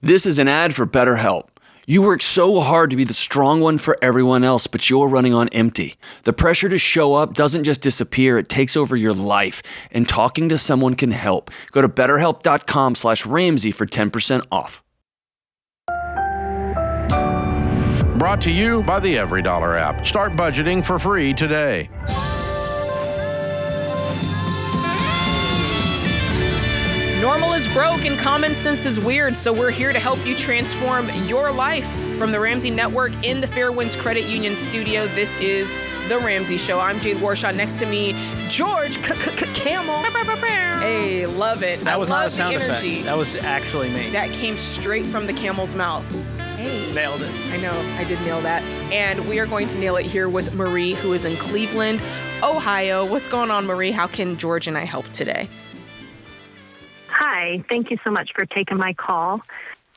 This is an ad for BetterHelp. You work so hard to be the strong one for everyone else, but you're running on empty. The pressure to show up doesn't just disappear, it takes over your life. And talking to someone can help. Go to betterhelp.com/Ramsey for 10% off. Brought to you by the EveryDollar app. Start budgeting for free today. Normal is broke and common sense is weird, so we're here to help you transform your life. From the Ramsey Network in the Fairwinds Credit Union studio, this is The Ramsey Show. I'm Jade Warshaw. Next to me, George Kamel. Hey, love it. That was not a sound energy. effect. That was actually me. That came straight from the camel's mouth. Hey. Nailed it. I know, I did nail that. And we are going to nail it here with Marie, who is in Cleveland, Ohio. What's going on, Marie? How can George and I help today? Hi, thank you so much for taking my call.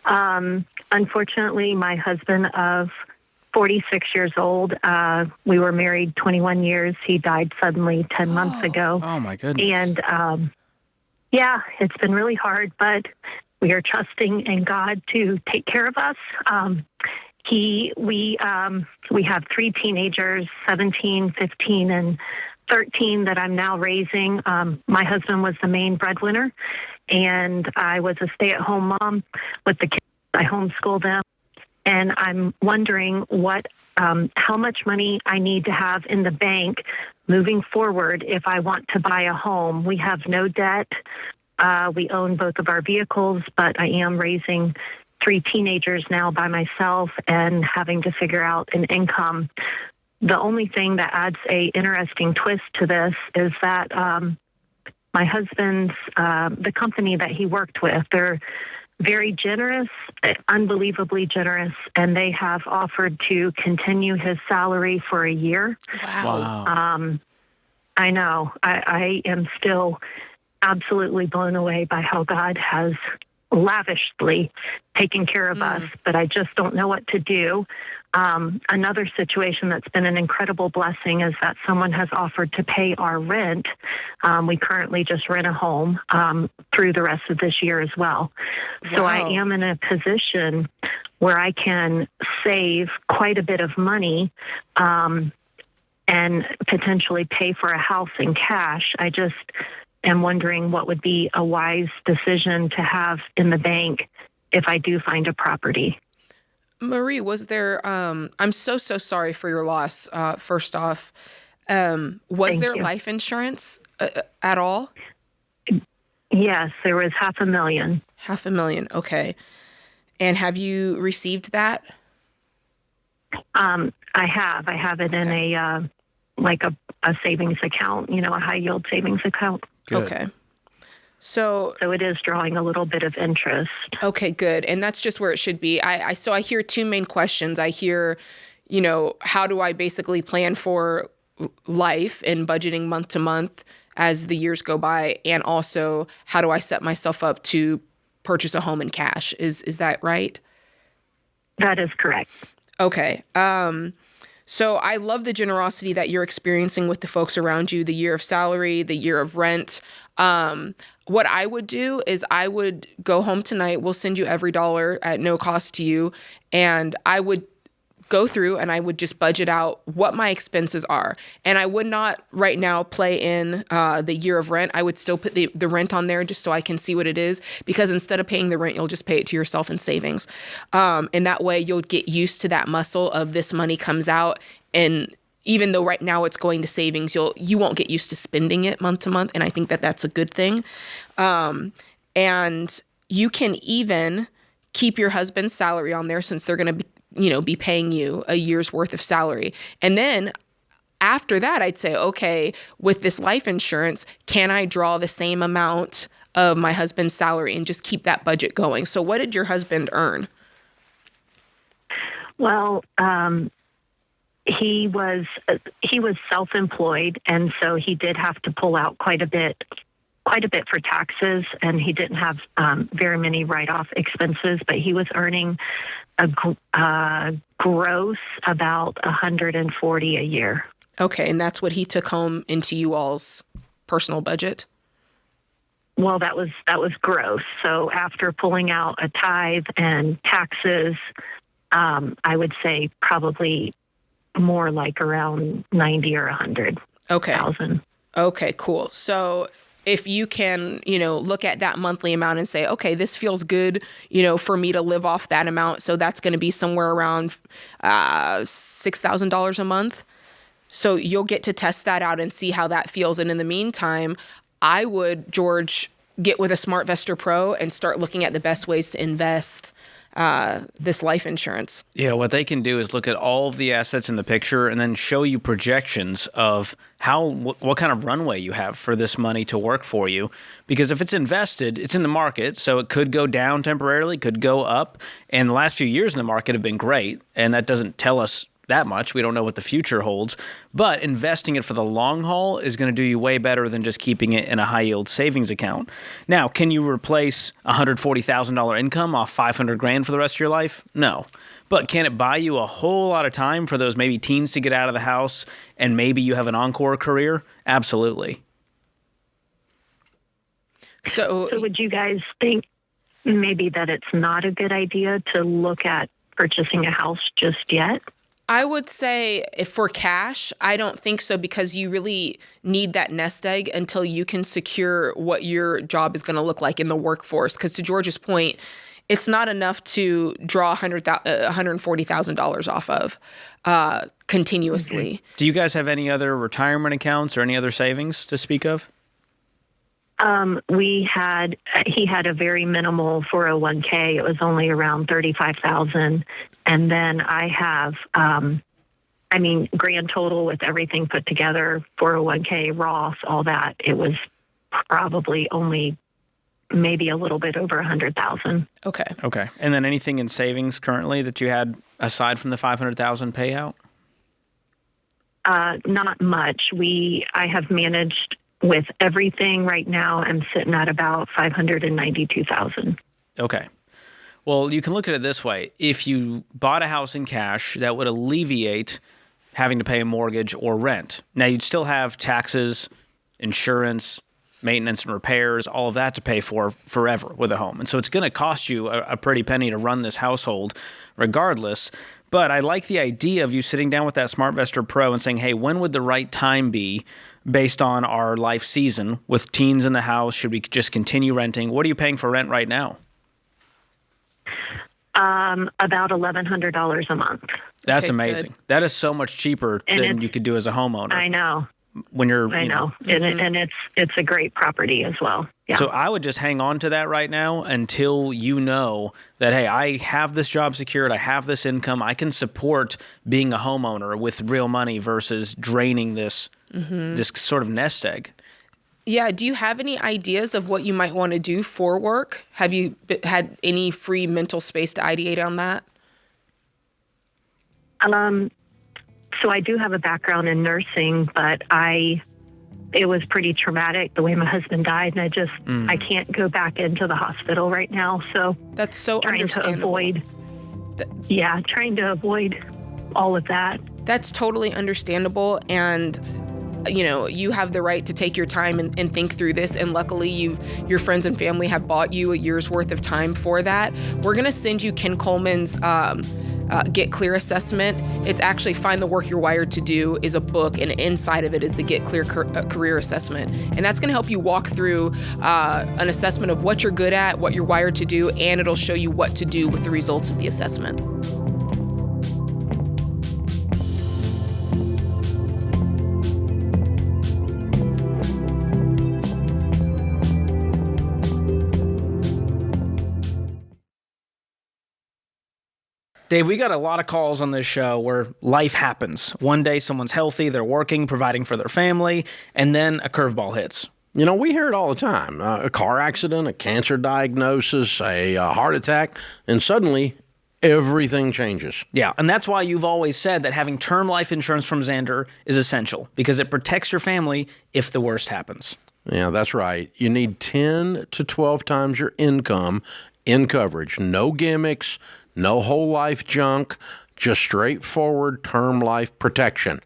Unfortunately, my husband of 46 years old, we were married 21 years. He died suddenly 10 months ago. Oh, my goodness. And, yeah, it's been really hard, but we are trusting in God to take care of us. We have 3 teenagers, 17, 15, and 13 that I'm now raising. My husband was the main breadwinner, and I was a stay-at-home mom with the kids. I homeschooled them, and I'm wondering how much money I need to have in the bank moving forward if I want to buy a home. We have no debt. We own both of our vehicles, but I am raising 3 teenagers now by myself and having to figure out an income. The only thing that adds a interesting twist to this is that my husband's, the company that he worked with, they're very generous, unbelievably generous, and they have offered to continue his salary for a year. Wow. I know. I am still absolutely blown away by how God has lavishly taken care of us, but I just don't know what to do. Another situation that's been an incredible blessing is that someone has offered to pay our rent. We currently just rent a home through the rest of this year as well. Wow. So I am in a position where I can save quite a bit of money and potentially pay for a house in cash. I just am wondering what would be a wise decision to have in the bank if I do find a property. Marie, was there, I'm so sorry for your loss, first off. Was Thank there you. life insurance at all? Yes, there was $500,000. $500,000, okay. And have you received that? I have it in a savings account, a high yield savings account. Good. Okay. So it is drawing a little bit of interest. Okay, good. And that's just where it should be. So I hear 2 main questions. I hear, how do I basically plan for life and budgeting month to month as the years go by? And also, how do I set myself up to purchase a home in cash? Is that right? That is correct. Okay. So I love the generosity that you're experiencing with the folks around you, the year of salary, the year of rent. What I would do is I would go home tonight. We'll send you $EveryDollar at no cost to you. And I would go through and I would just budget out what my expenses are. And I would not right now play in the year of rent. I would still put the rent on there just so I can see what it is, because instead of paying the rent, you'll just pay it to yourself in savings. And that way you'll get used to that muscle of this money comes out, and even though right now it's going to savings, you won't get used to spending it month to month. And I think that that's a good thing. And you can even keep your husband's salary on there, since they're going to be paying you a year's worth of salary. And then after that, I'd say, okay, with this life insurance, can I draw the same amount of my husband's salary and just keep that budget going? So what did your husband earn? Well, he was self-employed, and so he did have to pull out quite a bit for taxes, and he didn't have very many write-off expenses, but he was earning a gross about $140 a year. Okay, and that's what he took home into you all's personal budget? well, that was gross. So after pulling out a tithe and taxes, I would say probably more like around 90 or 100,000. Okay, cool. So if you can, look at that monthly amount and say, okay, this feels good, for me to live off that amount. So that's going to be somewhere around $6,000 a month. So you'll get to test that out and see how that feels. And in the meantime, I would, George, get with a SmartVestor Pro and start looking at the best ways to invest this life insurance. Yeah, what they can do is look at all of the assets in the picture and then show you projections of what kind of runway you have for this money to work for you. Because if it's invested, it's in the market, so it could go down temporarily, could go up. And the last few years in the market have been great, and that doesn't tell us that much. We don't know what the future holds. But investing it for the long haul is going to do you way better than just keeping it in a high yield savings account. Now, can you replace $140,000 income off $500,000 for the rest of your life? No. But can it buy you a whole lot of time for those maybe teens to get out of the house and maybe you have an encore career? Absolutely. So would you guys think maybe that it's not a good idea to look at purchasing a house just yet? I would say if for cash, I don't think so, because you really need that nest egg until you can secure what your job is going to look like in the workforce. Because to George's point, it's not enough to draw $140,000 off of continuously. Mm-hmm. Do you guys have any other retirement accounts or any other savings to speak of? He had a very minimal 401k. It was only around 35,000. And then I have, grand total with everything put together, 401k, Roth, all that. It was probably only maybe a little bit over 100,000. Okay. And then anything in savings currently that you had aside from the 500,000 payout? Not much. I have managed with everything right now. I'm sitting at about 592,000. Okay. Well, you can look at it this way. If you bought a house in cash, that would alleviate having to pay a mortgage or rent. Now, you'd still have taxes, insurance, maintenance and repairs, all of that to pay for forever with a home. And so it's going to cost you a pretty penny to run this household regardless. But I like the idea of you sitting down with that SmartVestor Pro and saying, hey, when would the right time be based on our life season with teens in the house? Should we just continue renting? What are you paying for rent right now? About $1,100 a month. That's Okay, amazing. good. That is so much cheaper than you could do as a homeowner. I know. When you're, I know. And it's a great property as well. Yeah. So I would just hang on to that right now until you know that, hey, I have this job secured, I have this income, I can support being a homeowner with real money versus draining this sort of nest egg. Yeah. Do you have any ideas of what you might want to do for work? Have you had any free mental space to ideate on that? So I do have a background in nursing, but it was pretty traumatic the way my husband died, and I can't go back into the hospital right now. So That's so understandable. Trying to avoid all of that. That's totally understandable. And you have the right to take your time and think through this. And luckily, your friends and family have bought you a year's worth of time for that. We're going to send you Ken Coleman's Get Clear assessment. It's actually Find the Work You're Wired to Do is a book, and inside of it is the Get Clear career assessment. And that's going to help you walk through an assessment of what you're good at, what you're wired to do, and it'll show you what to do with the results of the assessment. Dave, we got a lot of calls on this show where life happens. One day someone's healthy, they're working, providing for their family, and then a curveball hits. You know, we hear it all the time. A car accident, a cancer diagnosis, a heart attack, and suddenly everything changes. Yeah, and that's why you've always said that having term life insurance from Xander is essential, because it protects your family if the worst happens. Yeah, that's right. You need 10 to 12 times your income in coverage. No gimmicks, no whole life junk, just straightforward term life protection.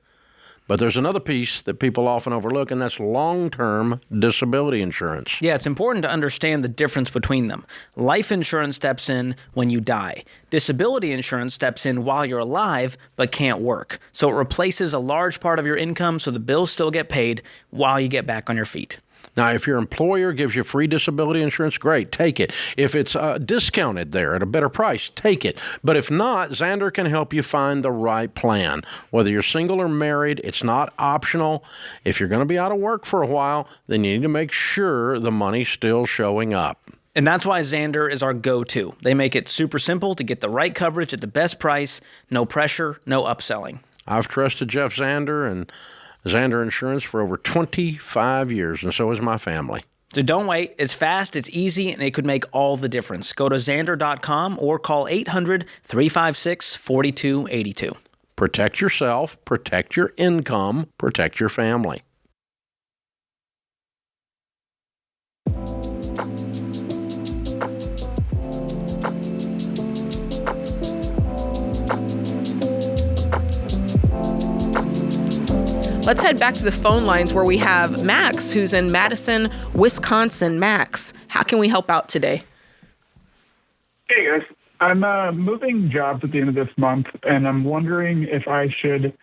But there's another piece that people often overlook, and that's long-term disability insurance. Yeah, it's important to understand the difference between them. Life insurance steps in when you die. Disability insurance steps in while you're alive but can't work. So it replaces a large part of your income so the bills still get paid while you get back on your feet. Now, if your employer gives you free disability insurance, great, take it. If it's discounted there at a better price, take it. But if not, Xander can help you find the right plan. Whether you're single or married, it's not optional. If you're going to be out of work for a while, then you need to make sure the money's still showing up. And that's why Xander is our go-to. They make it super simple to get the right coverage at the best price, no pressure, no upselling. I've trusted Jeff Xander and Xander Insurance for over 25 years, and so has my family. So don't wait. It's fast, it's easy, and it could make all the difference. Go to Xander.com or call 800-356-4282. Protect yourself, protect your income, protect your family. Let's head back to the phone lines where we have Max, who's in Madison, Wisconsin. Max, how can we help out today? Hey, guys. I'm moving jobs at the end of this month, and I'm wondering if I should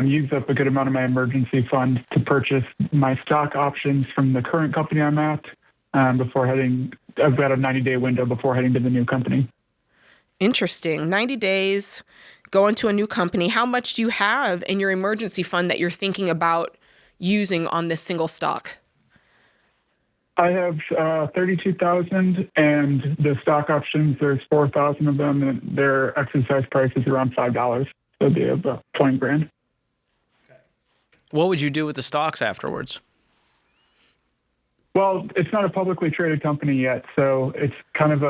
use up a good amount of my emergency fund to purchase my stock options from the current company I'm at before heading. I've got a 90-day window before heading to the new company. Interesting. 90 days, go into a new company. How much do you have in your emergency fund that you're thinking about using on this single stock? I have 32,000, and the stock options, there's 4,000 of them, and their exercise price is around $5. So it'd be about $20,000. What would you do with the stocks afterwards? Well, it's not a publicly traded company yet, so it's kind of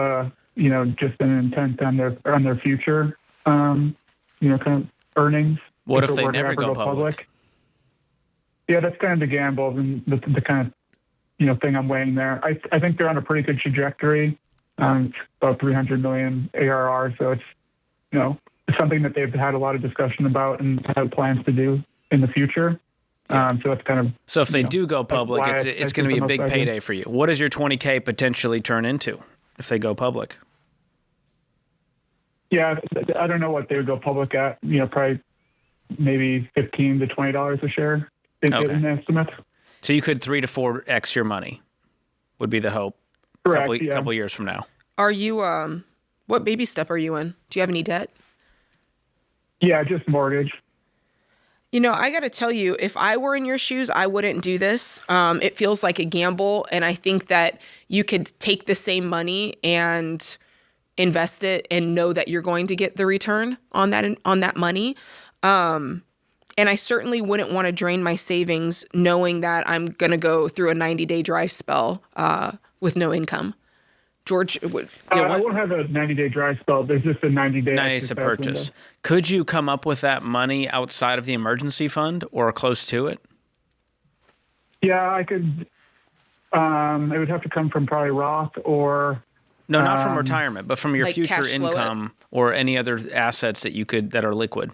just an intent on their future, kind of earnings. What if they never go public? Yeah, that's kind of the gamble and the kind of thing I'm weighing there. I think they're on a pretty good trajectory. It's about 300 million ARR, so it's it's something that they've had a lot of discussion about and have plans to do in the future. So it's kind of if they do go public, it's going to be a big payday for you. What does your $20K potentially turn into if they go public? Yeah, I don't know what they would go public at. Probably maybe $15 to $20 a share in an estimate. So you could 3 to 4x your money would be the hope. Correct. Couple years from now. Are you, what baby step are you in? Do you have any debt? Yeah, just mortgage. I got to tell you, if I were in your shoes, I wouldn't do this. It feels like a gamble. And I think that you could take the same money and invest it and know that you're going to get the return on that money. And I certainly wouldn't want to drain my savings knowing that I'm going to go through a 90-day dry spell with no income. George, I won't have a 90-day dry spell. There's just a 90-day 90 days to purchase. Window. Could you come up with that money outside of the emergency fund or close to it? Yeah, I could. It would have to come from probably Roth or... No, not from retirement, but from your like future cash flow income or any other assets that are liquid.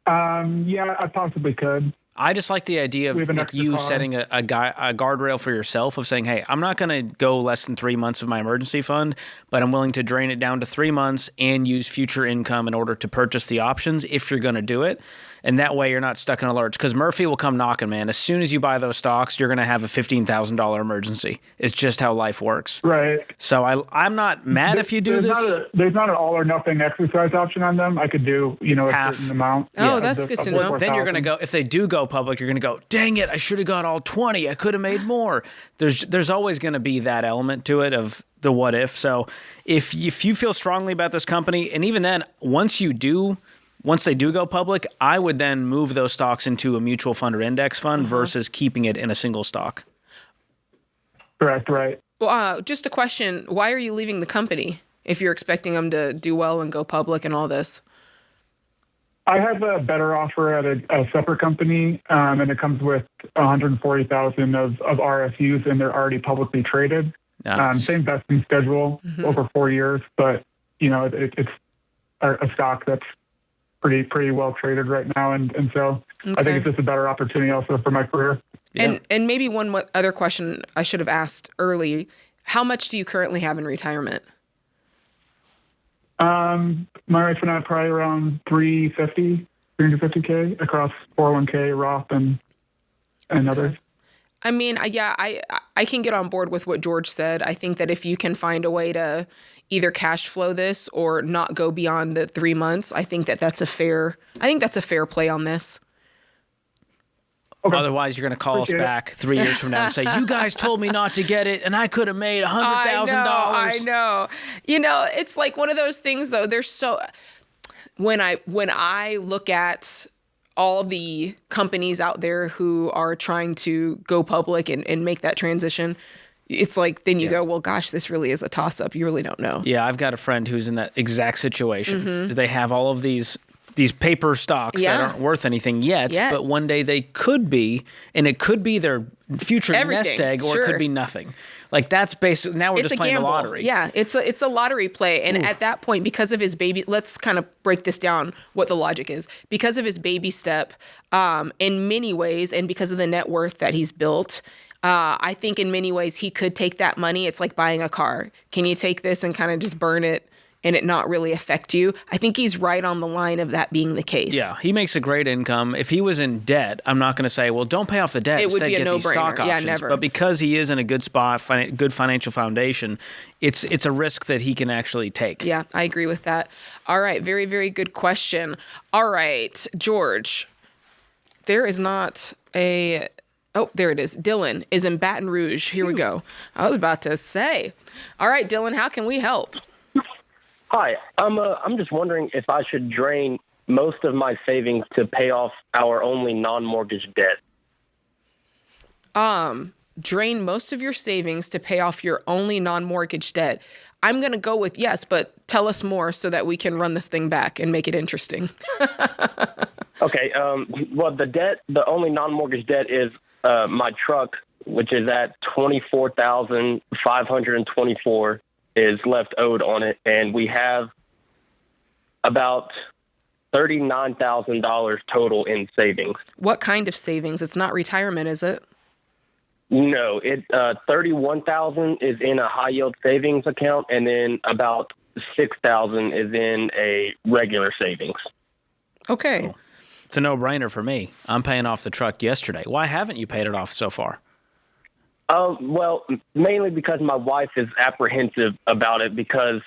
Yeah, I possibly could. I just like the idea of you setting a guardrail for yourself of saying, hey, I'm not going to go less than 3 months of my emergency fund, but I'm willing to drain it down to 3 months and use future income in order to purchase the options if you're going to do it. And that way you're not stuck in a lurch. Because Murphy will come knocking, man. As soon as you buy those stocks, you're going to have a $15,000 emergency. It's just how life works. Right. So I'm not mad if you do this. There's not an all or nothing exercise option on them. I could do, a half. certain amount. Oh, that's good to know. Then you're going to go, if they do go public, you're going to go, dang it, I should have got all 20. I could have made more. There's always going to be that element to it of the what if. So if you feel strongly about this company, and even then, once they do go public, I would then move those stocks into a mutual fund or index fund versus keeping it in a single stock. Correct, right. Well, just a question. Why are you leaving the company if you're expecting them to do well and go public and all this? I have a better offer at a separate company, and it comes with 140,000 of RSUs, and they're already publicly traded. Nice. Same vesting schedule over 4 years, but it's a stock that's pretty well traded right now, and so I think it's just a better opportunity also for my career. Yeah. And maybe one other question I should have asked early: how much do you currently have in retirement? My wife and I probably around 350K across 401k, Roth, and others. I mean, I can get on board with what George said. I think that if you can find a way to either cash flow this or not go beyond the 3 months, I think that's a fair play on this. Okay. Otherwise, you're going to call us back 3 years from now and say, you guys told me not to get it, and I could have made $100,000. I know. It's like one of those things, though. There's so when I look at all the companies out there who are trying to go public and make that transition, it's like then you go, well, gosh, this really is a toss-up. You really don't know. Yeah, I've got a friend who's in that exact situation. They have all of these paper stocks that aren't worth anything yet, but one day they could be, and it could be their future nest egg, or it could be nothing. Like that's basically, now we're just playing the lottery. Yeah, it's a lottery play. And at that point, because of his baby, let's kind of break this down, what the logic is. Because of his baby step, in many ways, and because of the net worth that he's built, I think in many ways he could take that money. It's like buying a car. Can you take this and kind of just burn it and it not really affect you? I think he's right on the line of that being the case. Yeah, he makes a great income. If he was in debt, I'm not going to say, well, don't pay off the debt. It would Instead, be a get these no-brainer. stock options. Never. But because he is in a good spot, good financial foundation, it's a risk that he can actually take. Yeah, I agree with that. All right, very, very good question. All right, George, there is not a... Oh, there it is. Dylan is in Baton Rouge. Here we go. I was about to say. All right, Dylan, how can we help? Hi, I'm just wondering if I should drain most of my savings to pay off our only non-mortgage debt. Drain most of your savings to pay off your only non-mortgage debt. I'm going to go with yes, but tell us more so that we can run this thing back and make it interesting. Okay, well, the only non-mortgage debt is my truck, which is at $24,524 is left owed on it, and we have about $39,000 total in savings. What kind of savings? It's not retirement, is it? No, $31,000 is in a high yield savings account, and then about $6,000 is in a regular savings. Okay. Cool. It's a no-brainer for me. I'm paying off the truck yesterday. Why haven't you paid it off so far? Well, mainly because my wife is apprehensive about it because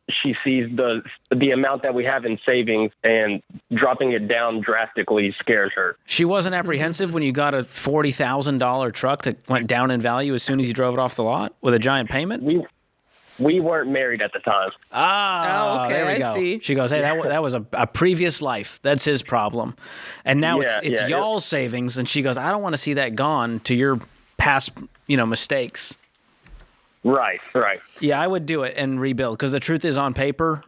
she sees the amount that we have in savings, and dropping it down drastically scares her. She wasn't apprehensive when you got a $40,000 truck that went down in value as soon as you drove it off the lot with a giant payment? We weren't married at the time. Oh, okay, there we I go. see. She goes, hey, that was a previous life. That's his problem. And now it's y'all's savings. And she goes, I don't want to see that gone to your past, mistakes. Right. Yeah, I would do it and rebuild, because the truth is, on paper,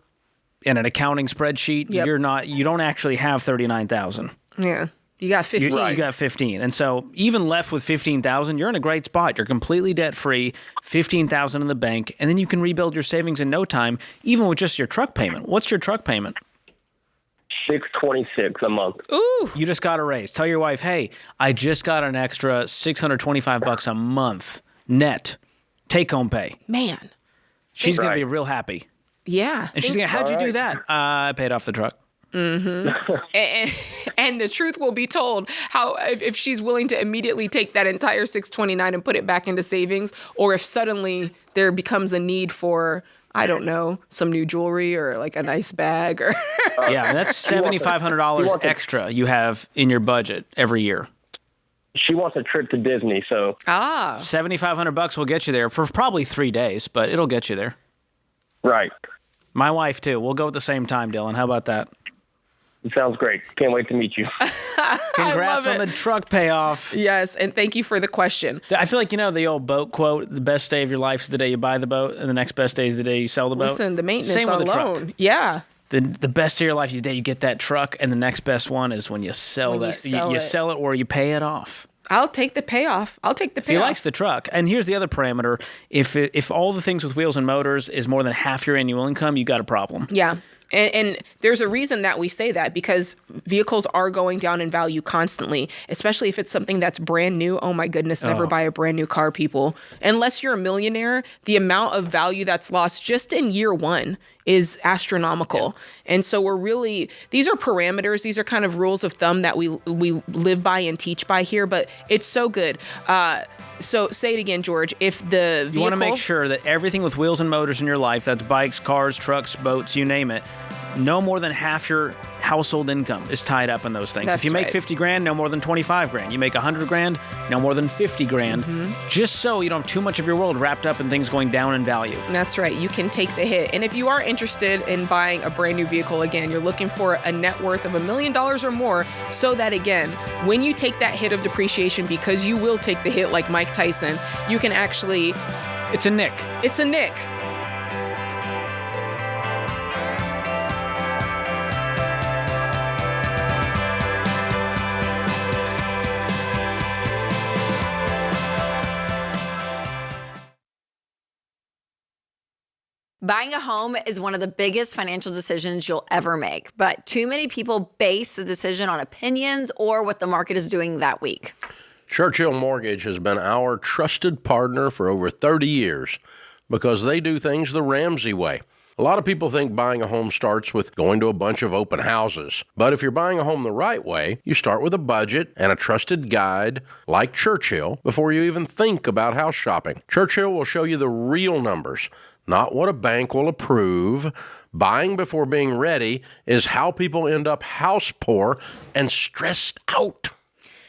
in an accounting spreadsheet, you don't actually have 39,000. Yeah. You got 15. You got 15. And so even left with 15,000, you're in a great spot. You're completely debt-free, 15,000 in the bank, and then you can rebuild your savings in no time, even with just your truck payment. What's your truck payment? $626 a month. Ooh. You just got a raise. Tell your wife, hey, I just got an extra $625 a month net take-home pay. Man. She's going to be real happy. Yeah. And she's going, how'd you do that? I paid off the truck. Mm-hmm. and the truth will be told, how if she's willing to immediately take that entire $629 and put it back into savings, or if suddenly there becomes a need for, I don't know, some new jewelry or like a nice bag or yeah, that's $7,500 extra you have in your budget every year. She wants a trip to Disney, so $7,500 will get you there for probably 3 days, but it'll get you there. Right. My wife too. We'll go at the same time, Dylan. How about that? It sounds great. Can't wait to meet you. Congrats on the truck payoff. Yes, and thank you for the question. I feel like the old boat quote, the best day of your life is the day you buy the boat, and the next best day is the day you sell the boat. Listen, the maintenance Same with alone. the truck. Yeah. The best day of your life is the day you get that truck, and the next best one is when you sell You sell it or you pay it off. I'll take the payoff. He likes the truck. And here's the other parameter. If all the things with wheels and motors is more than half your annual income, you got a problem. Yeah. And there's a reason that we say that, because vehicles are going down in value constantly, especially if it's something that's brand new. Oh my goodness, never buy a brand new car, people. Unless you're a millionaire, the amount of value that's lost just in year one is astronomical. Yeah. And so these are parameters, these are kind of rules of thumb that we live by and teach by here, but it's so good. So say it again, George. If the vehicle... You want to make sure that everything with wheels and motors in your life, that's bikes, cars, trucks, boats, you name it, no more than half your household income is tied up in those things. That's if you make right. 50 grand, no more than 25 grand. You make 100 grand, no more than 50 grand, just so you don't have too much of your world wrapped up in things going down in value. That's right. You can take the hit. And if you are interested in buying a brand new vehicle, again, you're looking for a net worth of $1 million or more, so that, again, when you take that hit of depreciation, because you will take the hit like Mike Tyson, you can actually... It's a nick. It's a nick. Buying a home is one of the biggest financial decisions you'll ever make, but too many people base the decision on opinions or what the market is doing that week. Churchill Mortgage has been our trusted partner for over 30 years because they do things the Ramsey way. A lot of people think buying a home starts with going to a bunch of open houses. But if you're buying a home the right way, you start with a budget and a trusted guide like Churchill before you even think about house shopping. Churchill will show you the real numbers, not what a bank will approve. Buying before being ready is how people end up house poor and stressed out.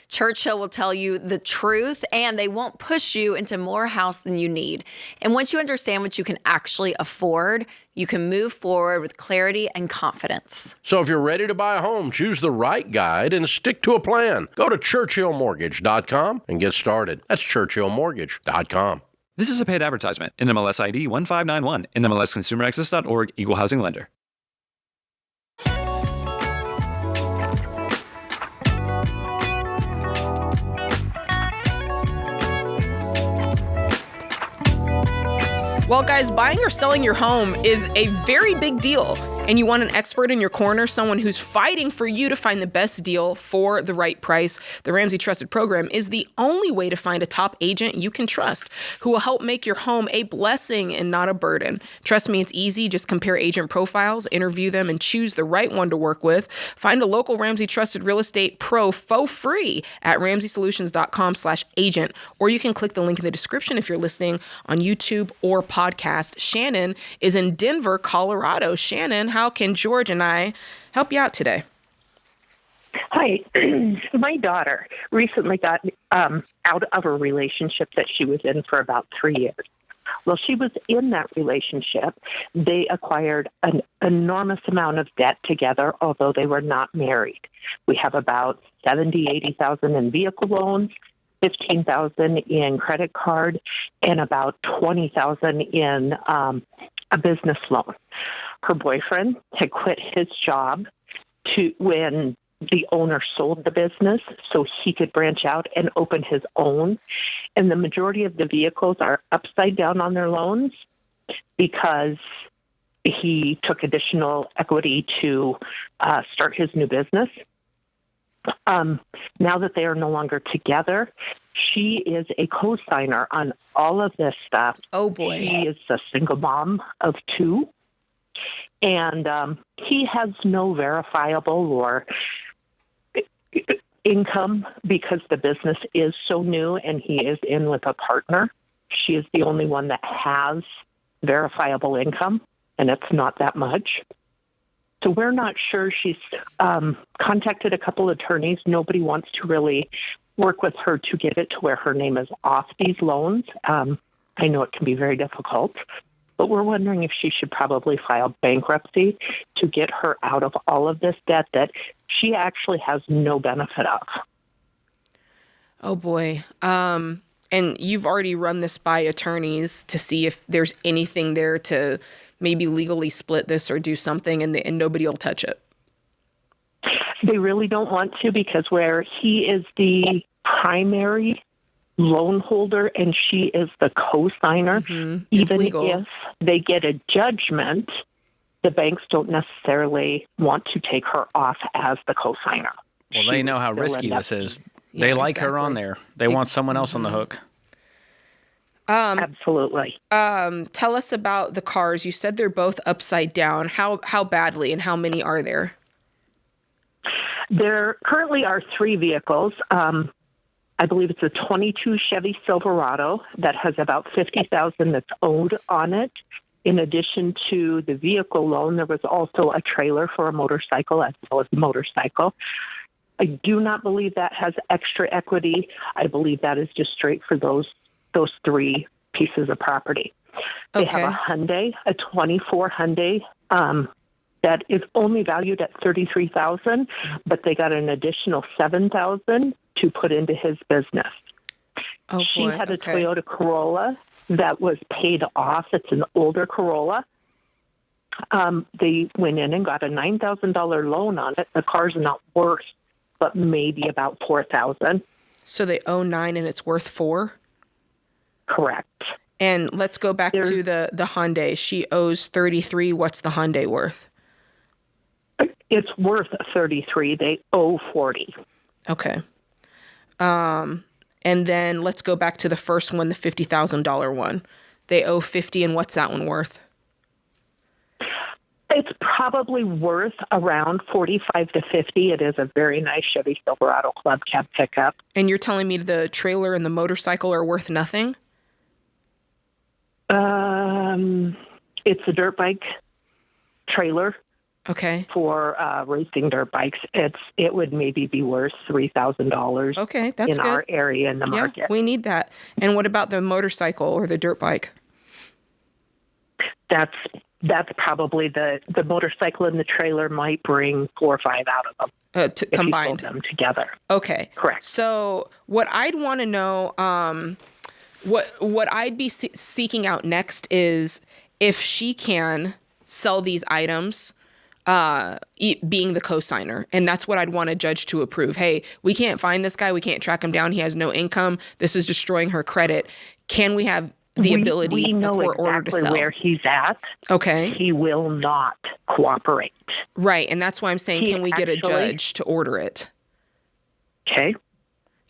Churchill will tell you the truth, and they won't push you into more house than you need. And once you understand what you can actually afford, you can move forward with clarity and confidence. So if you're ready to buy a home, choose the right guide and stick to a plan. Go to churchillmortgage.com and get started. That's churchillmortgage.com. This is a paid advertisement. NMLS ID 1591. NMLSConsumerAccess.org. Equal housing lender. Well, guys, buying or selling your home is a very big deal, and you want an expert in your corner, someone who's fighting for you to find the best deal for the right price. The Ramsey Trusted Program is the only way to find a top agent you can trust who will help make your home a blessing and not a burden. Trust me, it's easy. Just compare agent profiles, interview them, and choose the right one to work with. Find a local Ramsey Trusted Real Estate Pro for free at RamseySolutions.com/agent, or you can click the link in the description if you're listening on YouTube or podcast. Shannon is in Denver, Colorado. Shannon, how can George and I help you out today? Hi. My daughter recently got out of a relationship that she was in for about 3 years. While she was in that relationship, they acquired an enormous amount of debt together, although they were not married. We have about $80,000 in vehicle loans, $15,000 in credit card, and about $20,000 in a business loan. Her boyfriend had quit his job when the owner sold the business so he could branch out and open his own. And the majority of the vehicles are upside down on their loans because he took additional equity to start his new business. Now that they are no longer together, she is a co-signer on all of this stuff. Oh, boy. She is a single mom of two, and he has no verifiable or income because the business is so new and he is in with a partner. She is the only one that has verifiable income, and it's not that much. So we're not sure. She's contacted a couple attorneys. Nobody wants to really work with her to get it to where her name is off these loans. I know it can be very difficult, but we're wondering if she should probably file bankruptcy to get her out of all of this debt that she actually has no benefit of. Oh, boy. And you've already run this by attorneys to see if there's anything there to maybe legally split this or do something, and nobody will touch it. They really don't want to, because where he is the primary loan holder and she is the co-signer, even if they get a judgment, the banks don't necessarily want to take her off as the cosigner. Well, they know how risky this is. They like her on there. They want someone else on the hook. Absolutely. Tell us about the cars. You said they're both upside down. How badly, and how many are there? There currently are 3 vehicles. I believe it's a 22 Chevy Silverado that has about $50,000 that's owed on it. In addition to the vehicle loan, there was also a trailer for a motorcycle as well as a motorcycle. I do not believe that has extra equity. I believe that is just straight for those 3 pieces of property. They have a Hyundai, a 24 Hyundai, that is only valued at $33,000, but they got an additional $7,000 to put into his business. She had a Toyota Corolla that was paid off. It's an older Corolla. They went in and got a $9,000 loan on it. The car's not worth, but maybe about $4,000. So they owe 9 and it's worth 4? Correct. And let's go back to the Hyundai. She owes 33. What's the Hyundai worth? It's worth 33. They owe 40. Okay. And then let's go back to the first one, the $50,000 one. They owe 50, and what's that one worth? It's probably worth around 45 to 50. It is a very nice Chevy Silverado Club Cab pickup. And you're telling me the trailer and the motorcycle are worth nothing? It's a dirt bike trailer. Okay. For racing dirt bikes, it would maybe be worth $3,000. Okay, that's in good. Our area in the market. Yeah, we need that. And what about the motorcycle or the dirt bike? That's probably the motorcycle and the trailer might bring 4 or 5 out of them. Combined. You sold them together. Okay. Correct. So what I'd want to know, what I'd be seeking out next is if she can sell these items. Being the cosigner. And that's what I'd want a judge to approve. Hey, we can't find this guy. We can't track him down. He has no income. This is destroying her credit. Can we have the ability, we know a court order to sell? where he's at. Okay. He will not cooperate. Right. And that's why I'm saying, can we get a judge to order it? Okay.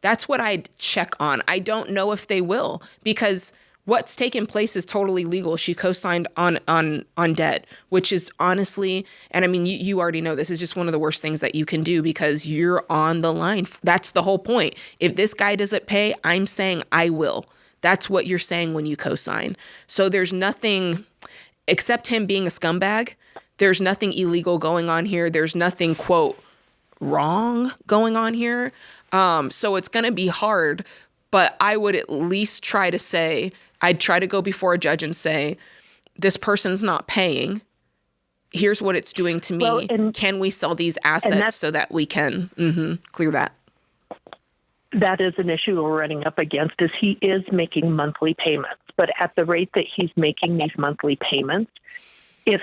That's what I'd check on. I don't know if they will, because what's taken place is totally legal. She co-signed on debt, which is honestly, and I mean, you already know this is just one of the worst things that you can do because you're on the line. That's the whole point. If this guy doesn't pay, I'm saying I will. That's what you're saying when you co-sign. So there's nothing, except him being a scumbag, there's nothing illegal going on here. There's nothing, quote, wrong going on here. So it's going to be hard, but I would at least try to say, I'd try to go before a judge and say, this person's not paying. Here's what it's doing to me. Well, can we sell these assets so that we can clear that? That is an issue we're running up against, is he is making monthly payments. But at the rate that he's making these monthly payments, if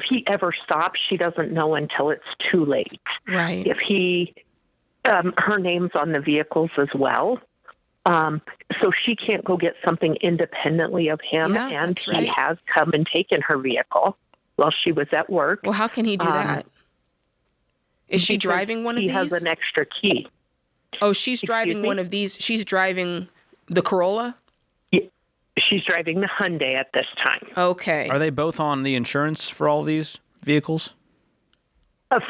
he ever stops, she doesn't know until it's too late. Right. If he, her name's on the vehicles as well. So she can't go get something independently of him, and he has come and taken her vehicle while she was at work. Well, how can he do that? Is she driving one of these? He has an extra key. Oh, she's driving one of these. She's driving the Corolla? Yeah. She's driving the Hyundai at this time. Okay. Are they both on the insurance for all these vehicles?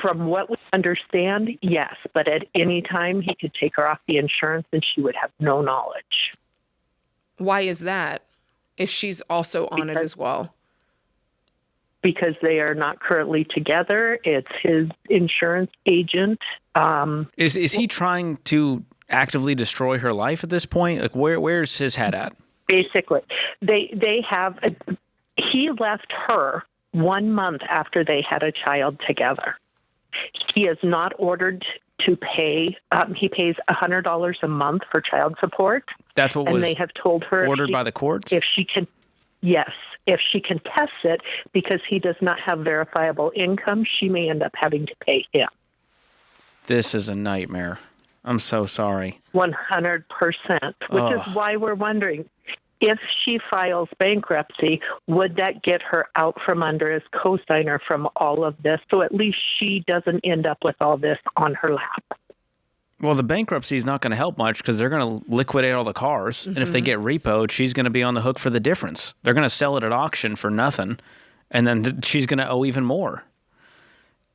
From what we understand, yes. But at any time, he could take her off the insurance and she would have no knowledge. Why is that, if she's also on it as well? Because they are not currently together. It's his insurance agent. Is he trying to actively destroy her life at this point? Like, where's his head at? Basically, they have. He left her 1 month after they had a child together. He is not ordered to pay. He pays $100 a month for child support. That's what and they have told her ordered by the courts. If she can, yes. If she contests it because he does not have verifiable income, she may end up having to pay him. This is a nightmare. I'm so sorry. 100%, which is why we're wondering, if she files bankruptcy, would that get her out from under as co-signer from all of this? So at least she doesn't end up with all this on her lap. Well, the bankruptcy is not going to help much because they're going to liquidate all the cars. And if they get repoed, she's going to be on the hook for the difference. They're going to sell it at auction for nothing. And then she's going to owe even more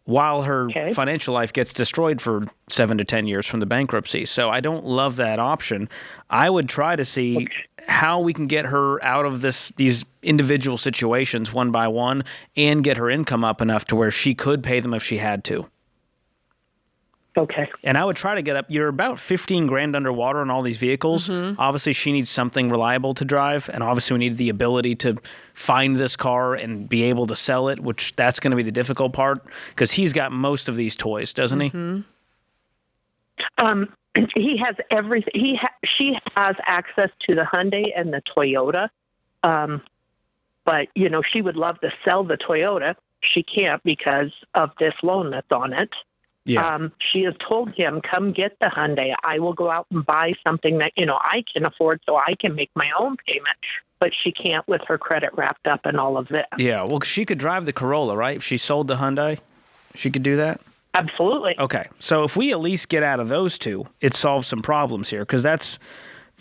while her financial life gets destroyed for 7 to 10 years from the bankruptcy. So I don't love that option. I would try to see how we can get her out of these individual situations one by one and get her income up enough to where she could pay them if she had to. Okay. And I would try to get up. You're about 15 grand underwater on all these vehicles. Obviously, she needs something reliable to drive, and obviously we need the ability to find this car and be able to sell it, which that's going to be the difficult part because he's got most of these toys, doesn't he? He has everything. She has access to the Hyundai and the Toyota, but she would love to sell the Toyota. She can't because of this loan that's on it. Yeah. She has told him, come get the Hyundai. I will go out and buy something that, I can afford so I can make my own payment. But she can't with her credit wrapped up in all of this. Yeah, well, she could drive the Corolla, right? If she sold the Hyundai, she could do that? Absolutely. Okay, so if we at least get out of those two, it solves some problems here because that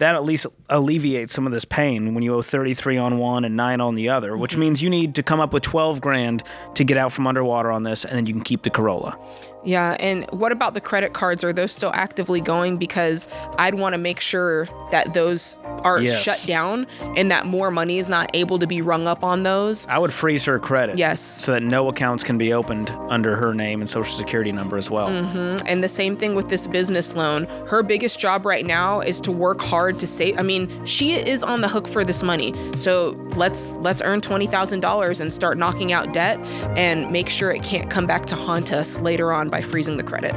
at least alleviates some of this pain when you owe 33 on one and 9 on the other, which means you need to come up with 12 grand to get out from underwater on this, and then you can keep the Corolla. Yeah, and what about the credit cards? Are those still actively going? Because I'd want to make sure that those are shut down and that more money is not able to be rung up on those. I would freeze her credit. Yes. So that no accounts can be opened under her name and social security number as well. And the same thing with this business loan. Her biggest job right now is to work hard to save. I mean, she is on the hook for this money. So let's earn $20,000 and start knocking out debt and make sure it can't come back to haunt us later on by freezing the credit.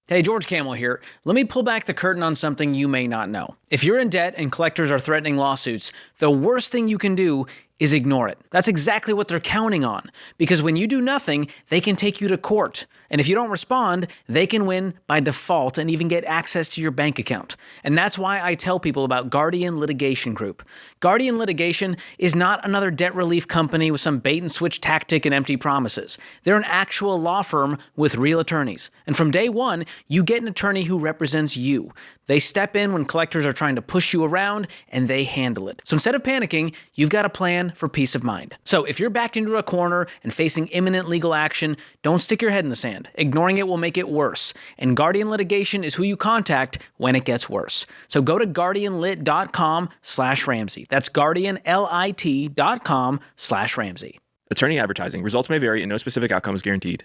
Hey, George Kamel here. Let me pull back the curtain on something you may not know. If you're in debt and collectors are threatening lawsuits, the worst thing you can do is ignore it. That's exactly what they're counting on. Because when you do nothing, they can take you to court. And if you don't respond, they can win by default and even get access to your bank account. And that's why I tell people about Guardian Litigation Group. Guardian Litigation is not another debt relief company with some bait and switch tactic and empty promises. They're an actual law firm with real attorneys. And from day one, you get an attorney who represents you. They step in when collectors are trying to push you around, and they handle it. So instead of panicking, you've got a plan for peace of mind. So if you're backed into a corner and facing imminent legal action, don't stick your head in the sand. Ignoring it will make it worse. And Guardian Litigation is who you contact when it gets worse. So go to guardianlit.com/Ramsey. That's guardianlit.com/Ramsey. Attorney advertising. Results may vary and no specific outcome is guaranteed.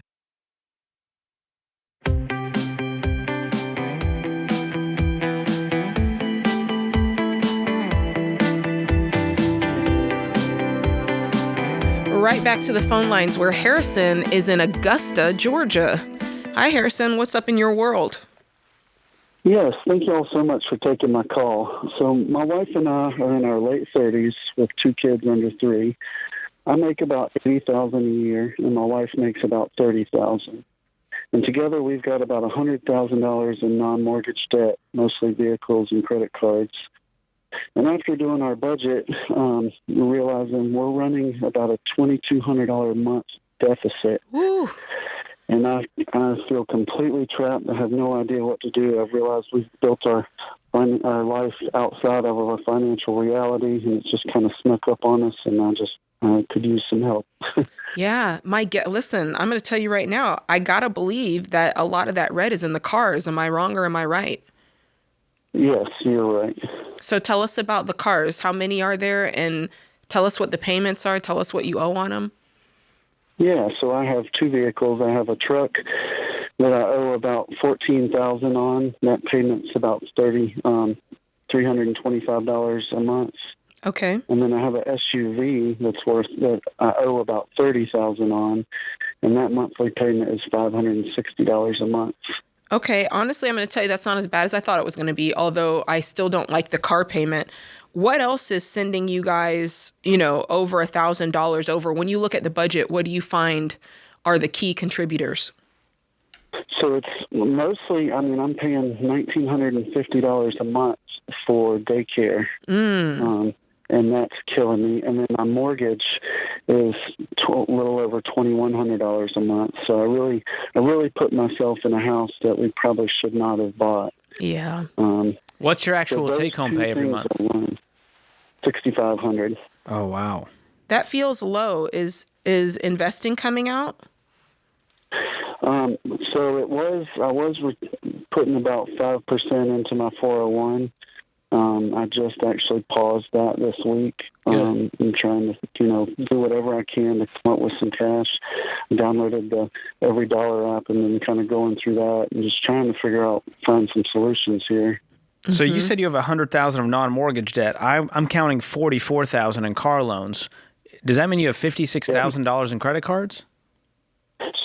Right back to the phone lines where Harrison is in Augusta, Georgia. Hi, Harrison. What's up in your world? Yes, thank you all so much for taking my call. So my wife and I are in our late 30s with 2 kids under 3. I make about $80,000 a year, and my wife makes about $30,000. And together we've got about $100,000 in non-mortgage debt, mostly vehicles and credit cards. And after doing our budget, we're realizing we're running about a $2,200 a month deficit. Woo. And I feel completely trapped. I have no idea what to do. I've realized we've built our life outside of our financial reality, and it's just kind of snuck up on us, and I could use some help. Yeah. Listen, I'm going to tell you right now, I got to believe that a lot of that red is in the cars. Am I wrong or am I right? Yes, you're right. So tell us about the cars. How many are there? And tell us what the payments are. Tell us what you owe on them. Yeah, so I have 2 vehicles. I have a truck that I owe about $14,000 on. That payment's about $325 a month. Okay. And then I have an SUV that I owe about $30,000 on, and that monthly payment is $560 a month. Okay, honestly, I'm going to tell you that's not as bad as I thought it was going to be, although I still don't like the car payment. What else is sending you guys, over $1,000 over? When you look at the budget, what do you find are the key contributors? So it's mostly, I'm paying $1,950 a month for daycare. And that's killing me. And then my mortgage is a little over $2,100 a month. So I really put myself in a house that we probably should not have bought. Yeah. What's your actual take-home pay every month? $6,500. Oh, wow. That feels low. Is investing coming out? So I was putting about 5% into my 401. I just actually paused that this week. I'm trying to, do whatever I can to come up with some cash. Downloaded the Every Dollar app and then kind of going through that and just trying to find some solutions here. So you said you have $100,000 of non-mortgage debt. I'm counting $44,000 in car loans. Does that mean you have $56,000 in credit cards?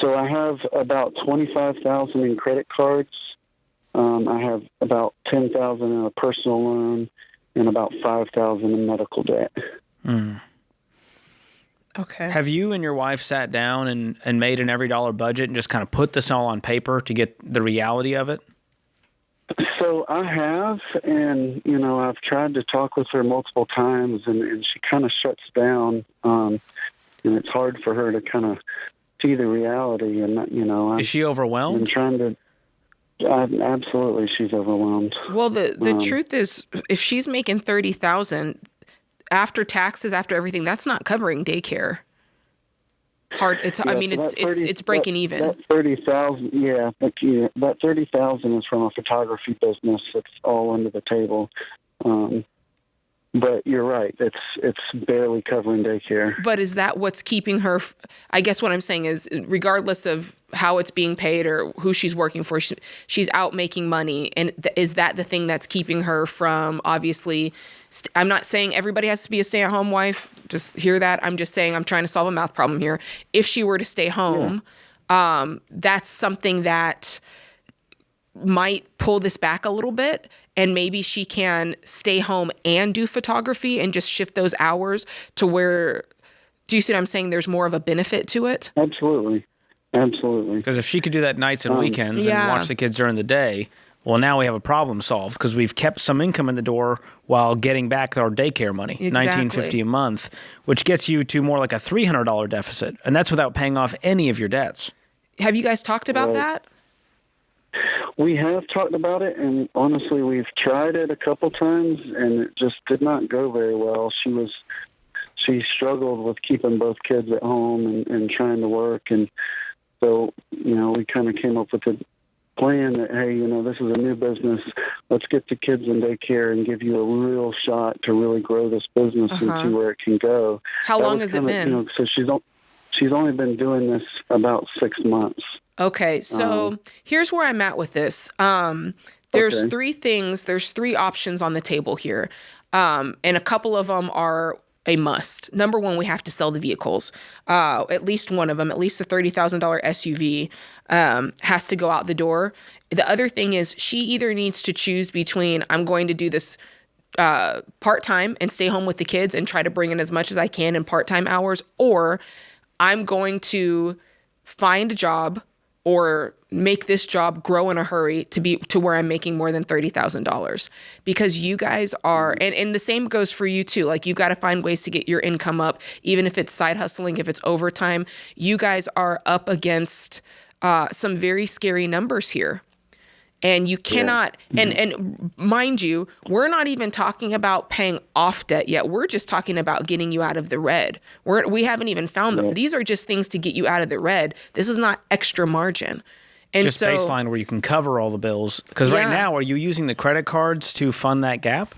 So I have about $25,000 in credit cards. I have about $10,000 in a personal loan and about $5,000 in medical debt. Okay. Have you and your wife sat down and made an Every Dollar budget and just kind of put this all on paper to get the reality of it? So I have, and, I've tried to talk with her multiple times, and she kind of shuts down, and it's hard for her to kind of see the reality. And, Is she overwhelmed? I'm trying to... absolutely, she's overwhelmed. Well, the truth is, if she's making $30,000 after taxes, after everything, that's not covering daycare. It's breaking even. That $30,000, yeah, that $30,000 is from a photography business. It's all under the table. But you're right. It's barely covering daycare. But is that what's keeping her? I guess what I'm saying is, regardless of how it's being paid or who she's working for, she's out making money. And is that the thing that's keeping her from, obviously, I'm not saying everybody has to be a stay-at-home wife. Just hear that. I'm just saying I'm trying to solve a math problem here. If she were to stay home, that's something that might pull this back a little bit, and maybe she can stay home and do photography and just shift those hours to where, do you see what I'm saying? There's more of a benefit to it. Absolutely. Because if she could do that nights and weekends and watch the kids during the day, well, now we have a problem solved because we've kept some income in the door while getting back our daycare money, Exactly. $1,950 a month, which gets you to more like a $300 deficit, and that's without paying off any of your debts. Have you guys talked about that? We have talked about it, and honestly, we've tried it a couple times, and it just did not go very well. She struggled with keeping both kids at home and trying to work, and so, we kind of came up with a plan that, hey, this is a new business. Let's get the kids in daycare and give you a real shot to really grow this business and see where it can go. How long has it been? So she's only been doing this about 6 months. Okay, so here's where I'm at with this. There's three things. There's three options on the table here, and a couple of them are a must. Number one, we have to sell the vehicles. At least one of them, at least the $30,000 SUV, has to go out the door. The other thing is she either needs to choose between, I'm going to do this part-time and stay home with the kids and try to bring in as much as I can in part-time hours, or I'm going to find a job or make this job grow in a hurry to where I'm making more than $30,000, because you guys are, and the same goes for you too. Like, you've got to find ways to get your income up, even if it's side hustling, if it's overtime. You guys are up against some very scary numbers here. And you cannot, and mind you, we're not even talking about paying off debt yet. We're just talking about getting you out of the red. We haven't even found them. These are just things to get you out of the red. This is not extra margin. And just baseline where you can cover all the bills. Because right now, are you using the credit cards to fund that gap?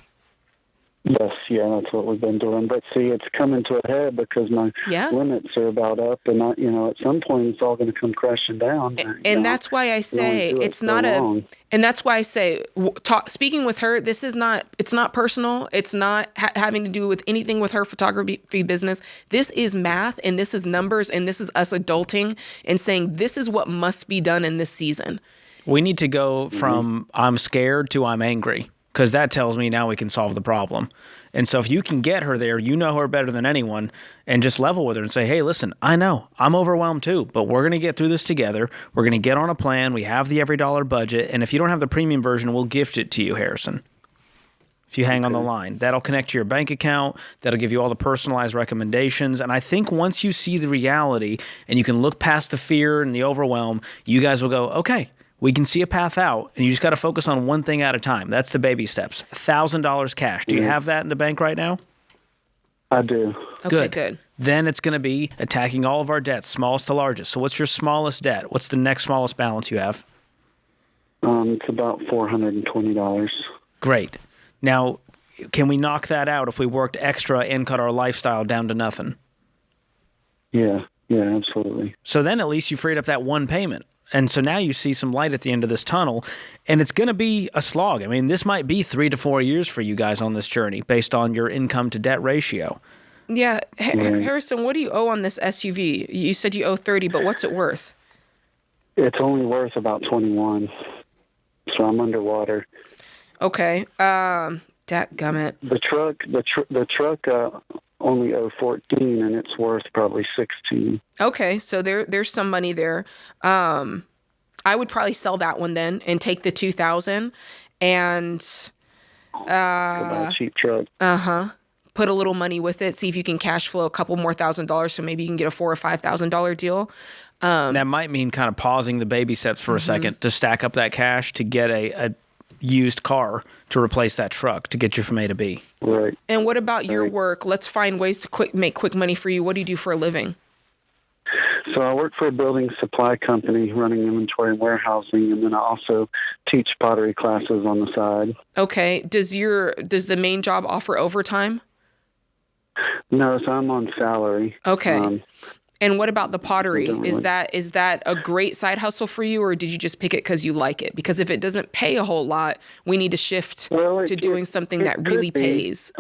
Yes, that's what we've been doing. But see, it's coming to a head because my limits are about up, and at some point it's all going to come crashing down. And that's why I say it's not and that's why I say, speaking with her, it's not personal. It's not having to do with anything with her photography business. This is math, and this is numbers, and this is us adulting and saying this is what must be done in this season. We need to go from I'm scared to I'm angry, because that tells me now we can solve the problem. And so if you can get her there, you know her better than anyone, and just level with her and say, hey, listen, I know I'm overwhelmed too, but we're going to get through this together. We're going to get on a plan. We have the every dollar budget. And if you don't have the premium version, we'll gift it to you, Harrison. If you hang on the line, that'll connect to your bank account. That'll give you all the personalized recommendations. And I think once you see the reality and you can look past the fear and the overwhelm, you guys will go, okay, we can see a path out, and you just got to focus on one thing at a time. That's the baby steps. $1,000 cash. Do you have that in the bank right now? I do. Okay, good. Then it's going to be attacking all of our debts, smallest to largest. So what's your smallest debt? What's the next smallest balance you have? It's about $420. Great. Now, can we knock that out if we worked extra and cut our lifestyle down to nothing? Yeah, absolutely. So then at least you freed up that one payment. And so now you see some light at the end of this tunnel, and it's going to be a slog. I mean, this might be 3 to 4 years for you guys on this journey based on your income to debt ratio. Yeah. Harrison, what do you owe on this SUV? You said you owe 30, but what's it worth? It's only worth about 21, so I'm underwater. Okay. Dadgummit. The truck only owe 14, and it's worth probably 16. Okay, so there's some money there. I would probably sell that one then and take the 2,000 and buy a cheap truck. Put a little money with it. See if you can cash flow a couple more $1,000. So maybe you can get a $4,000 or $5,000 deal. That might mean kind of pausing the baby steps for a second to stack up that cash to get a used car to replace that truck to get you from A to B. Right. And what about your work? Let's find ways to make quick money for you. What do you do for a living? So I work for a building supply company running inventory and warehousing, and then I also teach pottery classes on the side. Okay. Does the main job offer overtime? No, so I'm on salary. Okay. And what about the pottery? Is that a great side hustle for you, or did you just pick it because you like it? Because if it doesn't pay a whole lot, we need to shift to doing something that really pays.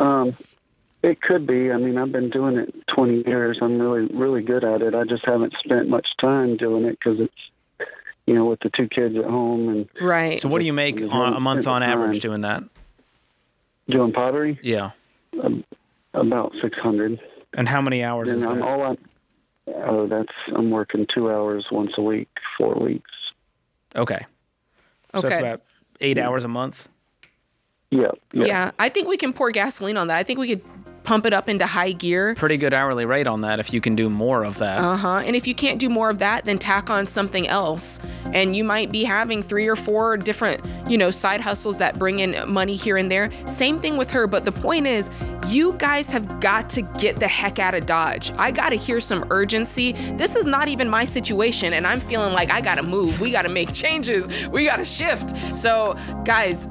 It could be. I mean, I've been doing it 20 years. I'm really, really good at it. I just haven't spent much time doing it because it's, with the 2 kids at home. And right. So what do you make a month on average doing that? Doing pottery? Yeah. About 600. And how many hours is that? I'm working 2 hours once a week, 4 weeks. Okay. So that's about 8 hours a month? Yeah. I think we can pour gasoline on that. I think we could pump it up into high gear. Pretty good hourly rate on that if you can do more of that. And if you can't do more of that, then tack on something else. And you might be having 3 or 4 different, side hustles that bring in money here and there. Same thing with her. But the point is, you guys have got to get the heck out of Dodge. I got to hear some urgency. This is not even my situation, and I'm feeling like I got to move. We got to make changes. We got to shift. So, guys,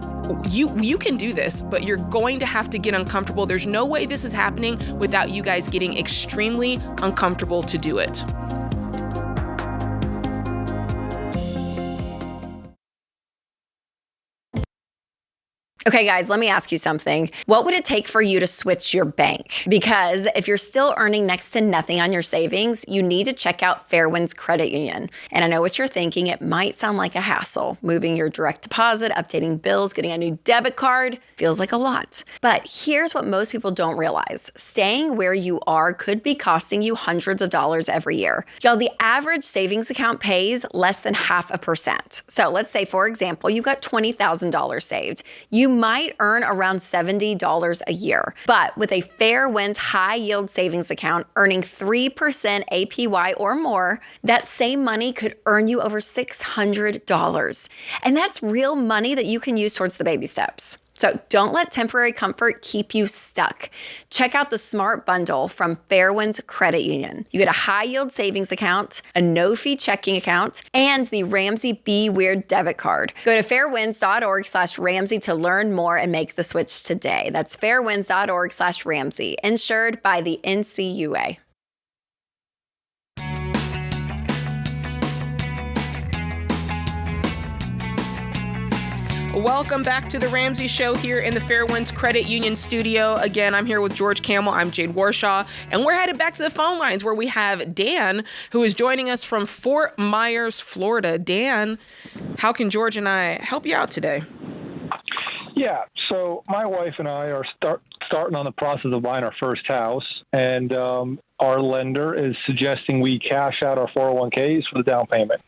you can do this, but you're going to have to get uncomfortable. There's no way this is happening without you guys getting extremely uncomfortable to do it. Okay, guys, let me ask you something. What would it take for you to switch your bank? Because if you're still earning next to nothing on your savings, you need to check out Fairwinds Credit Union. And I know what you're thinking. It might sound like a hassle. Moving your direct deposit, updating bills, getting a new debit card feels like a lot. But here's what most people don't realize. Staying where you are could be costing you hundreds of dollars every year. Y'all, the average savings account pays less than 0.5%. So let's say, for example, you got $20,000 saved. You might earn around $70 a year. But with a Fairwinds high yield savings account earning 3% APY or more, that same money could earn you over $600. And that's real money that you can use towards the baby steps. So don't let temporary comfort keep you stuck. Check out the Smart Bundle from Fairwinds Credit Union. You get a high-yield savings account, a no-fee checking account, and the Ramsey Be Weird debit card. Go to fairwinds.org/Ramsey to learn more and make the switch today. That's fairwinds.org/Ramsey, insured by the NCUA. Welcome back to the Ramsey Show here in the Fairwinds Credit Union studio. Again, I'm here with George Kamel. I'm Jade Warshaw. And we're headed back to the phone lines where we have Dan, who is joining us from Fort Myers, Florida. Dan, how can George and I help you out today? Yeah, so my wife and I are starting on the process of buying our first house, and our lender is suggesting we cash out our 401ks for the down payment.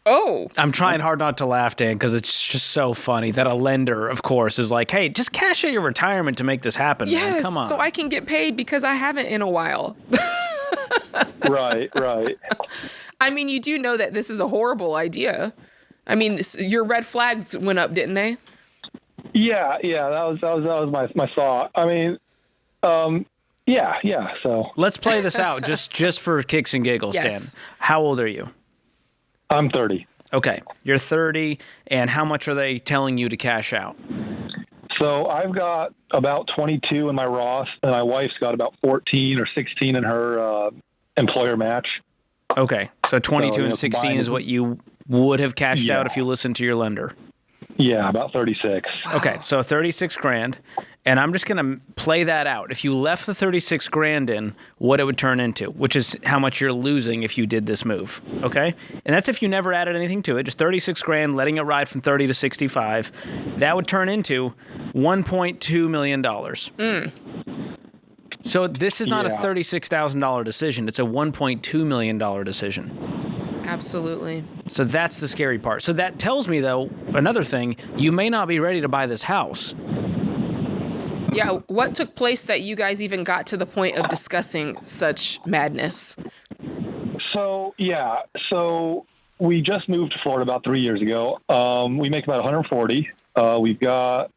Oh. I'm trying hard not to laugh, Dan, because it's just so funny that a lender, of course, is like, hey, just cash out your retirement to make this happen, yes, man. Come on. So I can get paid because I haven't in a while. Right. I mean, you do know that this is a horrible idea. I mean, your red flags went up, didn't they? Yeah, that was my thought. I mean, yeah. So let's play this out just for kicks and giggles, yes. Dan. How old are you? I'm 30. Okay, you're 30, and how much are they telling you to cash out? So I've got about 22 in my Roth, and my wife's got about 14 or 16 in her employer match. Okay, so 22 and 16 is what you would have cashed out if you listened to your lender. Yeah, about 36. Okay, so 36 grand, and I'm just going to play that out. If you left the 36 grand in, what it would turn into, which is how much you're losing if you did this move, okay? And that's if you never added anything to it, just 36 grand, letting it ride from 30 to 65. That would turn into $1.2 million. So this is not a $36,000 decision. It's a $1.2 million decision. Absolutely. So that's the scary part. So that tells me, though, another thing, you may not be ready to buy this house. Yeah, what took place that you guys even got to the point of discussing such madness? So we just moved to Florida about 3 years ago. We make about 140. We've got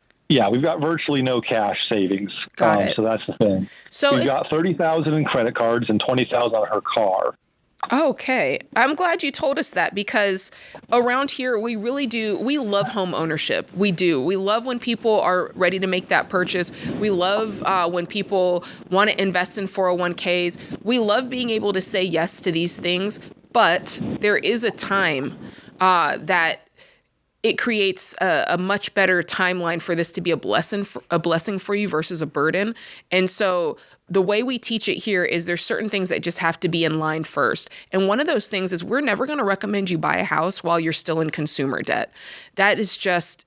virtually no cash savings. Got it. So that's the thing. So we've got 30,000 in credit cards and 20,000 on her car. Okay. I'm glad you told us that because around here, we really do. We love home ownership. We do. We love when people are ready to make that purchase. We love when people want to invest in 401ks. We love being able to say yes to these things. But there is a time that it creates a much better timeline for this to be a blessing for you versus a burden. And so the way we teach it here is there's certain things that just have to be in line first. And one of those things is we're never going to recommend you buy a house while you're still in consumer debt. That is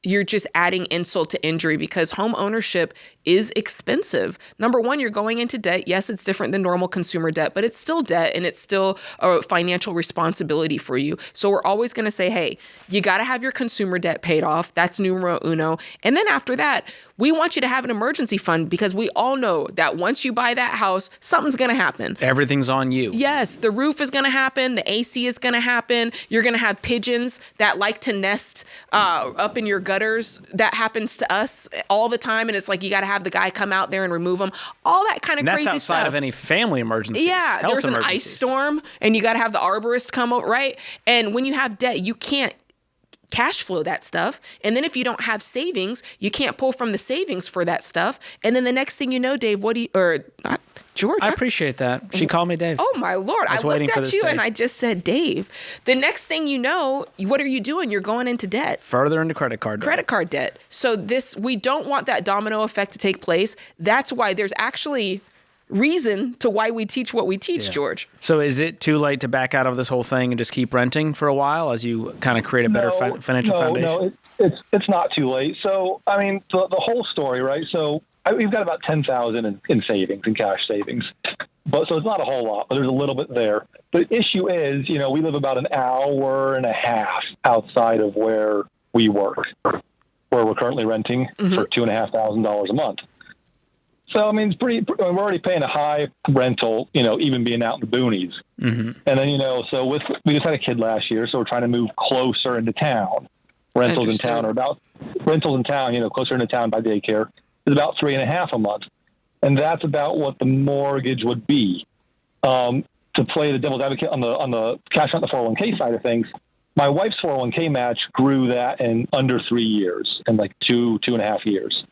you're just adding insult to injury because home ownership is expensive. Number one, you're going into debt. Yes, it's different than normal consumer debt, but it's still debt and it's still a financial responsibility for you. So we're always going to say, hey, you got to have your consumer debt paid off. That's numero uno. And then after that, we want you to have an emergency fund because we all know that once you buy that house, something's going to happen. Everything's on you. Yes, the roof is going to happen. The AC is going to happen. You're going to have pigeons that like to nest up in your gutters. That happens to us all the time. And it's like you got to have the guy come out there and remove them. All that kind of crazy stuff. That's outside of any family emergencies. Yeah, there's an ice storm and you got to have the arborist come out, right? And when you have debt, you can't cash flow that stuff. And then if you don't have savings, you can't pull from the savings for that stuff. And then the next thing you know, Dave, George. I appreciate that. She called me Dave. Oh my Lord. I looked at you and I just said, Dave. The next thing you know, what are you doing? You're going into debt. Further into credit card debt. So we don't want that domino effect to take place. That's why there's actually reason to why we teach what we teach, George. So is it too late to back out of this whole thing and just keep renting for a while as you kind of create a better financial foundation? No, it's not too late. So, I mean, the whole story, right? So we've got about 10,000 in savings, in cash savings. So it's not a whole lot, but there's a little bit there. The issue is, we live about an hour and a half outside of where we work, where we're currently renting for $2,500 a month. So, I mean, we're already paying a high rental, even being out in the boonies. Mm-hmm. And then, so we just had a kid last year, so we're trying to move closer into town. Rentals in town, closer into town by daycare is about $3,500 a month. And that's about what the mortgage would be. To play the devil's advocate on the cash out the 401k side of things, my wife's 401k match grew that in under 3 years, in like 2.5 years.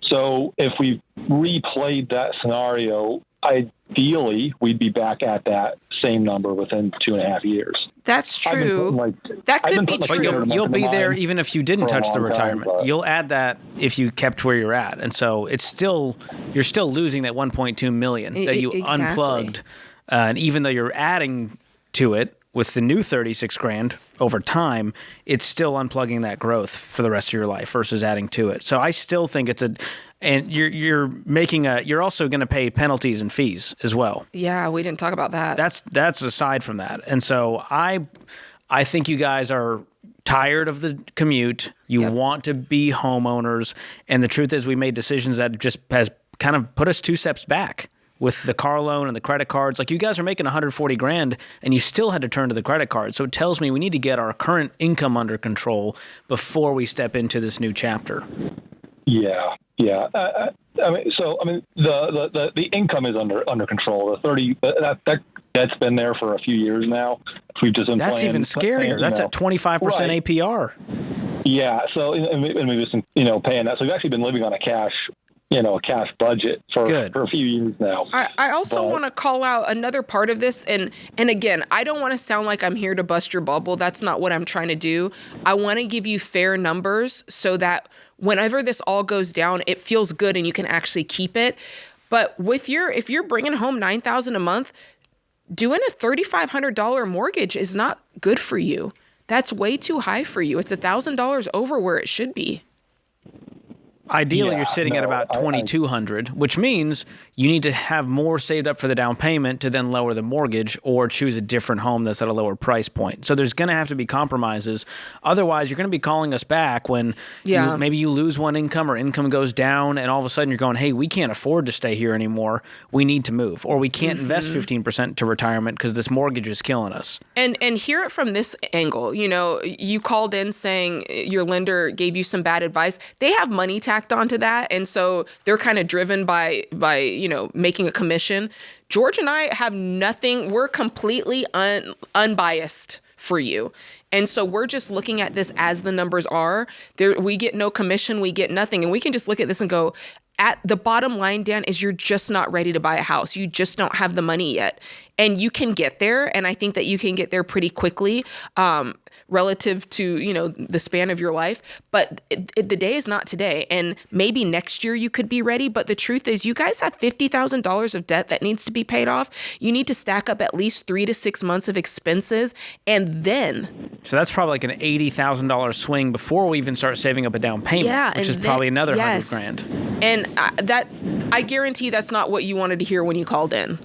So if we replayed that scenario, ideally we'd be back at that same number within 2.5 years. That's true. That could be true. You'll be there even if you didn't touch the retirement. You'll add that if you kept where you're at, and so it's still you're still losing that 1.2 million that you unplugged, and even though you're adding to it with the new 36 grand over time, it's still unplugging that growth for the rest of your life versus adding to it. So I still think it's and you're also going to pay penalties and fees as well. Yeah, we didn't talk about that. That's aside from that. And so I think you guys are tired of the commute. You want to be homeowners, and the truth is we made decisions that just has kind of put us 2 steps back with the car loan and the credit cards. Like, you guys are making 140 grand and you still had to turn to the credit card. So it tells me we need to get our current income under control before we step into this new chapter. Yeah. The income is under control. The 30 that's been there for a few years now. We've just been that's even scarier. That's at 25% APR. Yeah. So and we've just been paying that. So we've actually been living on a cash budget for a few years now. I also want to call out another part of this, and again, I don't want to sound like I'm here to bust your bubble. That's not what I'm trying to do. I want to give you fair numbers so that whenever this all goes down, it feels good and you can actually keep it. But if you're bringing home $9,000 a month, doing a $3,500 mortgage is not good for you. That's way too high for you. It's $1,000 over where it should be. Ideally, you're sitting at about $2,200, which means you need to have more saved up for the down payment to then lower the mortgage or choose a different home that's at a lower price point. So there's going to have to be compromises. Otherwise, you're going to be calling us back when maybe you lose one income or income goes down, and all of a sudden you're going, hey, we can't afford to stay here anymore. We need to move. Or we can't invest 15% to retirement because this mortgage is killing us. And hear it from this angle. You called in saying your lender gave you some bad advice. They have money tacked onto that, and so they're kind of driven by making a commission. George and I have nothing. We're completely unbiased for you, and so we're just looking at this as the numbers are. We get no commission, we get nothing, and we can just look at this and go, at the bottom line, Dan, is you're just not ready to buy a house. You just don't have the money yet. And you can get there, and I think that you can get there pretty quickly relative to, the span of your life. But the day is not today. And maybe next year you could be ready. But the truth is you guys have $50,000 of debt that needs to be paid off. You need to stack up at least 3 to 6 months of expenses. And then... So that's probably like an $80,000 swing before we even start saving up a down payment, which is probably another $100 grand. And I guarantee that's not what you wanted to hear when you called in.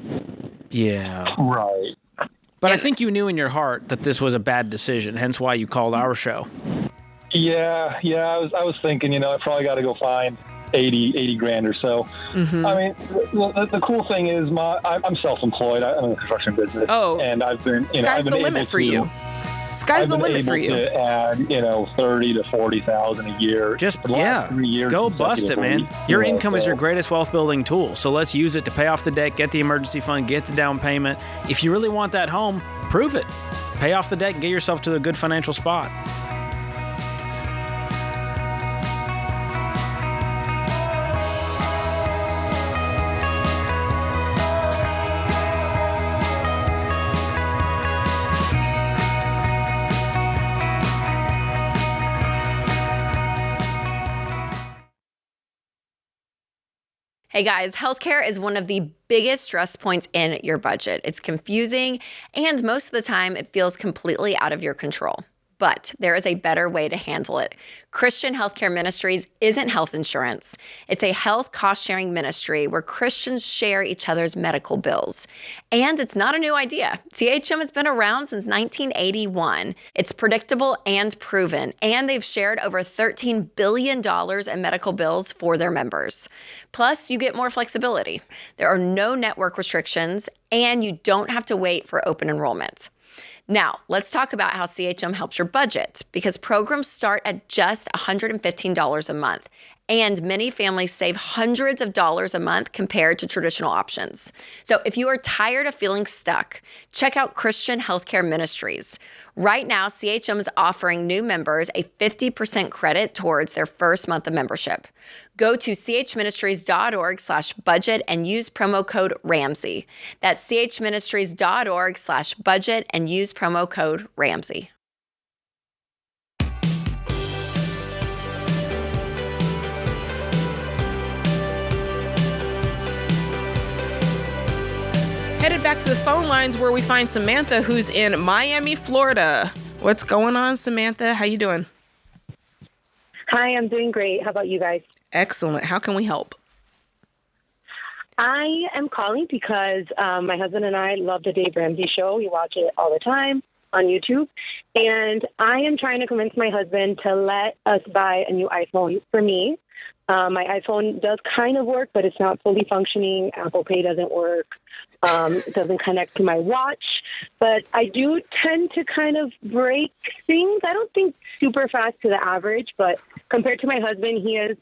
Yeah. Right. But I think you knew in your heart that this was a bad decision, hence why you called our show. Yeah. I was thinking, I probably got to go find 80 grand or so. Mm-hmm. I mean, the cool thing is I'm self-employed. I'm in the construction business. Oh. And I've been, sky's the limit for you. Sky's the limit for you. To add, 30 to 40,000 a year. Just go bust it, man. Your income is your greatest wealth building tool. So let's use it to pay off the debt, get the emergency fund, get the down payment. If you really want that home, prove it. Pay off the debt and get yourself to a good financial spot. Hey guys, healthcare is one of the biggest stress points in your budget. It's confusing, and most of the time it feels completely out of your control. But there is a better way to handle it. Christian Healthcare Ministries isn't health insurance. It's a health cost-sharing ministry where Christians share each other's medical bills. And it's not a new idea. CHM has been around since 1981. It's predictable and proven, and they've shared over $13 billion in medical bills for their members. Plus, you get more flexibility. There are no network restrictions, and you don't have to wait for open enrollment. Now, let's talk about how CHM helps your budget, because programs start at just $115 a month, And many families save hundreds of dollars a month compared to traditional options. So if you are tired of feeling stuck, check out Christian Healthcare Ministries. Right now, CHM is offering new members a 50% credit towards their first month of membership. Go to chministries.org/budget and use promo code Ramsey. That's chministries.org/budget and use promo code Ramsey. Headed back to the phone lines where we find Samantha, who's in Miami, Florida. What's going on, Samantha? How you doing? Hi, I'm doing great. How about you guys? Excellent. How can we help? I am calling because my husband and I love the Dave Ramsey show. We watch it all the time on YouTube. And I am trying to convince my husband to let us buy a new iPhone for me. My iPhone does kind of work, but it's not fully functioning. Apple Pay doesn't work. It doesn't connect to my watch. But I do tend to kind of break things. I don't think super fast to the average, but compared to my husband, he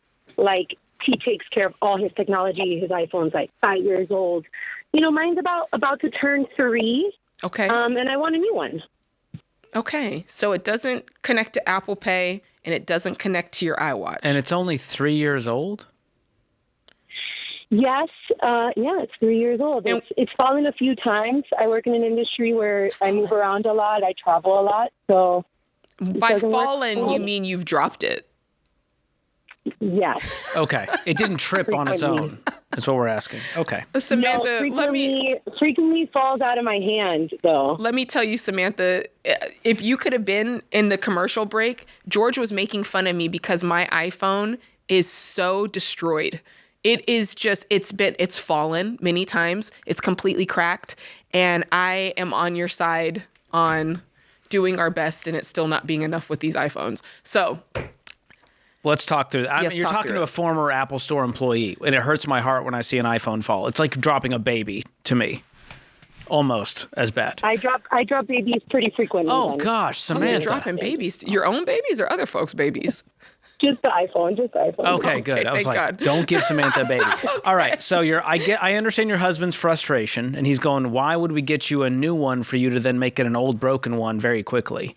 takes care of all his technology. His iPhone's like 5 years old. You know, mine's about to turn 3. Okay. And I want a new one. Okay. So it doesn't connect to Apple Pay and it doesn't connect to your iWatch. And it's only 3 years old? Yes. It's 3 years old. It's fallen a few times. I work in an industry where I move around a lot. I travel a lot. So by fallen, you mean you've dropped it? Yes. Okay. It didn't trip on its own. That's what we're asking. Okay. Samantha, frequently falls out of my hand, though. Let me tell you, Samantha, if you could have been in the commercial break, George was making fun of me because my iPhone is so destroyed. It is just, it's fallen many times. It's completely cracked. And I am on your side on doing our best and it's still not being enough with these iPhones. So let's talk through that. You're talking to a former Apple Store employee, and it hurts my heart when I see an iPhone fall. It's like dropping a baby to me. Almost as bad. I drop babies pretty frequently. Oh, gosh, Samantha. You're dropping babies. Your own babies or other folks' babies? Just the iPhone. Okay, good. I was like, God. Don't give Samantha a baby. Okay. All right, so I understand your husband's frustration, and he's going, why would we get you a new one for you to then make it an old broken one very quickly?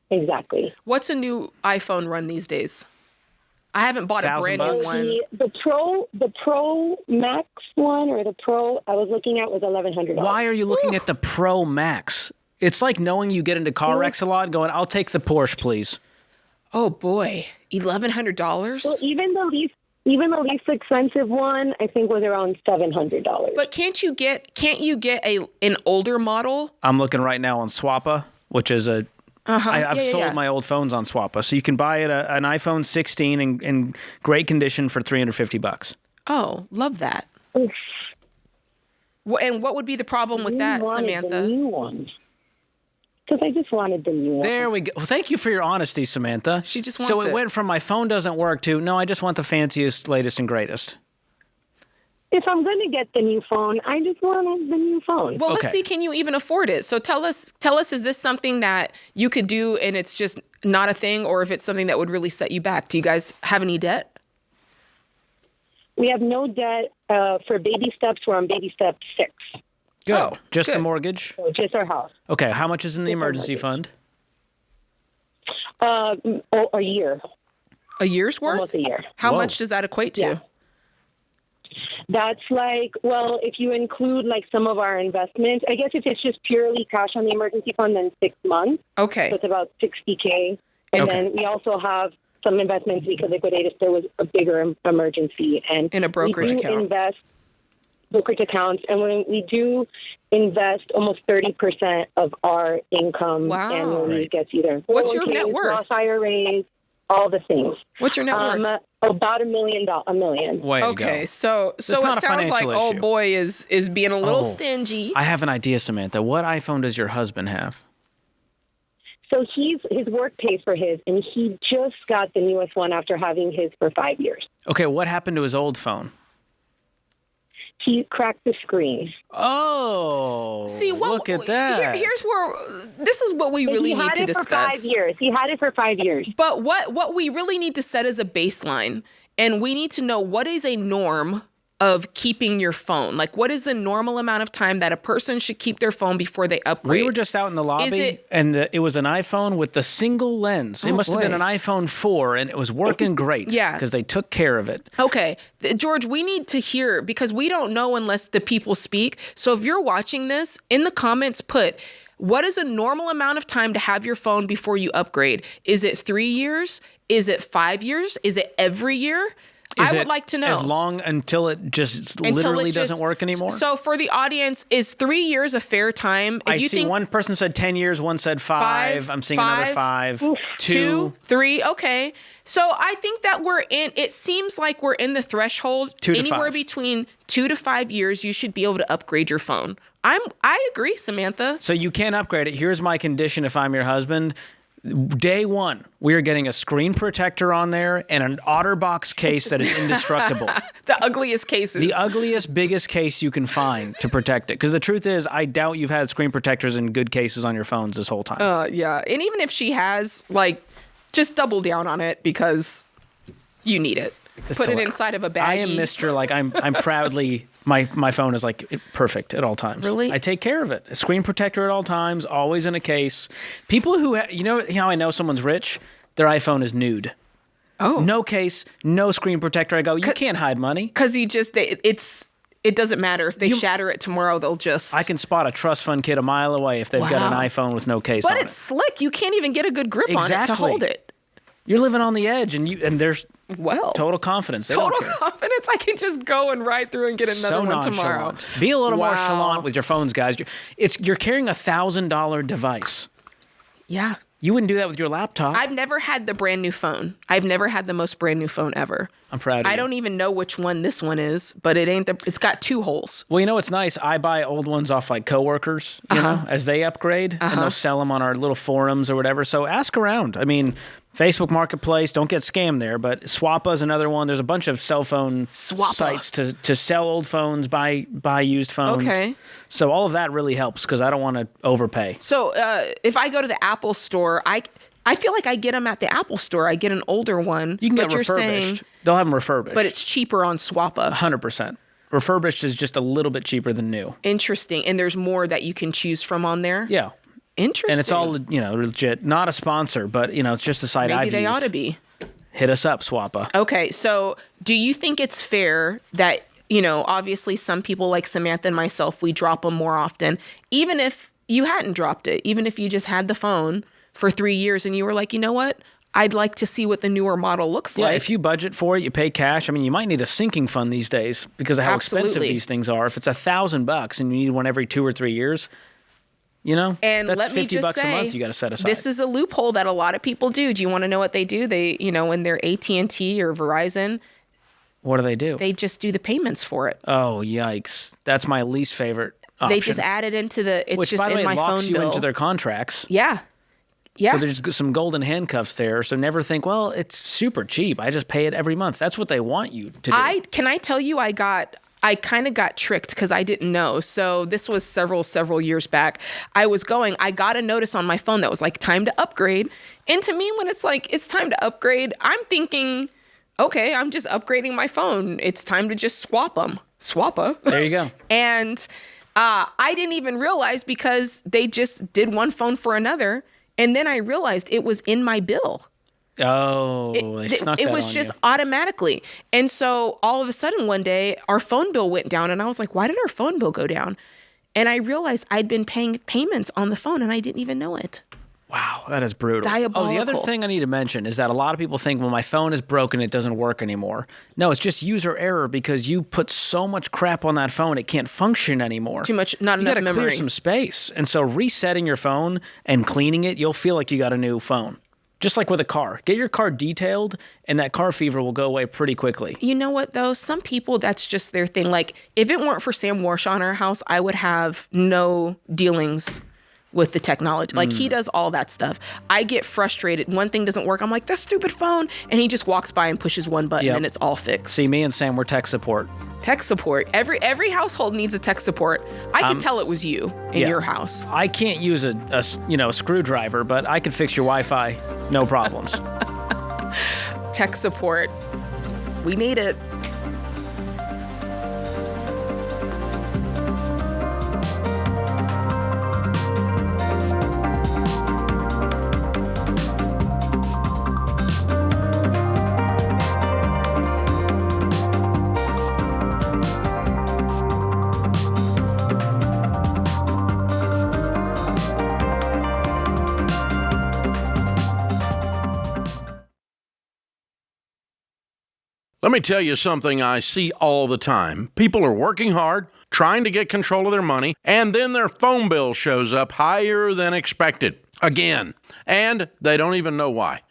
Exactly. What's a new iPhone run these days? I haven't bought a brand new one. The Pro Max one or the Pro I was looking at was $1,100. Why are you looking at the Pro Max? It's like knowing you get into car wrecks a lot, going, I'll take the Porsche, please. Oh boy, $1,100. Well, even the least expensive one, I think, was around $700. But can't you get an older model? I'm looking right now on Swappa, which is a. I've sold my old phones on Swappa, so you can buy an iPhone 16 in great condition for $350. Oh, love that. And what would be the problem with that, Samantha? The new one. Because I just wanted the new one. There we go. Well, thank you for your honesty, Samantha. She just wants So it went from my phone doesn't work to, no, I just want the fanciest, latest, and greatest. If I'm going to get the new phone, I just want the new phone. Well, let's see, can you even afford it? So tell us, is this something that you could do and it's just not a thing, or if it's something that would really set you back? Do you guys have any debt? We have no debt for baby steps. We're on baby step 6. Good. Oh, just the mortgage? So just our house. Okay. How much is in the emergency fund? A year. A year's worth? Almost a year. How much does that equate to? Yeah. That's if you include some of our investments, I guess if it's just purely cash on the emergency fund, then 6 months. Okay. So it's about $60K. And then we also have some investments we could liquidate if there was a bigger emergency. And in a brokerage account. We invest brokerage accounts, and when we do invest almost 30% of our income annually gets either. What's your net worth? Roth IRAs, all the things. What's your net worth? About $1 million. Way to okay, go. so it sounds like old boy is being a little stingy. I have an idea, Samantha. What iPhone does your husband have? So his work pays for his, and he just got the newest one after having his for 5 years. Okay, what happened to his old phone? he cracked the screen. Oh, See, look at that. Here's where this is what we really need to discuss. He had it for 5 years. He had it for 5 years. But what we really need to set as a baseline, and we need to know what is a norm of keeping your phone. Like, what is the normal amount of time that a person should keep their phone before they upgrade? We were just out in the lobby, and it was an iPhone with the single lens. It must have been an iPhone 4, and it was working great. Yeah. Because they took care of it. Okay. George, we need to hear, because we don't know unless the people speak. So if you're watching this, in the comments put, what is a normal amount of time to have your phone before you upgrade? Is it 3 years? Is it 5 years? Is it every year? I would like to know. As long until it just literally doesn't work anymore? So for the audience, is 3 years a fair time? If you see one person said 10 years, one said 5. I'm seeing another 5. 2, 3. Okay. So I think that it seems like we're in the threshold. 2 to anywhere 5. Between 2 to 5 years, you should be able to upgrade your phone. I agree, Samantha. So you can't upgrade it. Here's my condition if I'm your husband. Day one, we are getting a screen protector on there and an OtterBox case that is indestructible. The ugliest cases. The ugliest, biggest case you can find to protect it. Because the truth is, I doubt you've had screen protectors in good cases on your phones this whole time. Yeah. And even if she has, just double down on it because you need it. Put it inside of a baggie. I am Mr. I'm proudly, my phone is perfect at all times. Really? I take care of it. A screen protector at all times, always in a case. People who, you know how I know someone's rich? Their iPhone is nude. Oh. No case, no screen protector. I go, you can't hide money. Because it doesn't matter. If they shatter it tomorrow, they'll just... I can spot a trust fund kid a mile away if they've got an iPhone with no case on it. But it's slick. You can't even get a good grip on it to hold it. You're living on the edge, and there's total confidence. Total confidence. I can just go and ride through and get another one tomorrow. Be a little more nonchalant with your phones, guys. You're carrying $1,000 device. Yeah. You wouldn't do that with your laptop. I've never had the brand new phone. I've never had the most brand new phone ever. I'm proud of you. I don't even know which one this one is, but it's got 2 holes. Well, you know what's nice? I buy old ones off coworkers, you know, as they upgrade, and they'll sell them on our little forums or whatever. So ask around. I mean, Facebook Marketplace, don't get scammed there, but Swappa is another one. There's a bunch of cell phone sites to sell old phones, buy used phones. Okay. So all of that really helps because I don't want to overpay. So if I go to the Apple store, I feel like I get them at the Apple store. I get an older one. You can get refurbished. They'll have them refurbished. But it's cheaper on Swappa. 100%. Refurbished is just a little bit cheaper than new. Interesting. And there's more that you can choose from on there? Yeah. Interesting. And it's all, legit. Not a sponsor, but, it's just a site I've used. Maybe they ought to be. Hit us up, Swappa. Okay, so do you think it's fair that, obviously some people like Samantha and myself, we drop them more often, even if you hadn't dropped it, even if you just had the phone for 3 years and you were like, you know what? I'd like to see what the newer model looks like. Yeah, if you budget for it, you pay cash. I mean, you might need a sinking fund these days because of how expensive these things are. If it's $1,000 and you need one every 2 or 3 years, and that's let me just $50 say, a month you got to set aside. This is a loophole that a lot of people do. Do you want to know what they do? They, when they're AT&T or Verizon, what do? They just do the payments for it. Oh, yikes. That's my least favorite option. They just add it into Which, just by the way, in my phone locks you bill. into their contracts. Yeah. Yes. So there's some golden handcuffs there. So never think, well, it's super cheap. I just pay it every month. That's what they want you to do. Can I tell you, I kind of got tricked because I didn't know. So this was several years back. I got a notice on my phone that was like, time to upgrade. And to me, when it's like, it's time to upgrade, I'm thinking, okay, I'm just upgrading my phone. It's time to just swap them. Swappa. There you go. And I didn't even realize because they just did one phone for another. And then I realized it was in my bill. Oh, they snuck that It was on just you. automatically. And so all of a sudden one day our phone bill went down and I was like, why did our phone bill go down? And I realized I'd been paying payments on the phone and I didn't even know it. Wow, that is brutal. Diabolical. Oh, the other thing I need to mention is that a lot of people think, well, my phone is broken, it doesn't work anymore. No, it's just user error because you put so much crap on that phone, it can't function anymore. Too much, not enough memory. You got to clear some space. And so resetting your phone and cleaning it, you'll feel like you got a new phone. Just like with a car. Get your car detailed and that car fever will go away pretty quickly. You know what, though? Some people, that's just their thing. Like, if it weren't for Sam Warshaw in our house, I would have no dealings with the technology. Like he does all that stuff. I get frustrated. One thing doesn't work. I'm like, this stupid phone. And he just walks by and pushes one button and it's all fixed. See, me and Sam, we're tech support. Tech support. Every household needs a tech support. I could tell it was you in your house. I can't use a screwdriver, but I could fix your Wi-Fi. No problems. Tech support. We need it. Let me tell you something I see all the time. People are working hard, trying to get control of their money, and then their phone bill shows up higher than expected. Again. And they don't even know why.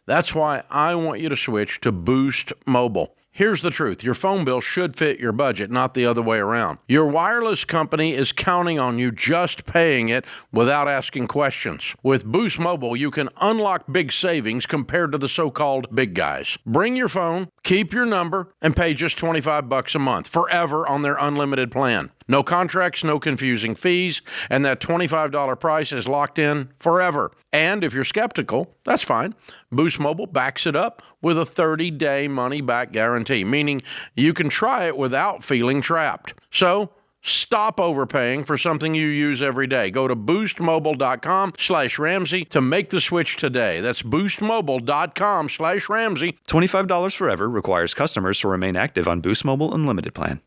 That's why I want you to switch to Boost Mobile. Here's the truth. Your phone bill should fit your budget, not the other way around. Your wireless company is counting on you just paying it without asking questions. With Boost Mobile, you can unlock big savings compared to the so-called big guys. Bring your phone, keep your number, and pay just $25 a month forever on their unlimited plan. No contracts, no confusing fees, and that $25 price is locked in forever. And if you're skeptical, that's fine. Boost Mobile backs it up with a 30-day money-back guarantee, meaning you can try it without feeling trapped. So, stop overpaying for something you use every day. Go to boostmobile.com/Ramsey to make the switch today. That's boostmobile.com/Ramsey. $25 forever requires customers to remain active on Boost Mobile Unlimited plan.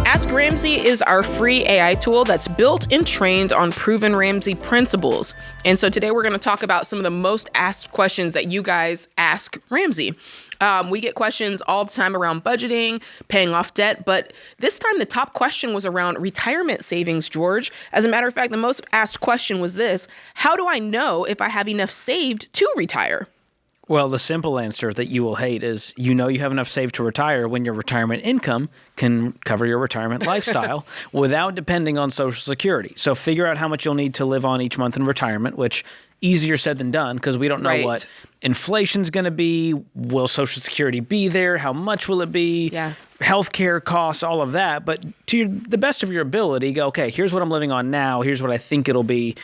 Ask Ramsey is our free AI tool that's built and trained on proven Ramsey principles. And so today we're going to talk about some of the most asked questions that you guys ask Ramsey. We get questions all the time around budgeting, paying off debt, but this time the top question was around retirement savings, George. As a matter of fact, the most asked question was this: how do I know if I have enough saved to retire? Well, the simple answer that you will hate is you have enough saved to retire when your retirement income can cover your retirement lifestyle without depending on Social Security. So figure out how much you'll need to live on each month in retirement, which easier said than done because we don't know what inflation's going to be. Will Social Security be there? How much will it be? Yeah. Healthcare costs, all of that. But to the best of your ability, go, okay, here's what I'm living on now. Here's what I think it'll be,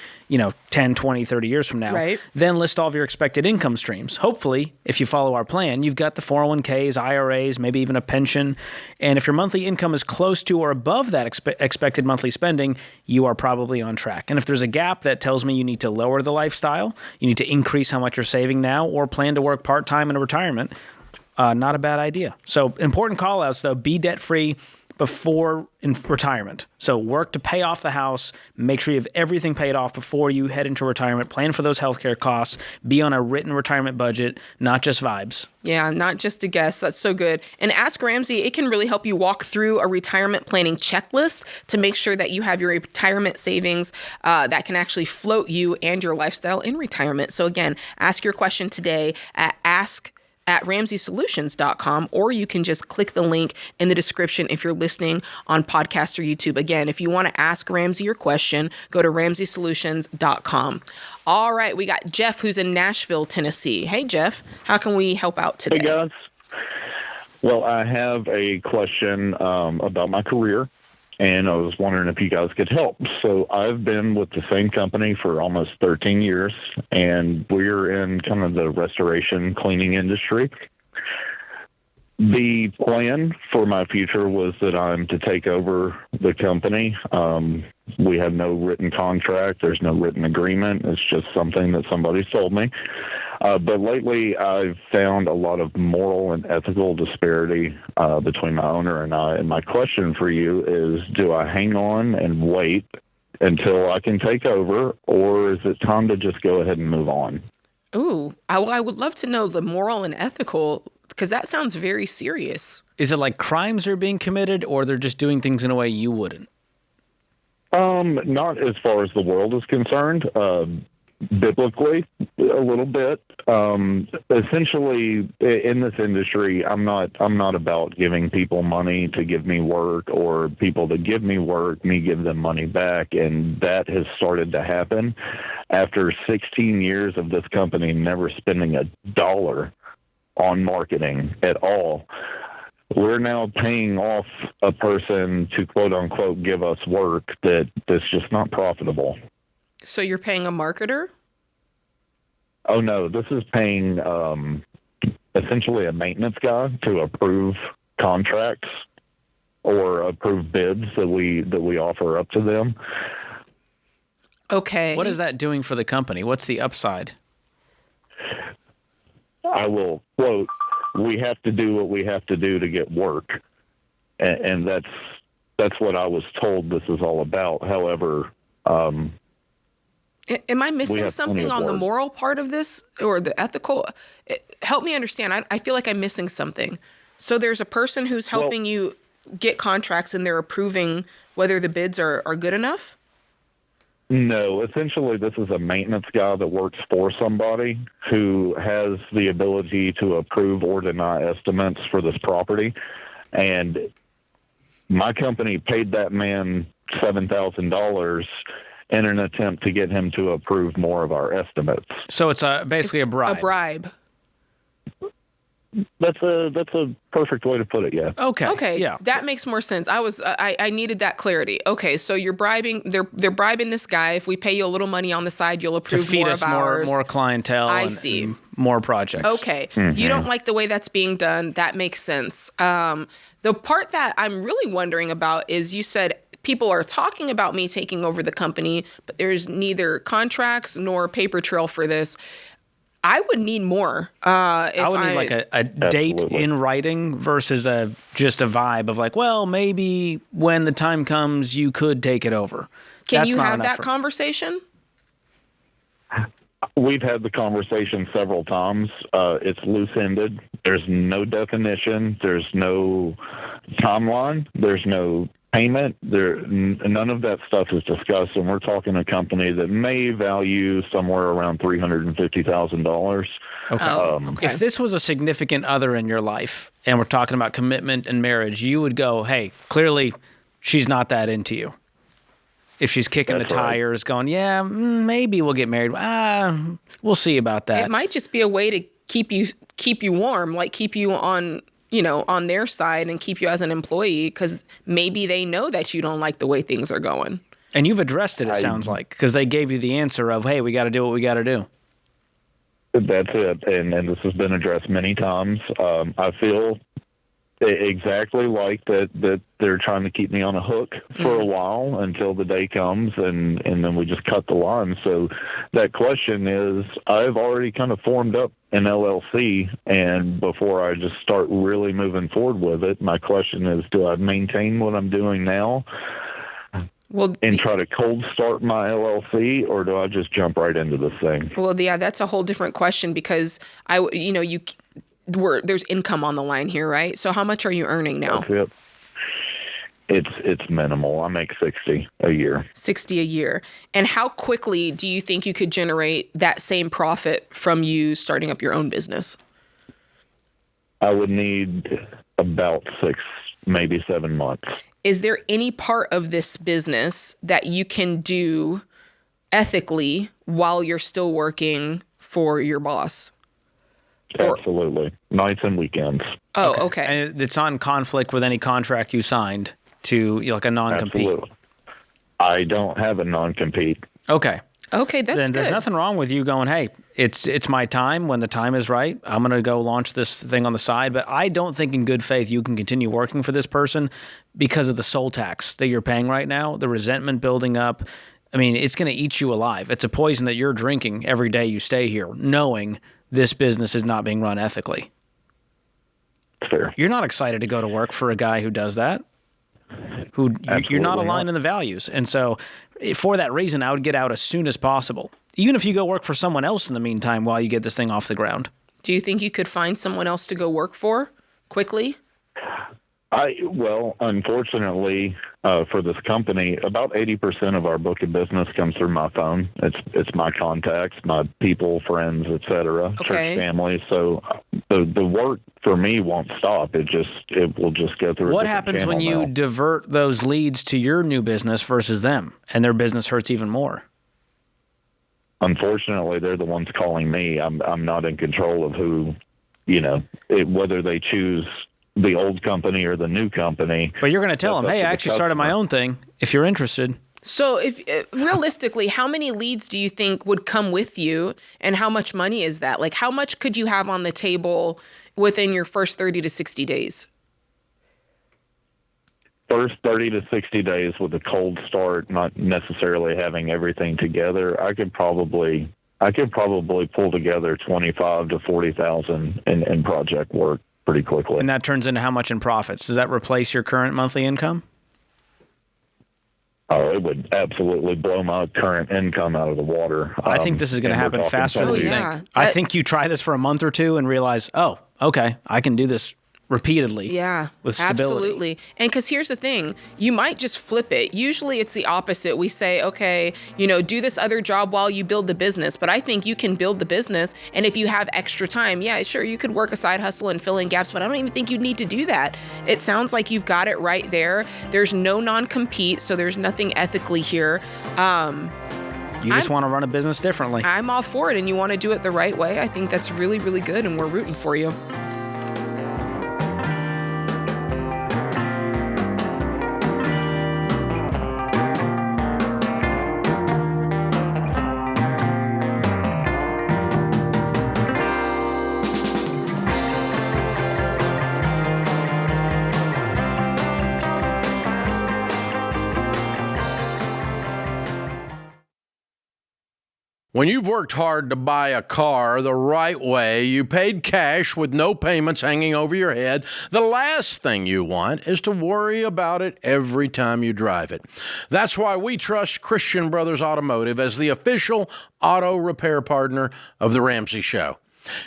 10, 20, 30 years from now. Right. Then list all of your expected income streams. Hopefully, if you follow our plan, you've got the 401ks, IRAs, maybe even a pension. And if your monthly income is close to or above that expected monthly spending, you are probably on track. And if there's a gap that tells me you need to lower the lifestyle, you need to increase how much you're saving now, or plan to work part-time in retirement, not a bad idea. So important call-outs, though: be debt-free before in retirement. So work to pay off the house, make sure you have everything paid off before you head into retirement, plan for those healthcare costs, be on a written retirement budget, not just vibes. Yeah, not just a guess. That's so good. And Ask Ramsey, it can really help you walk through a retirement planning checklist to make sure that you have your retirement savings that can actually float you and your lifestyle in retirement. So again, ask your question today at ramseysolutions.com, or you can just click the link in the description if you're listening on podcast or YouTube. Again, if you want to ask Ramsey your question, go to ramseysolutions.com. All right, we got Jeff, who's in Nashville, Tennessee. Hey, Jeff, how can we help out today? Hey, guys. Well, I have a question about my career, and I was wondering if you guys could help. So I've been with the same company for almost 13 years, and we're in kind of the restoration cleaning industry. The plan for my future was that I'm to take over the company. We have no written contract. There's no written agreement. It's just something that somebody told me. But lately, I've found a lot of moral and ethical disparity between my owner and I. And my question for you is, do I hang on and wait until I can take over, or is it time to just go ahead and move on? Ooh, I would love to know the moral and ethical, because that sounds very serious. Is it like crimes are being committed, or they're just doing things in a way you wouldn't? Not as far as the world is concerned. biblically, a little bit. Essentially, in this industry, I'm not about giving people money to give me work, or people to give me work, me give them money back, and that has started to happen after 16 years of this company never spending a dollar on marketing at all. We're now paying off a person to quote unquote give us work that's just not profitable. So you're paying a marketer? Oh no, this is paying essentially a maintenance guy to approve contracts or approve bids that we offer up to them. Okay. What is that doing for the company? What's the upside? I will quote, we have to do what we have to do to get work. And that's what I was told this is all about. However, am I missing something on the moral part of this or the ethical? Help me understand. I feel like I'm missing something. So there's a person who's helping you get contracts and they're approving whether the bids are good enough? No, essentially this is a maintenance guy that works for somebody who has the ability to approve or deny estimates for this property. And my company paid that man $7,000 in an attempt to get him to approve more of our estimates. So it's basically a bribe. A bribe. That's a perfect way to put it. Yeah. Okay. Yeah. That makes more sense. I needed that clarity. Okay. So you're bribing. They're bribing this guy. If we pay you a little money on the side, you'll approve to feed more us of ours. more clientele. I see. And more projects. Okay. You don't like the way that's being done. That makes sense. The part that I'm really wondering about is you said people are talking about me taking over the company, but there's neither contracts nor paper trail for this. I would need more. I would need like a date in writing versus just a vibe of like, well, maybe when the time comes, you could take it over. Can you have that conversation? We've had the conversation several times. It's loose-ended. There's no definition. There's no timeline. There's no payment. None of that stuff is discussed, and we're talking a company that may value somewhere around $350,000. Okay. If this was a significant other in your life, and we're talking about commitment and marriage, you would go, hey, clearly she's not that into you. If she's kicking the tires, going, yeah, maybe we'll get married. We'll see about that. It might just be a way to keep you warm, like keep you on their side and keep you as an employee, because maybe they know that you don't like the way things are going. And you've addressed it, it sounds like, because they gave you the answer of, hey, we got to do what we got to do. That's it. And this has been addressed many times. I feel exactly like that they're trying to keep me on a hook for a while until the day comes, and then we just cut the line. So that question is, I've already kind of formed up an LLC, and before I just start really moving forward with it, my question is, do I maintain what I'm doing now and try to cold start my LLC, or do I just jump right into this thing? Well, yeah, that's a whole different question, because there's income on the line here, right? So how much are you earning now? That's it. It's minimal. I make $60 a year. $60 a year. And how quickly do you think you could generate that same profit from you starting up your own business? I would need about 6, maybe 7 months. Is there any part of this business that you can do ethically while you're still working for your boss? Absolutely. Nights and weekends. Oh, okay. And it's on conflict with any contract you signed to, like a non-compete. Absolutely. I don't have a non-compete. Okay. Okay, that's then good. There's nothing wrong with you going, hey, it's my time. When the time is right, I'm going to go launch this thing on the side. But I don't think in good faith you can continue working for this person because of the soul tax that you're paying right now, the resentment building up. I mean, it's going to eat you alive. It's a poison that you're drinking every day you stay here, knowing this business is not being run ethically. Fair. You're not excited to go to work for a guy who does that, you're not aligned in the values. And so for that reason, I would get out as soon as possible, even if you go work for someone else in the meantime while you get this thing off the ground. Do you think you could find someone else to go work for quickly? Unfortunately, for this company, about 80% of our book of business comes through my phone. It's my contacts, my people, friends, etc., church family. So the work for me won't stop. It will just go through. What happens when you divert those leads to your new business versus them, and their business hurts even more? Unfortunately, they're the ones calling me. I'm not in control of who, whether they choose the old company or the new company. But you're going to tell them, hey, I actually started my own thing if you're interested. So if realistically, how many leads do you think would come with you, and how much money is that? Like, how much could you have on the table within your first 30 to 60 days? First 30 to 60 days with a cold start, not necessarily having everything together, I could probably pull together 25 to 40,000 in project work pretty quickly. And that turns into how much in profits? Does that replace your current monthly income? Oh, it would absolutely blow my current income out of the water. I think this is going to happen faster than you think. I think you try this for a month or two and realize, oh, okay, I can do this repeatedly. Yeah, with stability. Absolutely. And because here's the thing, you might just flip it. Usually it's the opposite. We say, okay, do this other job while you build the business. But I think you can build the business, and if you have extra time, yeah, sure, you could work a side hustle and fill in gaps, but I don't even think you need to do that. It sounds like you've got it right there. There's no non-compete, so there's nothing ethically here. You just want to run a business differently. I'm all for it, and you want to do it the right way. I think that's really, really good, and we're rooting for you. When you've worked hard to buy a car the right way, you paid cash with no payments hanging over your head, the last thing you want is to worry about it every time you drive it. That's why we trust Christian Brothers Automotive as the official auto repair partner of The Ramsey Show.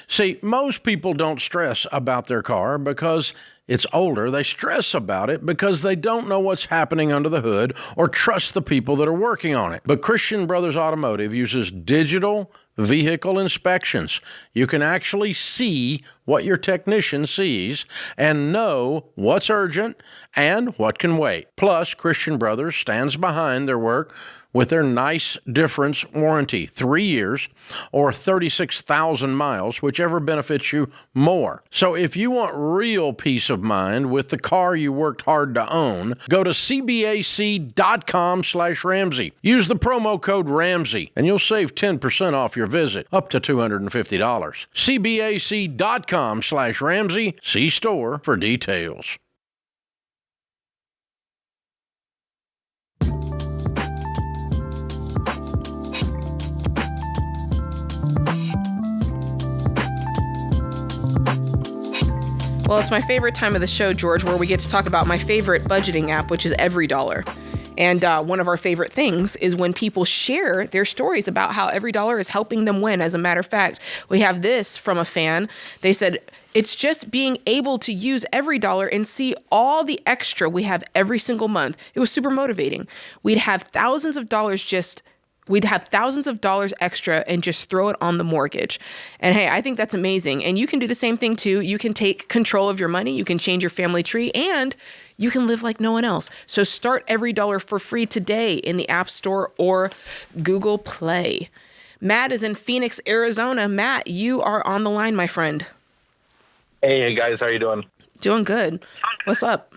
See, most people don't stress about their car because it's older. They stress about it because they don't know what's happening under the hood or trust the people that are working on it. But Christian Brothers Automotive uses digital vehicle inspections. You can actually see what your technician sees and know what's urgent and what can wait. Plus, Christian Brothers stands behind their work with their nice difference warranty, 3 years or 36,000 miles, whichever benefits you more. So if you want real peace of mind with the car you worked hard to own, go to cbac.com/Ramsey. Use the promo code Ramsey and you'll save 10% off your visit, up to $250. cbac.com/Ramsey. See store for details. Well, it's my favorite time of the show, George, where we get to talk about my favorite budgeting app, which is EveryDollar. And one of our favorite things is when people share their stories about how EveryDollar is helping them win. As a matter of fact, we have this from a fan. They said, it's just being able to use EveryDollar and see all the extra we have every single month. It was super motivating. We'd have thousands of dollars extra and just throw it on the mortgage. And hey, I think that's amazing. And you can do the same thing too. You can take control of your money. You can change your family tree, and you can live like no one else. So start EveryDollar for free today in the App Store or Google Play. Matt is in Phoenix, Arizona. Matt, you are on the line, my friend. Hey guys, how you doing? Doing good. What's up?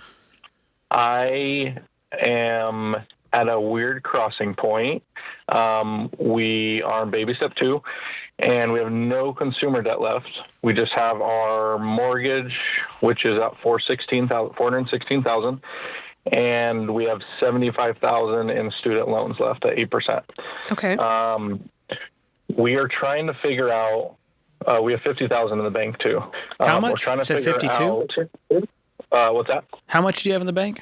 I am at a weird crossing point. We are in baby step 2, and we have no consumer debt left. We just have our mortgage, which is at $416,000, and we have $75,000 in student loans left at 8%. Okay. We are trying to figure out. We have $50,000 in the bank too. How much? We're trying to figure 52? out. What's that? How much do you have in the bank?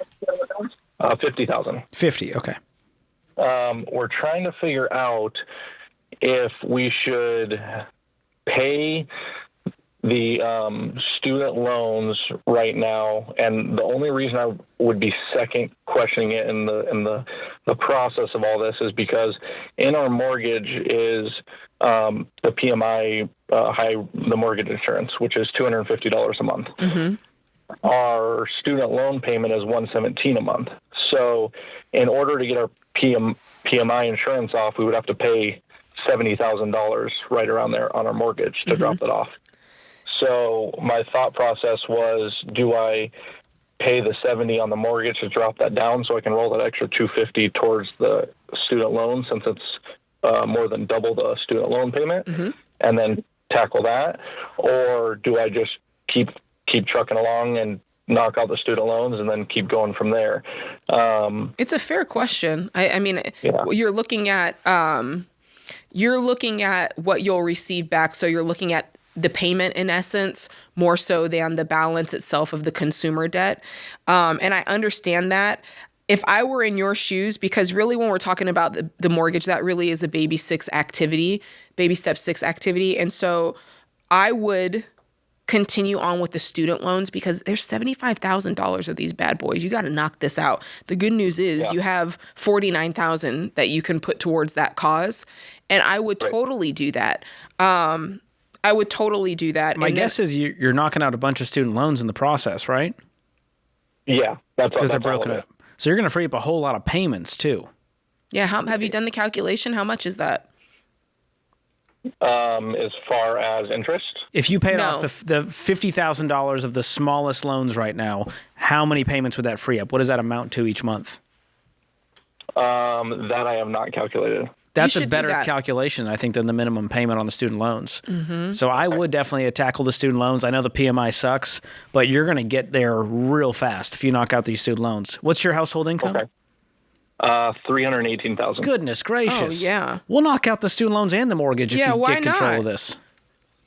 50,000. 50. Okay. We're trying to figure out if we should pay the student loans right now, and the only reason I would be second questioning it in the process of all this is because in our mortgage is the PMI the mortgage insurance, which is $250 a month. Mm-hmm. Our student loan payment is $117 a month. So in order to get our PMI insurance off, we would have to pay $70,000 right around there on our mortgage to drop that off. So my thought process was, do I pay the 70 on the mortgage to drop that down so I can roll that extra 250 towards the student loan, since it's more than double the student loan payment, and then tackle that? Or do I just keep trucking along and knock out the student loans and then keep going from there? It's a fair question. I mean, you're looking at what you'll receive back. So you're looking at the payment in essence more so than the balance itself of the consumer debt. And I understand that. If I were in your shoes, because really when we're talking about the mortgage, that really is a baby step 6 activity. And so I would continue on with the student loans because there's $75,000 of these bad boys. You got to knock this out. The good news is you have $49,000 that you can put towards that cause. And I would totally do that. I would totally do that. My guess is you're knocking out a bunch of student loans in the process, right? Yeah. Because they're broken up. So you're going to free up a whole lot of payments too. Yeah. Have you done the calculation? How much is that? As far as interest? If you paid off the $50,000 of the smallest loans right now, how many payments would that free up? What does that amount to each month? That I have not calculated. That's a better calculation, I think, than the minimum payment on the student loans. Mm-hmm. So I would definitely tackle the student loans. I know the PMI sucks, but you're going to get there real fast if you knock out these student loans. What's your household income? Okay. $318,000. Goodness gracious. Oh, yeah. We'll knock out the student loans and the mortgage if you get control of this.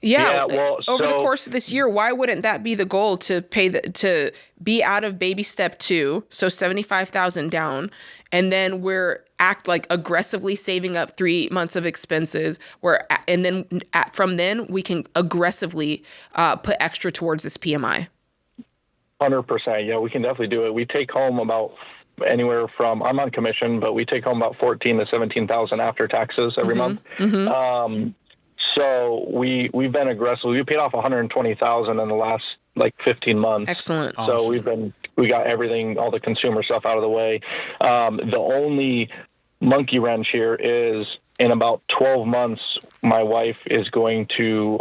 Yeah, over the course of this year, why wouldn't that be the goal, to to be out of baby step 2, so $75,000 down, and then we're aggressively saving up 3 months of expenses, from then we can aggressively put extra towards this PMI. 100%. Yeah, we can definitely do it. We take home about anywhere from, I'm on commission, but we take home about $14,000 to $17,000 after taxes every month. Mm-hmm. So we've been aggressive. We paid off $120,000 in the last 15 months. Excellent. So Awesome. we got everything, all the consumer stuff out of the way. The only monkey wrench here is in about 12 months, my wife is going to,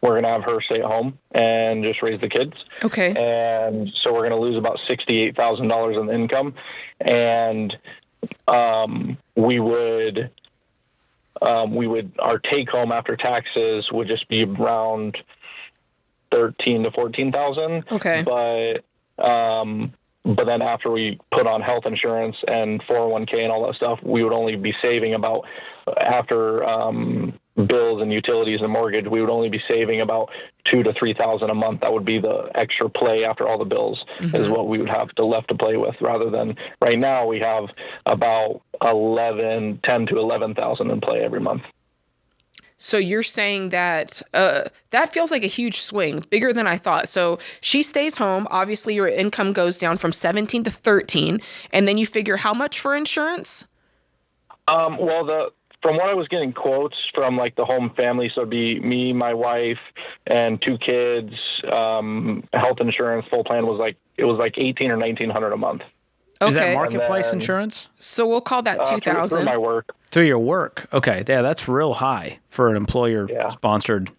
we're going to have her stay at home and just raise the kids. Okay. And so we're going to lose about $68,000 in income. And our take home after taxes would just be around $13,000 to $14,000. Okay. But then after we put on health insurance and 401k and all that stuff, we would only be saving about, after bills and utilities and mortgage, we would only be saving about $2,000 to $3,000 a month. That would be the extra play after all the bills, is what we would have left to play with, rather than right now we have about $10,000 to $11,000 in play every month. So you're saying that that feels like a huge swing, bigger than I thought. So she stays home. Obviously, your income goes down from 17 to 13, and then you figure how much for insurance? From what I was getting quotes from the home family, so it'd be me, my wife, and 2 kids. Health insurance full plan was $1,800 or $1,900 a month. Okay. Is that marketplace insurance? So we'll call that $2,000. Through my work. Through your work. Okay. Yeah, that's real high for an employer-sponsored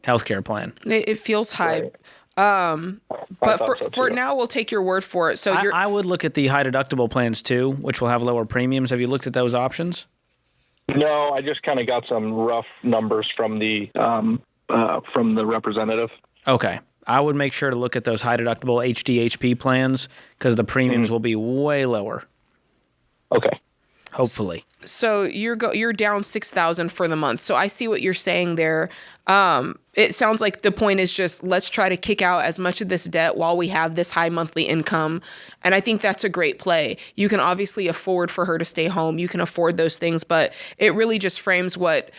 healthcare plan. It feels high. Right. But for now, we'll take your word for it. So I would look at the high deductible plans too, which will have lower premiums. Have you looked at those options? No, I just kind of got some rough numbers from the representative. Okay. I would make sure to look at those high deductible HDHP plans because the premiums will be way lower. Okay. Hopefully. So you're down 6,000 for the month. So I see what you're saying there. It sounds like the point is just let's try to kick out as much of this debt while we have this high monthly income. And I think that's a great play. You can obviously afford for her to stay home. You can afford those things, but it really just frames what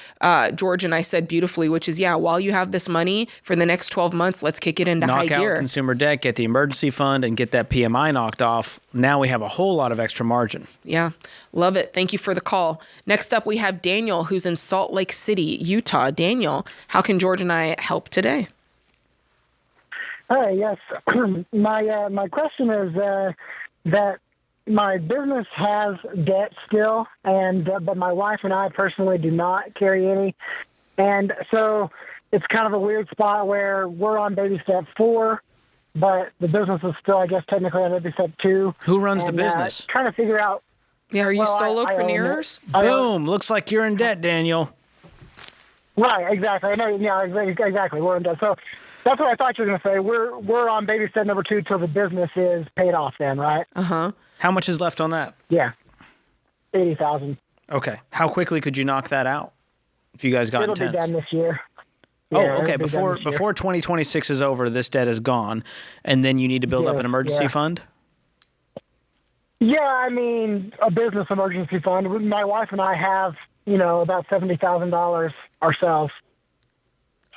George and I said beautifully, which is, while you have this money for the next 12 months, let's kick it into high gear. Knock out consumer debt, get the emergency fund, and get that PMI knocked off. Now we have a whole lot of extra margin. Yeah, love it. Thank you for the call. Next up, we have Daniel, who's in Salt Lake City, Utah. Daniel, how can George and I help today? Hi, yes. My question is that my business has debt still, but my wife and I personally do not carry any, and so it's kind of a weird spot where we're on baby step 4, but the business is still, I guess, technically on baby step 2. Who runs the business? Trying to figure out. Yeah, are you solopreneurs? Boom! Looks like you're in debt, Daniel. Right, exactly. I know. Yeah, exactly. We're in debt. So that's what I thought you were going to say. We're on baby step number 2 till the business is paid off. Then, right? How much is left on that? Yeah, 80,000. Okay. How quickly could you knock that out if you guys got It'll intense? be done this year. Okay. Before 2026 is over, this debt is gone, and then you need to build up an emergency fund. Yeah, I mean, a business emergency fund. My wife and I have, about $70,000 ourselves.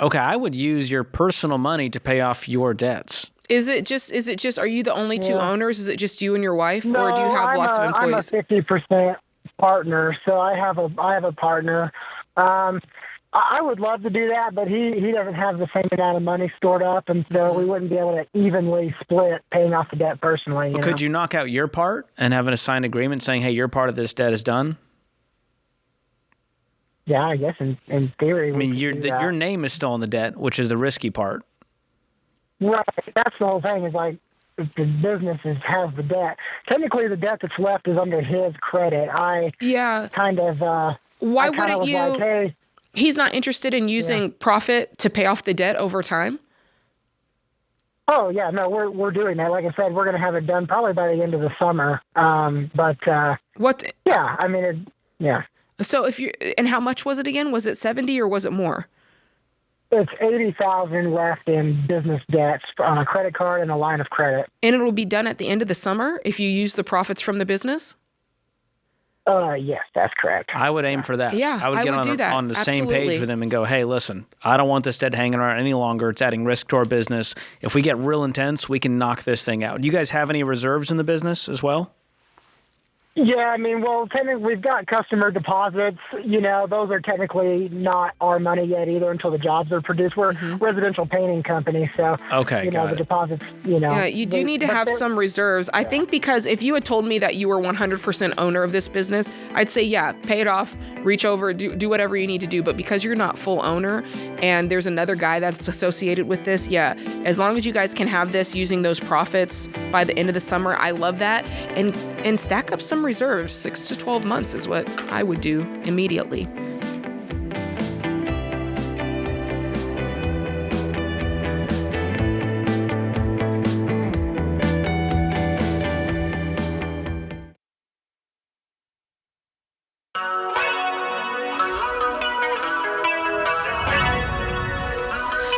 Okay, I would use your personal money to pay off your debts. Is it just, are you the only two owners? Is it just you and your wife? No, or do you have lots of employees? I'm a 50% partner, so I have a partner. I would love to do that, but he doesn't have the same amount of money stored up, and so we wouldn't be able to evenly split paying off the debt personally. Well, could you knock out your part and have an assigned agreement saying, hey, your part of this debt is done? Yeah, I guess in theory. I mean, your name is still on the debt, which is the risky part. Right. That's the whole thing, is like, if the business has the debt. Technically, the debt that's left is under his credit. Why wouldn't you? Like, hey, he's not interested in using profit to pay off the debt over time? Oh, yeah. No, we're doing that. Like I said, we're going to have it done probably by the end of the summer. What? Yeah, I mean, yeah. So and how much was it again? Was it 70 or was it more? It's 80,000 left in business debts on a credit card and a line of credit. And it'll be done at the end of the summer if you use the profits from the business? Yes, that's correct. I would aim for that. Yeah, I would get on the same page with him and go, hey, listen, I don't want this debt hanging around any longer. It's adding risk to our business. If we get real intense, we can knock this thing out. Do you guys have any reserves in the business as well? Yeah, I mean, well, technically we've got customer deposits. Those are technically not our money yet either until the jobs are produced. We're a residential painting company, so the deposits. Yeah, you do need to have some reserves. I think because if you had told me that you were 100% owner of this business, I'd say pay it off, reach over, do whatever you need to do. But because you're not full owner and there's another guy that's associated with this, as long as you guys can have this using those profits by the end of the summer, I love that, and stack up some reserves. 6 to 12 months is what I would do immediately.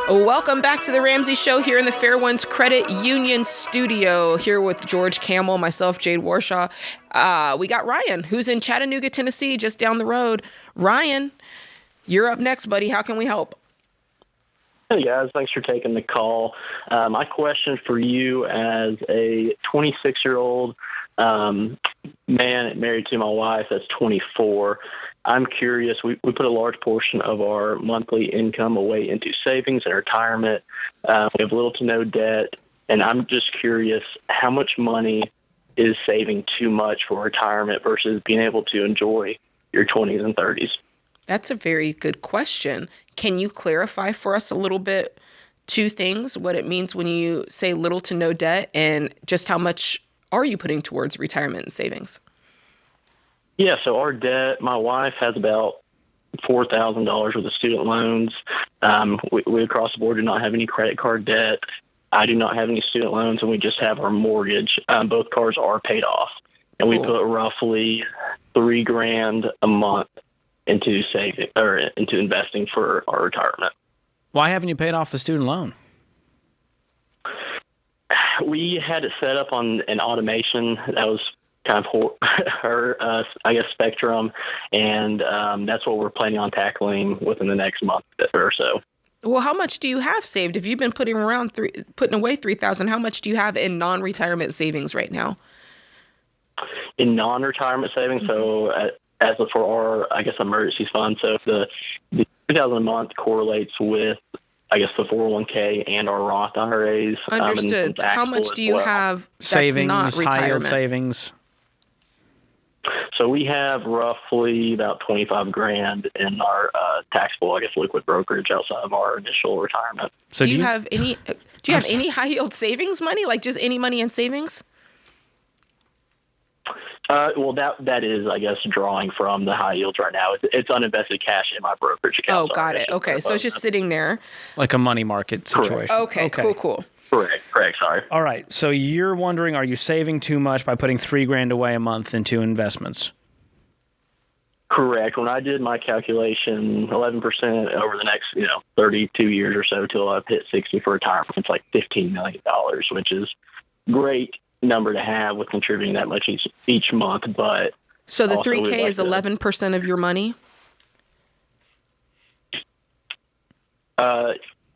Welcome back to the Ramsey Show here in the Fair Winds Credit Union studio, here with George Kamel, myself, Jade Warshaw. We got Ryan, who's in Chattanooga, Tennessee, just down the road. Ryan, you're up next, buddy. How can we help? Hey, guys. Thanks for taking the call. My question for you as a 26-year-old man married to my wife that's 24, I'm curious. We put a large portion of our monthly income away into savings and retirement. We have little to no debt, and I'm just curious how much money is saving too much for retirement versus being able to enjoy your 20s and 30s. That's a very good question. Can you clarify for us a little bit two things, what it means when you say little to no debt, and just how much are you putting towards retirement and savings? Yeah, so our debt, my wife has about $4,000 worth of student loans. We across the board do not have any credit card debt. I do not have any student loans, and we just have our mortgage. Both cars are paid off. And we put roughly $3,000 a month into saving or into investing for our retirement. Why haven't you paid off the student loan? We had it set up on an automation that was kind of her, I guess, spectrum, and that's what we're planning on tackling within the next month or so. Well, how much do you have saved? If you've been putting away $3,000, how much do you have in non-retirement savings right now? In non-retirement savings, so as for our, I guess, emergency fund. So if the $2,000 a month correlates with, I guess, the 401k and our Roth IRAs. Understood. How much do you have that's savings, not high yield retirement? savings? So we have roughly about $25,000 in our taxable, I guess, liquid brokerage outside of our initial retirement. So do you have any? Do you have any high yield savings money? Like just any money in savings? Well, that is, I guess, drawing from the high yields right now. It's uninvested cash in my brokerage account. Oh, got it. Okay, so it's just sitting there. Like a money market situation. Okay, cool. Correct, sorry. All right, so you're wondering, are you saving too much by putting $3,000 away a month into investments? Correct. When I did my calculation, 11% over the next, 32 years or so till I've hit 60 for retirement, it's like $15 million, which is great number to have with contributing that much each month. But so the also 3K is 11% of your money?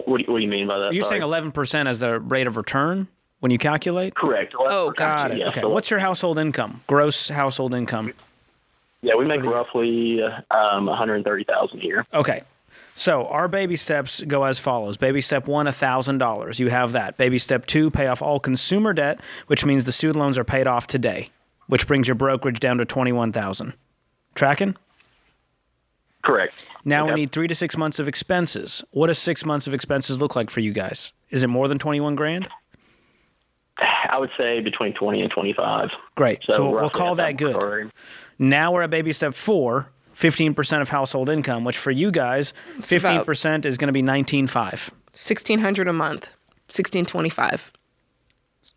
What do you mean by that? Are you saying 11% as the rate of return when you calculate? Correct. Oh, got it. Yes, Okay. What's your household income? Gross household income? Yeah, we make roughly $130,000 a year. Okay. So our baby steps go as follows. Baby step 1, $1,000. You have that. Baby step 2, pay off all consumer debt, which means the student loans are paid off today, which brings your brokerage down to $21,000. Tracking? Correct. Now we need 3 to 6 months of expenses. What does 6 months of expenses look like for you guys? Is it more than $21,000? I would say between 20 and 25. Great. So we'll roughly call at that good. recurring. Now we're at baby step 4, 15% of household income, which for you guys, 15% is going to be $19,500. $1,600 a month, $1,625.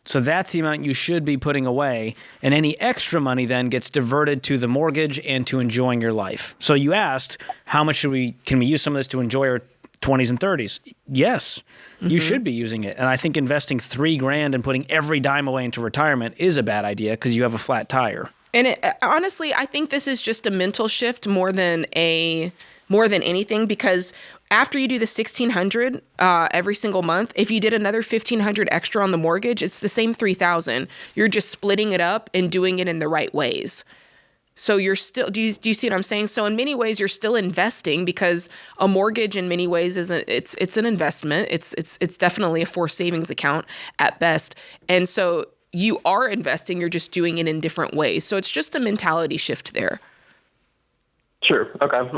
So that's the amount you should be putting away, and any extra money then gets diverted to the mortgage and to enjoying your life. So you asked, how much can we use some of this to enjoy our 20s and 30s? Yes, you should be using it. And I think investing $3,000 and putting every dime away into retirement is a bad idea because you have a flat tire. And honestly, I think this is just a mental shift more than anything, because after you do the $1,600 every single month, if you did another $1,500 extra on the mortgage, it's the same $3,000. You're just splitting it up and doing it in the right ways. So you're still, do you see what I'm saying? So in many ways, you're still investing, because a mortgage in many ways it's an investment. It's definitely a forced savings account at best. And so you are investing, you're just doing it in different ways. So it's just a mentality shift there. Sure. Okay.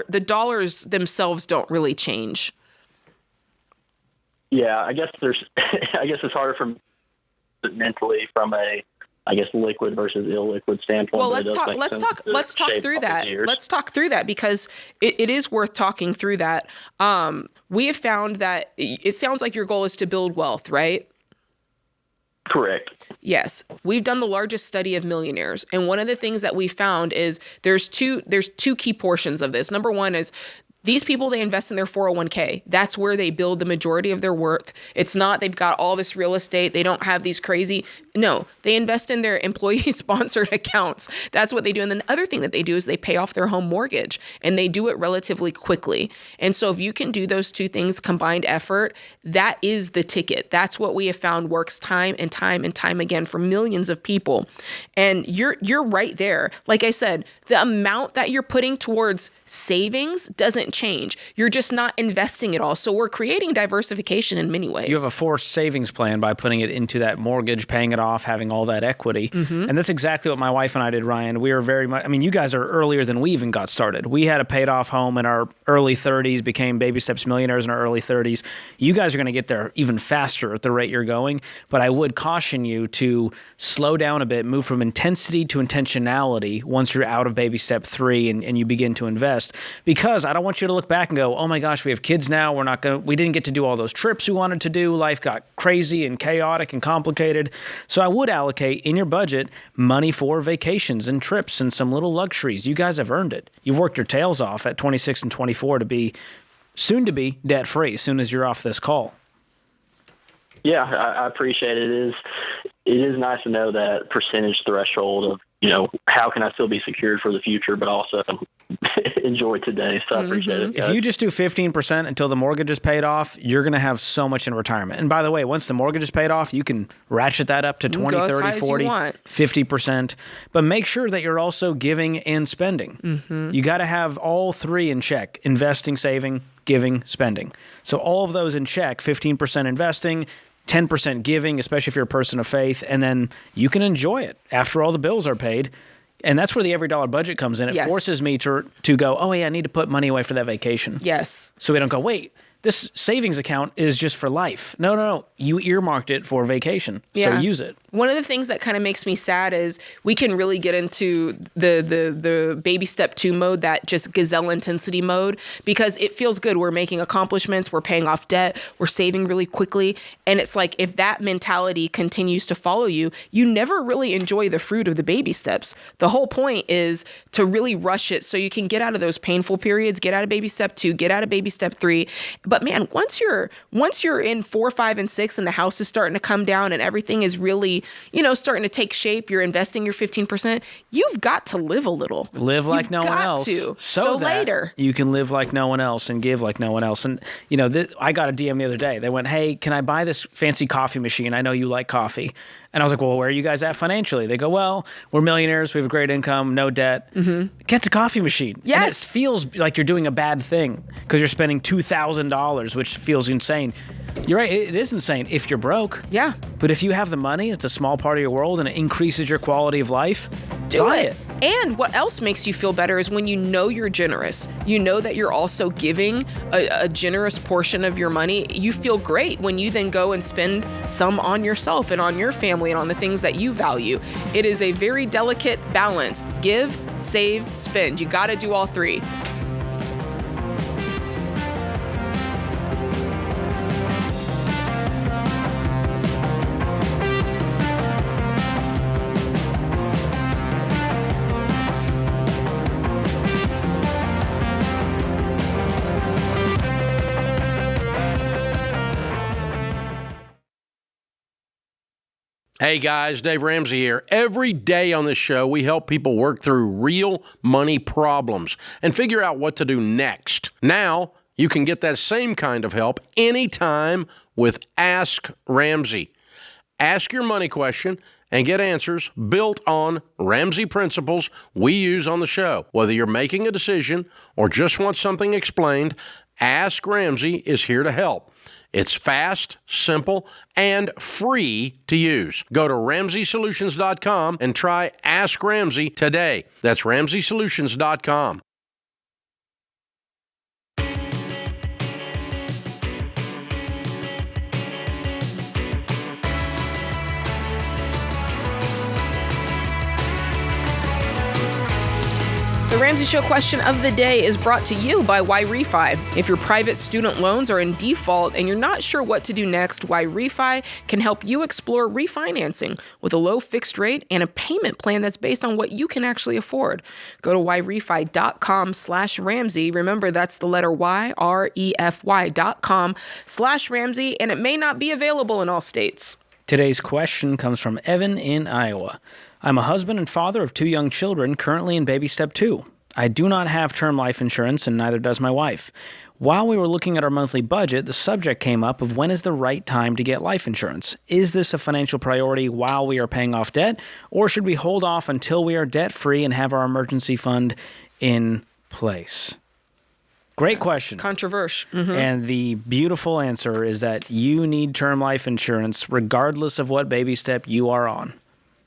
The dollars themselves don't really change. Yeah, I guess it's harder from mentally from a, I guess, liquid versus illiquid standpoint. Well, let's talk through that. Let's talk through that, because it is worth talking through that. We have found that it sounds like your goal is to build wealth, right? Correct. Yes. We've done the largest study of millionaires. And one of the things that we found is there's two key portions of this. Number one is these people, they invest in their 401k. That's where they build the majority of their worth. It's not they've got all this real estate. They don't have these crazy. No, they invest in their employee-sponsored accounts. That's what they do. And then the other thing that they do is they pay off their home mortgage, and they do it relatively quickly. And so if you can do those two things, combined effort, that is the ticket. That's what we have found works time and time and time again for millions of people. And you're right there. Like I said, the amount that you're putting towards savings doesn't change. You're just not investing it all. So we're creating diversification in many ways. You have a forced savings plan by putting it into that mortgage, paying it off, having all that equity. And that's exactly what my wife and I did, Ryan. We were very much, you guys are earlier than we even got started. We had a paid off home in our early 30s, became baby steps millionaires in our early 30s. You guys are going to get there even faster at the rate you're going. But I would caution you to slow down a bit, move from intensity to intentionality once you're out of baby step 3 and you begin to invest, because I don't want want you to look back and go, oh my gosh, we have kids now. We didn't get to do all those trips we wanted to do. Life got crazy and chaotic and complicated. So I would allocate in your budget money for vacations and trips and some little luxuries. You guys have earned it. You've worked your tails off at 26 and 24 to be soon to be debt free as soon as you're off this call. Yeah, I appreciate it. It is nice to know that percentage threshold of, how can I still be secured for the future, but also enjoy today. So I appreciate it. If you just do 15% until the mortgage is paid off, you're going to have so much in retirement. And by the way, once the mortgage is paid off, you can ratchet that up to 20, 30, 40, 50%. But make sure that you're also giving and spending. You got to have all three in check: investing, saving, giving, spending. So all of those in check: 15% investing, 10% giving, especially if you're a person of faith, and then you can enjoy it after all the bills are paid. And that's where the every dollar budget comes in. It forces me to go, oh yeah, I need to put money away for that vacation. Yes. So we don't go, wait, this savings account is just for life. No. You earmarked it for vacation. So use it. One of the things that kind of makes me sad is we can really get into the baby step 2 mode, that just gazelle intensity mode, because it feels good. We're making accomplishments. We're paying off debt. We're saving really quickly. And it's like, if that mentality continues to follow you, you never really enjoy the fruit of the baby steps. The whole point is to really rush it so you can get out of those painful periods, get out of baby step 2, get out of baby step 3. But man, once you're in 4, 5, and 6 and the house is starting to come down and everything is really, starting to take shape, you're investing your 15%, you've got to live a little. Live like no one else. So that later you can live like no one else and give like no one else. And, I got a DM the other day. They went, hey, can I buy this fancy coffee machine? I know you like coffee. And I was like, well, where are you guys at financially? They go, well, we're millionaires. We have a great income, no debt. Get the coffee machine. Yes. And it feels like you're doing a bad thing because you're spending $2,000, which feels insane. You're right. It is insane if you're broke. Yeah. But if you have the money, it's a small part of your world and it increases your quality of life, buy it. And what else makes you feel better is when you know you're generous. You know that you're also giving a generous portion of your money. You feel great when you then go and spend some on yourself and on your family and on the things that you value. It is a very delicate balance. Give, save, spend. You got to do all three. Hey guys, Dave Ramsey here. Every day on this show, we help people work through real money problems and figure out what to do next. Now, you can get that same kind of help anytime with Ask Ramsey. Ask your money question and get answers built on Ramsey principles we use on the show. Whether you're making a decision or just want something explained, Ask Ramsey is here to help. It's fast, simple, and free to use. Go to RamseySolutions.com and try Ask Ramsey today. That's RamseySolutions.com. The Ramsey Show question of the day is brought to you by YRefi. If your private student loans are in default and you're not sure what to do next, YRefi can help you explore refinancing with a low fixed rate and a payment plan that's based on what you can actually afford. Go to YRefi.com/Ramsey. Remember, that's the letter Y, REFY.com/Ramsey, and it may not be available in all states. Today's question comes from Evan in Iowa. I'm a husband and father of 2 young children, currently in baby step 2. I do not have term life insurance, and neither does my wife. While we were looking at our monthly budget, the subject came up of when is the right time to get life insurance. Is this a financial priority while we are paying off debt, or should we hold off until we are debt-free and have our emergency fund in place? Great question. Controversial. And the beautiful answer is that you need term life insurance regardless of what baby step you are on.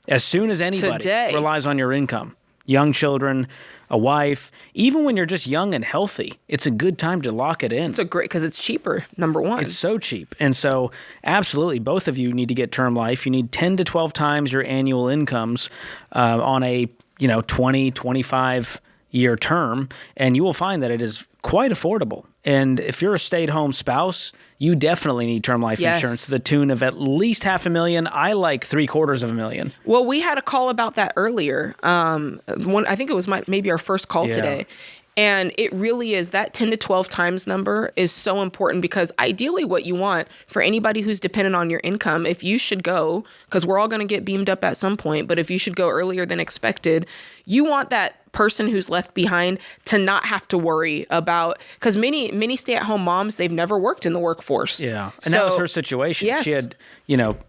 As soon as anybody relies on your income, young children, a wife, even when you're just young and healthy, it's a good time to lock it in. It's because it's cheaper, number one. It's so cheap. And so absolutely, both of you need to get term life. You need 10 to 12 times your annual incomes on a 20, 25 year term, and you will find that it is quite affordable. And if you're a stay-at-home spouse, you definitely need term life insurance to the tune of at least $500,000. I like $750,000. Well, we had a call about that earlier. I think it was maybe our first call today. And it really is, that 10 to 12 times number is so important, because ideally what you want for anybody who's dependent on your income, if you should go, because we're all going to get beamed up at some point, but if you should go earlier than expected, you want that person who's left behind to not have to worry about, because many stay-at-home moms, they've never worked in the workforce. Yeah. And that was her situation. Yes. She had,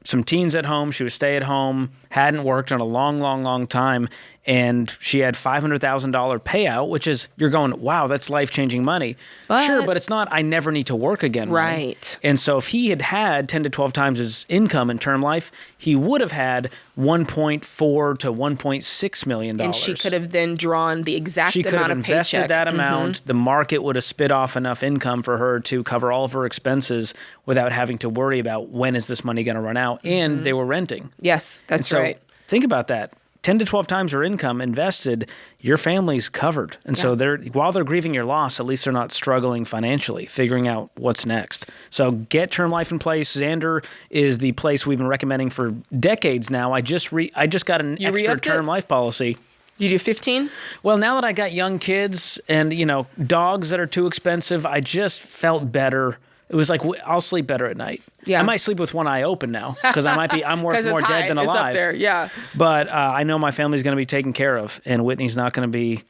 some teens at home. She was stay-at-home, hadn't worked in a long, long, long time. And she had $500,000 payout, which is, you're going, wow, that's life-changing money. Sure, but it's not, I never need to work again. Right. And so if he had 10 to 12 times his income in term life, he would have had $1.4 to $1.6 million. And she could have then drawn the exact She could amount have of paycheck. invested that amount. The market would have spit off enough income for her to cover all of her expenses without having to worry about when is this money going to run out. And they were renting. Yes, that's right. Think about that. 10 to 12 times your income invested, your family's covered. And so while they're grieving your loss, at least they're not struggling financially, figuring out what's next. So get term life in place. Xander is the place we've been recommending for decades now. I just got an extra term life policy. You do 15? Well, now that I got young kids and, dogs that are too expensive, I just felt better. It was like, I'll sleep better at night. Yeah. I might sleep with one eye open now, because I'm worth more dead than alive. It's up there, yeah. But I know my family's going to be taken care of, and Whitney's not going to be,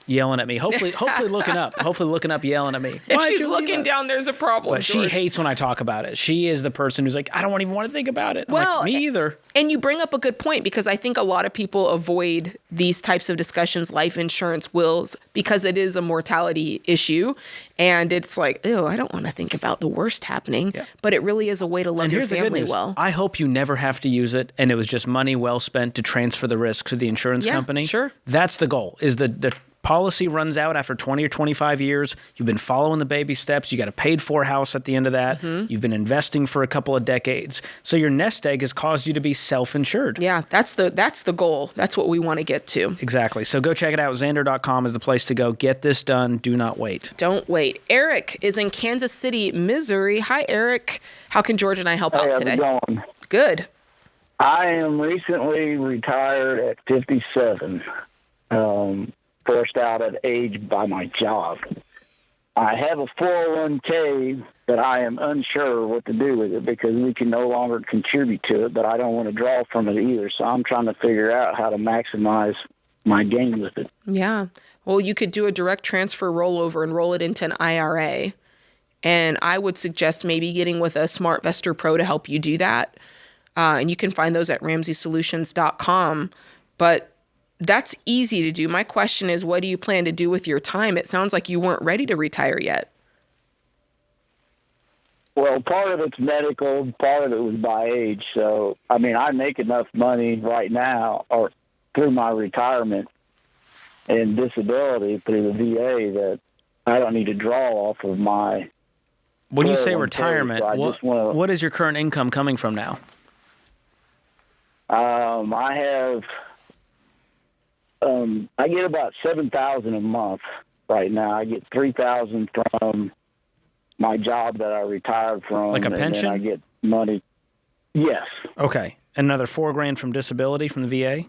yelling at me. Hopefully looking up. Hopefully looking up, yelling at me. If she's looking down, there's a problem. But she hates when I talk about it. She is the person who's like, I don't even want to think about it. I'm like, me either. And you bring up a good point, because I think a lot of people avoid these types of discussions, life insurance, wills, because it is a mortality issue. And it's like, ew, I don't want to think about the worst happening. Yeah. But it really is a way to love your family well. I hope you never have to use it, and it was just money well spent to transfer the risk to the insurance company. Sure. That's the goal, is the policy runs out after 20 or 25 years. You've been following the baby steps. You got a paid-for house at the end of that. You've been investing for a couple of decades. So your nest egg has caused you to be self-insured. Yeah, that's the goal. That's what we want to get to. Exactly. So go check it out. Xander.com is the place to go. Get this done. Do not wait. Don't wait. Eric is in Kansas City, Missouri. Hi, Eric. How can George and I help out today? How's it going? Good. I am recently retired at 57. Forced out at age by my job. I have a 401k, but I am unsure what to do with it, because we can no longer contribute to it, but I don't want to draw from it either. So I'm trying to figure out how to maximize my gain with it. Yeah. Well, you could do a direct transfer rollover and roll it into an IRA. And I would suggest maybe getting with a SmartVestor Pro to help you do that. And you can find those at RamseySolutions.com. But that's easy to do. My question is, what do you plan to do with your time? It sounds like you weren't ready to retire yet. Well, part of it's medical, part of it was by age. So, I make enough money right now, or through my retirement and disability through the VA, that I don't need to draw off of my. When you say retirement, so what is your current income coming from now? I have. I get about $7,000 a month right now. I get $3,000 from my job that I retired from, like a pension. And then I get money. Yes. Okay, another $4,000 from disability from the VA.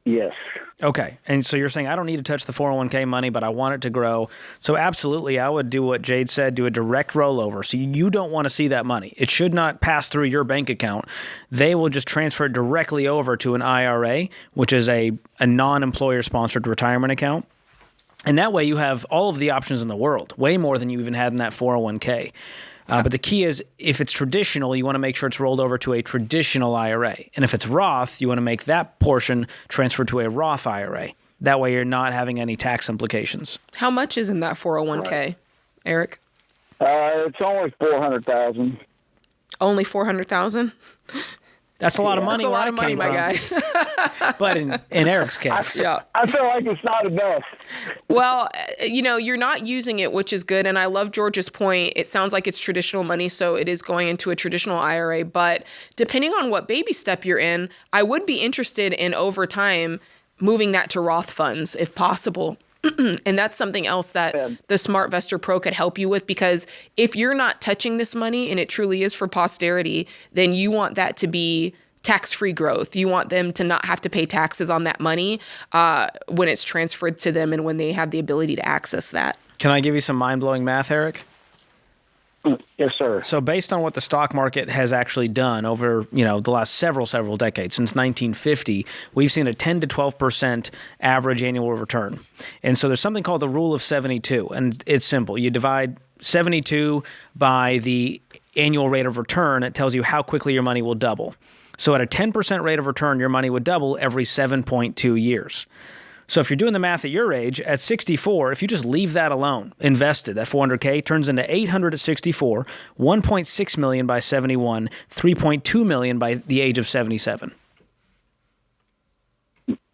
Yes. Okay, and so you're saying I don't need to touch the 401k money, but I want it to grow. So absolutely, I would do what Jade said, do a direct rollover. So you don't want to see that money. It should not pass through your bank account. They will just transfer it directly over to an IRA, which is a non-employer-sponsored retirement account. And that way you have all of the options in the world, way more than you even had in that 401k. But the key is, if it's traditional, you want to make sure it's rolled over to a traditional IRA. And if it's Roth, you want to make that portion transfer to a Roth IRA. That way you're not having any tax implications. How much is in that 401k, Eric? It's only $400,000. Only $400,000? That's a lot of money. That's a lot of money, my guy. But in Eric's case. I feel like it's not enough. Well, you're not using it, which is good. And I love George's point. It sounds like it's traditional money, so it is going into a traditional IRA. But depending on what baby step you're in, I would be interested in over time moving that to Roth funds if possible. And that's something else that the SmartVestor Pro could help you with, because if you're not touching this money and it truly is for posterity, then you want that to be tax-free growth. You want them to not have to pay taxes on that money when it's transferred to them and when they have the ability to access that. Can I give you some mind-blowing math, Eric? Yes, sir. So based on what the stock market has actually done over, the last several decades, since 1950, we've seen a 10 to 12% average annual return. And so there's something called the rule of 72, and it's simple. You divide 72 by the annual rate of return. It tells you how quickly your money will double. So at a 10% rate of return, your money would double every 7.2 years. So if you're doing the math at your age, at 64, if you just leave that alone, invested, that 400K turns into 800 at 64, 1.6 million by 71, 3.2 million by the age of 77.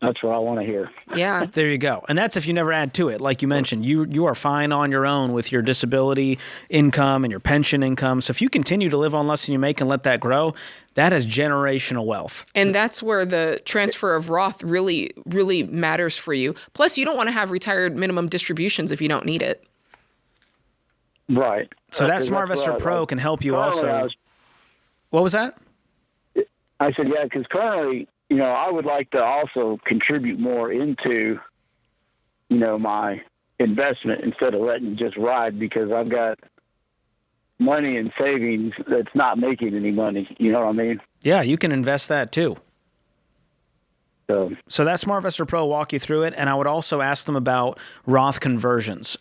That's what I want to hear. Yeah. There you go. And that's if you never add to it. Like you mentioned, you are fine on your own with your disability income and your pension income. So if you continue to live on less than you make and let that grow, that is generational wealth. And that's where the transfer of Roth really, really matters for you. Plus, you don't want to have retired minimum distributions if you don't need it. Right. So that SmartVestor Pro can help you also. What was that? I said, yeah, because currently, I would like to also contribute more into, my investment instead of letting it just ride, because I've got money in savings that's not making any money. You know what I mean? Yeah, you can invest that too. So that SmartVestor Pro will walk you through it, and I would also ask them about Roth conversions.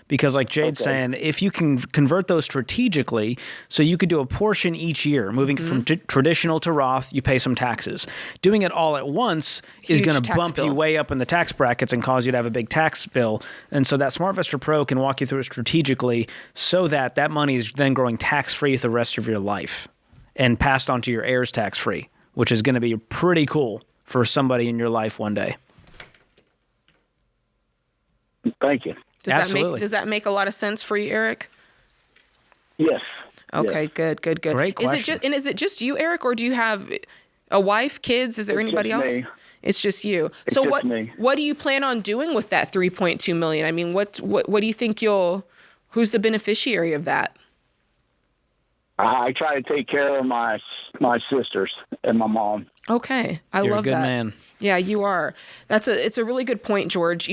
Because like Jade's saying, if you can convert those strategically, so you could do a portion each year, moving from traditional to Roth, you pay some taxes. Doing it all at once is going to bump you way up in the tax brackets and cause you to have a big tax bill. And so that SmartVestor Pro can walk you through it strategically so that that money is then growing tax-free for the rest of your life and passed on to your heirs tax-free, which is going to be pretty cool for somebody in your life one day. Thank you. Does that make a lot of sense for you, Eric? Yes. Okay, yes. Good. Great question. Is it just you, Eric, or do you have a wife, kids? Is there anybody else? Me. It's just you. It's so just me. What do you plan on doing with that 3.2 million? I mean, what do you think who's the beneficiary of that? I try to take care of my sisters and my mom. Okay, I You're love a good that. man. Yeah, you are. It's a really good point, George.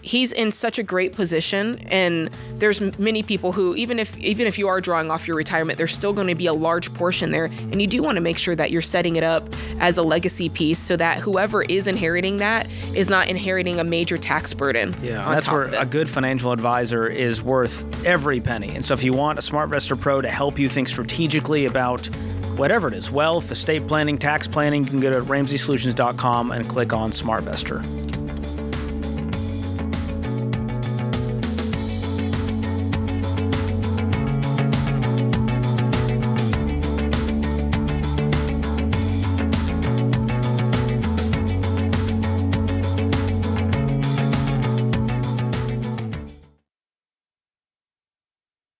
He's in such a great position, and there's many people who, even if you are drawing off your retirement, there's still going to be a large portion there, and you do want to make sure that you're setting it up as a legacy piece so that whoever is inheriting that is not inheriting a major tax burden. Yeah, that's where a good financial advisor is worth every penny. And so if you want a SmartVestor Pro to help you think strategically about whatever it is, wealth, estate planning, tax planning, you can go to RamseySolutions.com and click on SmartVestor.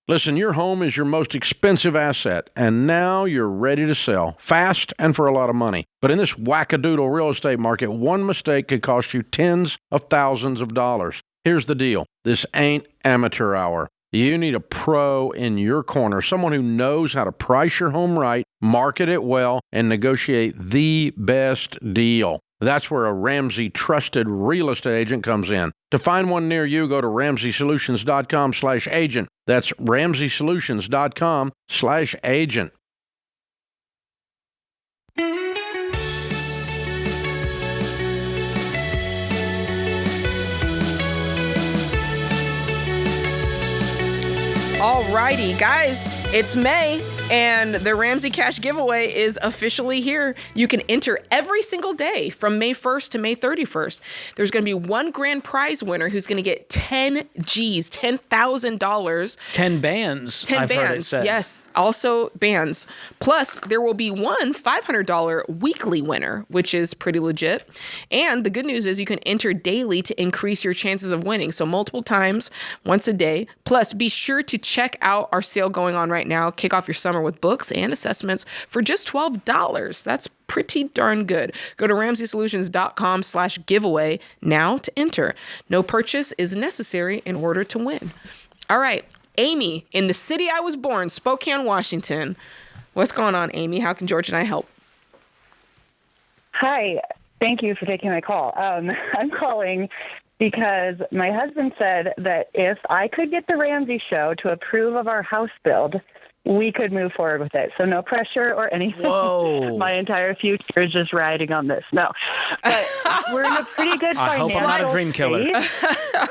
Listen, your home is your most expensive asset, and now you're ready to sell, fast and for a lot of money. But in this wackadoodle real estate market, one mistake could cost you tens of thousands of dollars. Here's the deal. This ain't amateur hour. You need a pro in your corner, someone who knows how to price your home right, market it well, and negotiate the best deal. That's where a Ramsey trusted real estate agent comes in. To find one near you, go to RamseySolutions.com/agent. That's RamseySolutions.com/agent. Alrighty, guys, it's May, and the Ramsey Cash Giveaway is officially here. You can enter every single day from May 1st to May 31st. There's going to be one grand prize winner who's going to get 10 G's, $10,000. 10 bands. 10 I've heard it bands, said. yes, also bands. Plus, there will be one $500 weekly winner, which is pretty legit. And the good news is you can enter daily to increase your chances of winning. So multiple times, once a day. Plus, be sure to check out our sale going on right now. Kick off your summer with books and assessments for just $12. That's pretty darn good. Go to RamseySolutions.com/giveaway now to enter. No purchase is necessary in order to win. All right, Amy, in the city I was born, Spokane, Washington. What's going on, Amy? How can George and I help? Hi. Thank you for taking my call. I'm calling because my husband said that if I could get the Ramsey show to approve of our house build, we could move forward with it. So no pressure or anything. Whoa. My entire future is just riding on this. No. But we're in a pretty good I hope I'm not a dream killer. state.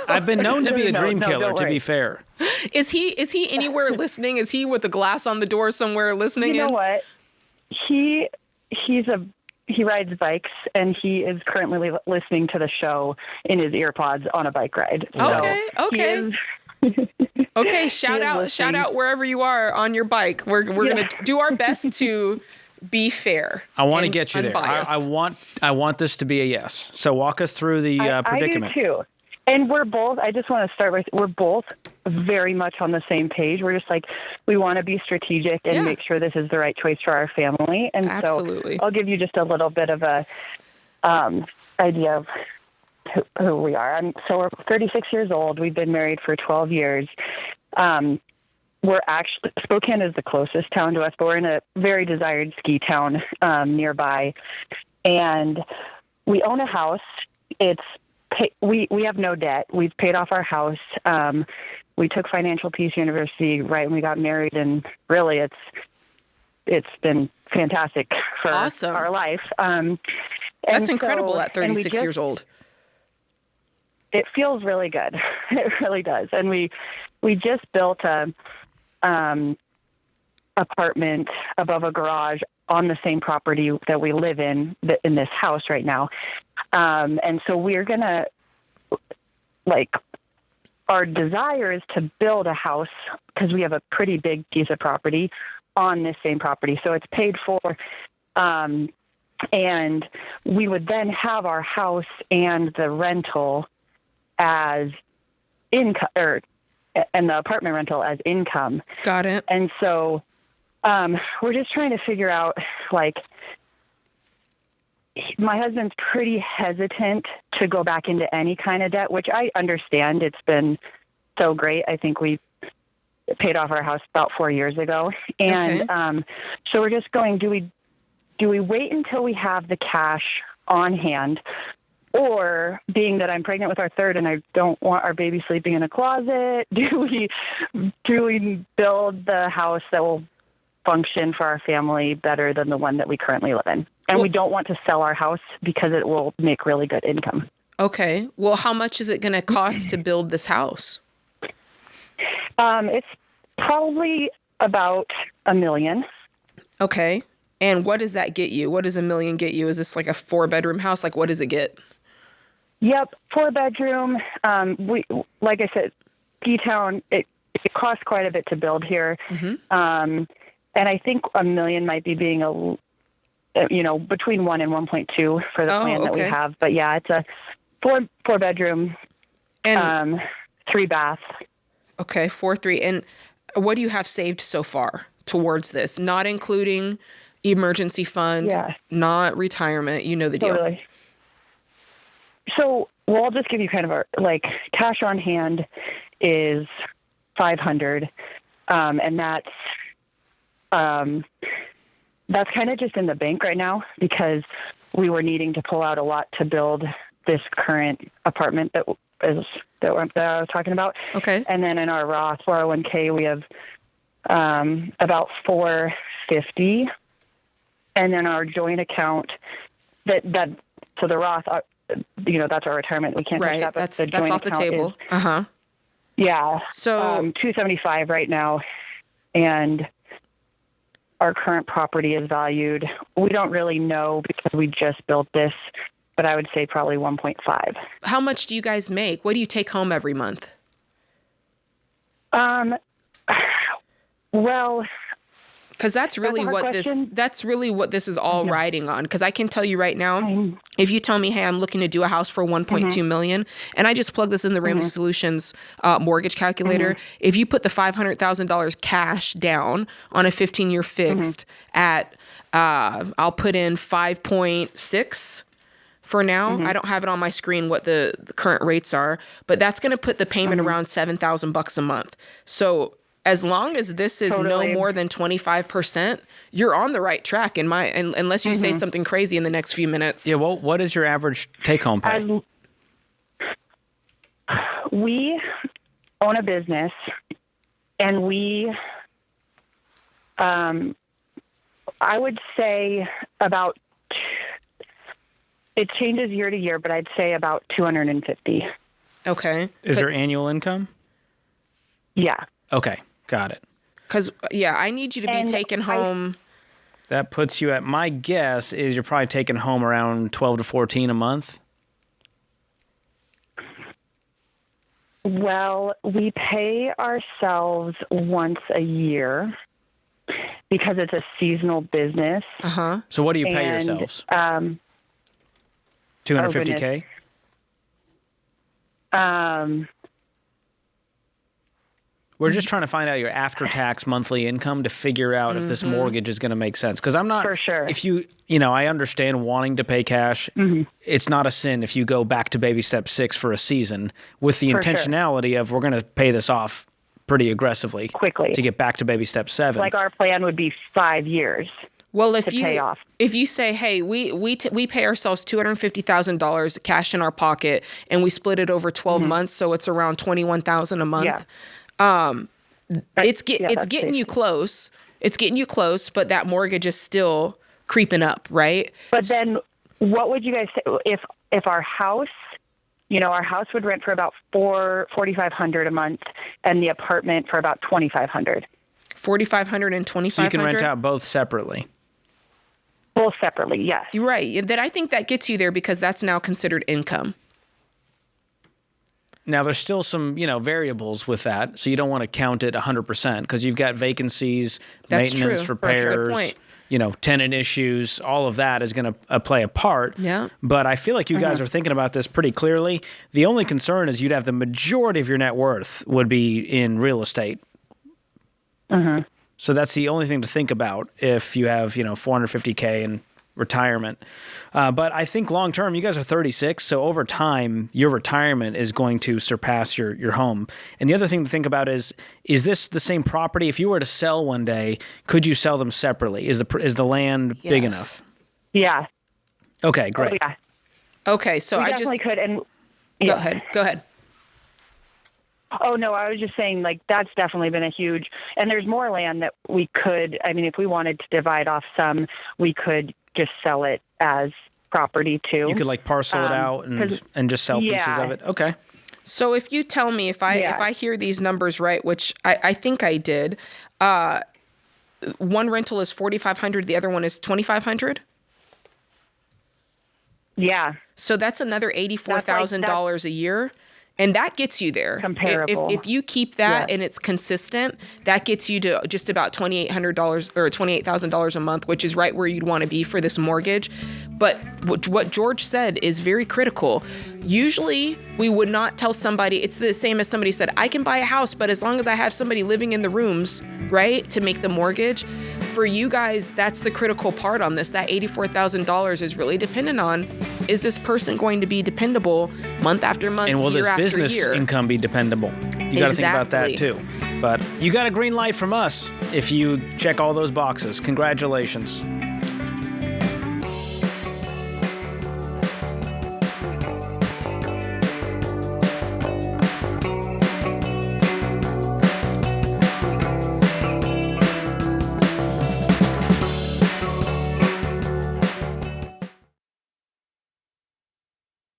I've been known to be a dream killer, don't to worry. be fair. Is he anywhere listening? Is he with a glass on the door somewhere listening? You know what? He rides bikes, and he is currently listening to the show in his earpods on a bike ride. Okay. Okay, shout is out listening. wherever you are on your bike. We're gonna do our best to be fair. I want to and get you there. unbiased. I want this to be a yes. So walk us through the predicament. I do too. And we're both, I just want to start with, we're both very much on the same page. We're just like, we want to be strategic and make sure this is the right choice for our family. And Absolutely. so I'll give you just a little bit of a idea of who we are. So we're 36 years old. We've been married for 12 years. We're actually, Spokane is the closest town to us, but we're in a very desired ski town nearby. And we own a house. We have no debt. We've paid off our house. We took Financial Peace University right when we got married, and really it's been fantastic for our life. That's incredible at 36 years old. It feels really good. It really does. And we just built a apartment above a garage on the same property that we live in this house right now. And so we're going to, our desire is to build a house because we have a pretty big piece of property on this same property. So it's paid for. And we would then have our house and the rental as income, and the apartment rental as income. Got it. And so we're just trying to figure out, my husband's pretty hesitant to go back into any kind of debt, which I understand. It's been so great. I think we paid off our house about 4 years ago. And so we're just going, do we wait until we have the cash on hand? Or being that I'm pregnant with our third and I don't want our baby sleeping in a closet, do we build the house that will function for our family better than the one that we currently live in? And we don't want to sell our house because it will make really good income. Okay. Well, how much is it going to cost to build this house? It's probably about $1 million. Okay. And what does that get you? What does $1 million get you? Is this like a 4-bedroom house? What does it get? Yep, 4-bedroom. We, like I said, ski town. It costs quite a bit to build here, and I think $1 million might be being between 1 and 1.2 for the plan that we have. But yeah, it's a 4-bedroom, and 3 bath. Okay, 4-3. And what do you have saved so far towards this? Not including emergency fund, not retirement. You know the deal. Totally. So, I'll just give you kind of cash on hand is $500, and that's kind of just in the bank right now because we were needing to pull out a lot to build this current apartment that I was talking about. Okay. And then in our Roth 401k, we have about $450, and then our joint account so the Roth. That's our retirement. We can't touch that. But the that's off the table. Yeah. So $275 right now, and our current property is valued. We don't really know because we just built this, but I would say probably 1.5. How much do you guys make? What do you take home every month? Well, Because that's really what this is all riding on. Because I can tell you right now, if you tell me, hey, I'm looking to do a house for 1.2 million, and I just plug this in the Ramsey Solutions mortgage calculator, if you put the $500,000 cash down on a 15-year fixed at, I'll put in 5.6 for now. I don't have it on my screen what the current rates are, but that's going to put the payment around $7,000 a month. So as long as this is no more than 25%, you're on the right track unless you say something crazy in the next few minutes. Yeah, well, what is your average take-home pay? We own a business, and we, I would say about, it changes year to year, but I'd say about 250. Okay. Is there annual income? Yeah. Okay, got it. Because, I need you to be taking home. That puts you at, my guess is you're probably taking home around 12 to 14 a month. Well, we pay ourselves once a year because it's a seasonal business. So what do you pay yourselves? 250K? We're just trying to find out your after-tax monthly income to figure out if this mortgage is going to make sense. Because I'm not, for sure. If I understand wanting to pay cash. It's not a sin if you go back to baby step 6 for a season with the intentionality of we're going to pay this off pretty aggressively. Quickly. To get back to baby step 7. Like our plan would be 5 years. Well, pay if you say, hey, we pay ourselves $250,000 cash in our pocket and we split it over 12 months, so it's around $21,000 a month. It's getting you close. It's getting you close, but that mortgage is still creeping up, right? But then, what would you guys say if our house? Our house would rent for about $4,500 a month, and the apartment for about $2,500. $4,500 and $2,500. So you can rent out both separately. Both separately, yes. You're right. Then I think that gets you there because that's now considered income. Now, there's still some, variables with that, so you don't want to count it 100% because you've got vacancies, maintenance, repairs, that's a good point. Tenant issues, all of that is going to play a part. Yeah. But I feel like you guys are thinking about this pretty clearly. The only concern is you'd have the majority of your net worth would be in real estate. So that's the only thing to think about if you have, $450K in retirement. But I think long term, you guys are 36, so over time, your retirement is going to surpass your home. And the other thing to think about is this the same property? If you were to sell one day, could you sell them separately? Is the land big enough? Yeah. Okay, great. Oh, yeah. Okay, so we I definitely could. And Go ahead. Oh, no, I was just saying, that's definitely been a huge, and there's more land that we could, if we wanted to divide off some, we could just sell it as property too. You could parcel it out and just sell pieces of it. Okay. So if you tell me, if I hear these numbers right, which I think I did, one rental is $4,500, the other one is $2,500? Yeah. So that's another $84,000 a year. And that gets you there. Comparable. If you keep that and it's consistent, that gets you to just about $2,800 or $28,000 a month, which is right where you'd want to be for this mortgage. But what George said is very critical. Usually, we would not tell somebody, it's the same as somebody said, I can buy a house, but as long as I have somebody living in the rooms, right, to make the mortgage. For you guys, that's the critical part on this. That $84,000 is really dependent on, is this person going to be dependable month after month, and will year this after business year? Income be dependable? You got to think about that too. But you got a green light from us if you check all those boxes. Congratulations.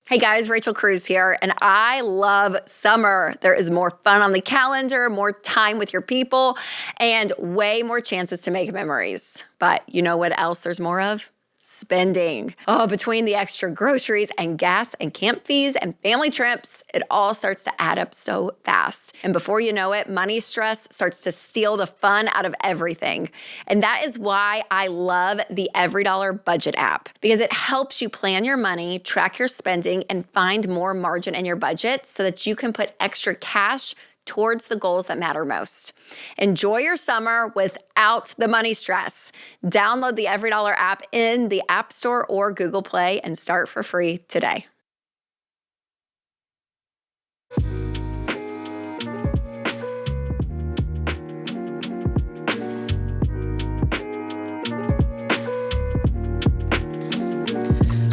Hey guys, Rachel Cruz here, and I love summer. There is more fun on the calendar, more time with your people, and way more chances to make memories. But you know what else there's more of? spending. Oh, between the extra groceries and gas and camp fees and family trips, it all starts to add up so fast. And before you know it, money stress starts to steal the fun out of everything. And that is why I love the EveryDollar Budget app, because it helps you plan your money, track your spending, and find more margin in your budget so that you can put extra cash towards the goals that matter most. Enjoy your summer without the money stress. Download the EveryDollar app in the App Store or Google Play and start for free today.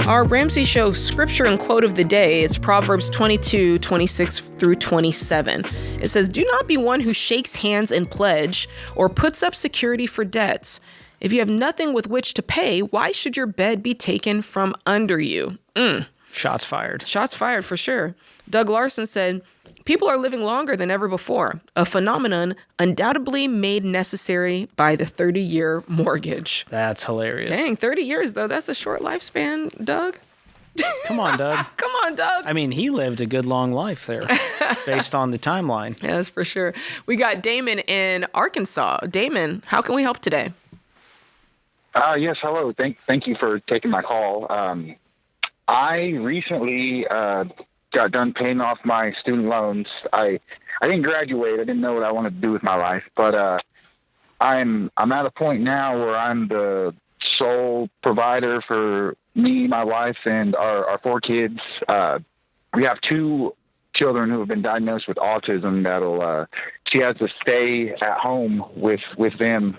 Our Ramsey Show scripture and quote of the day is Proverbs 22:26-27. It says, "Do not be one who shakes hands in pledge or puts up security for debts. If you have nothing with which to pay, why should your bed be taken from under you?" Shots fired. Shots fired for sure. Doug Larson said, "People are living longer than ever before, a phenomenon undoubtedly made necessary by the 30-year mortgage." That's hilarious. Dang, 30 years, though. That's a short lifespan, Doug. Come on, Doug. Come on, Doug. I mean, he lived a good long life there based on the timeline. Yes, for sure. We got Damon in Arkansas. Damon, how can we help today? Yes, hello. Thank you for taking my call. I recently got done paying off my student loans. I didn't graduate. I didn't know what I wanted to do with my life, but I'm at a point now where I'm the sole provider for me, my wife, and our 4 kids. We have 2 children who have been diagnosed with autism. She has to stay at home with them.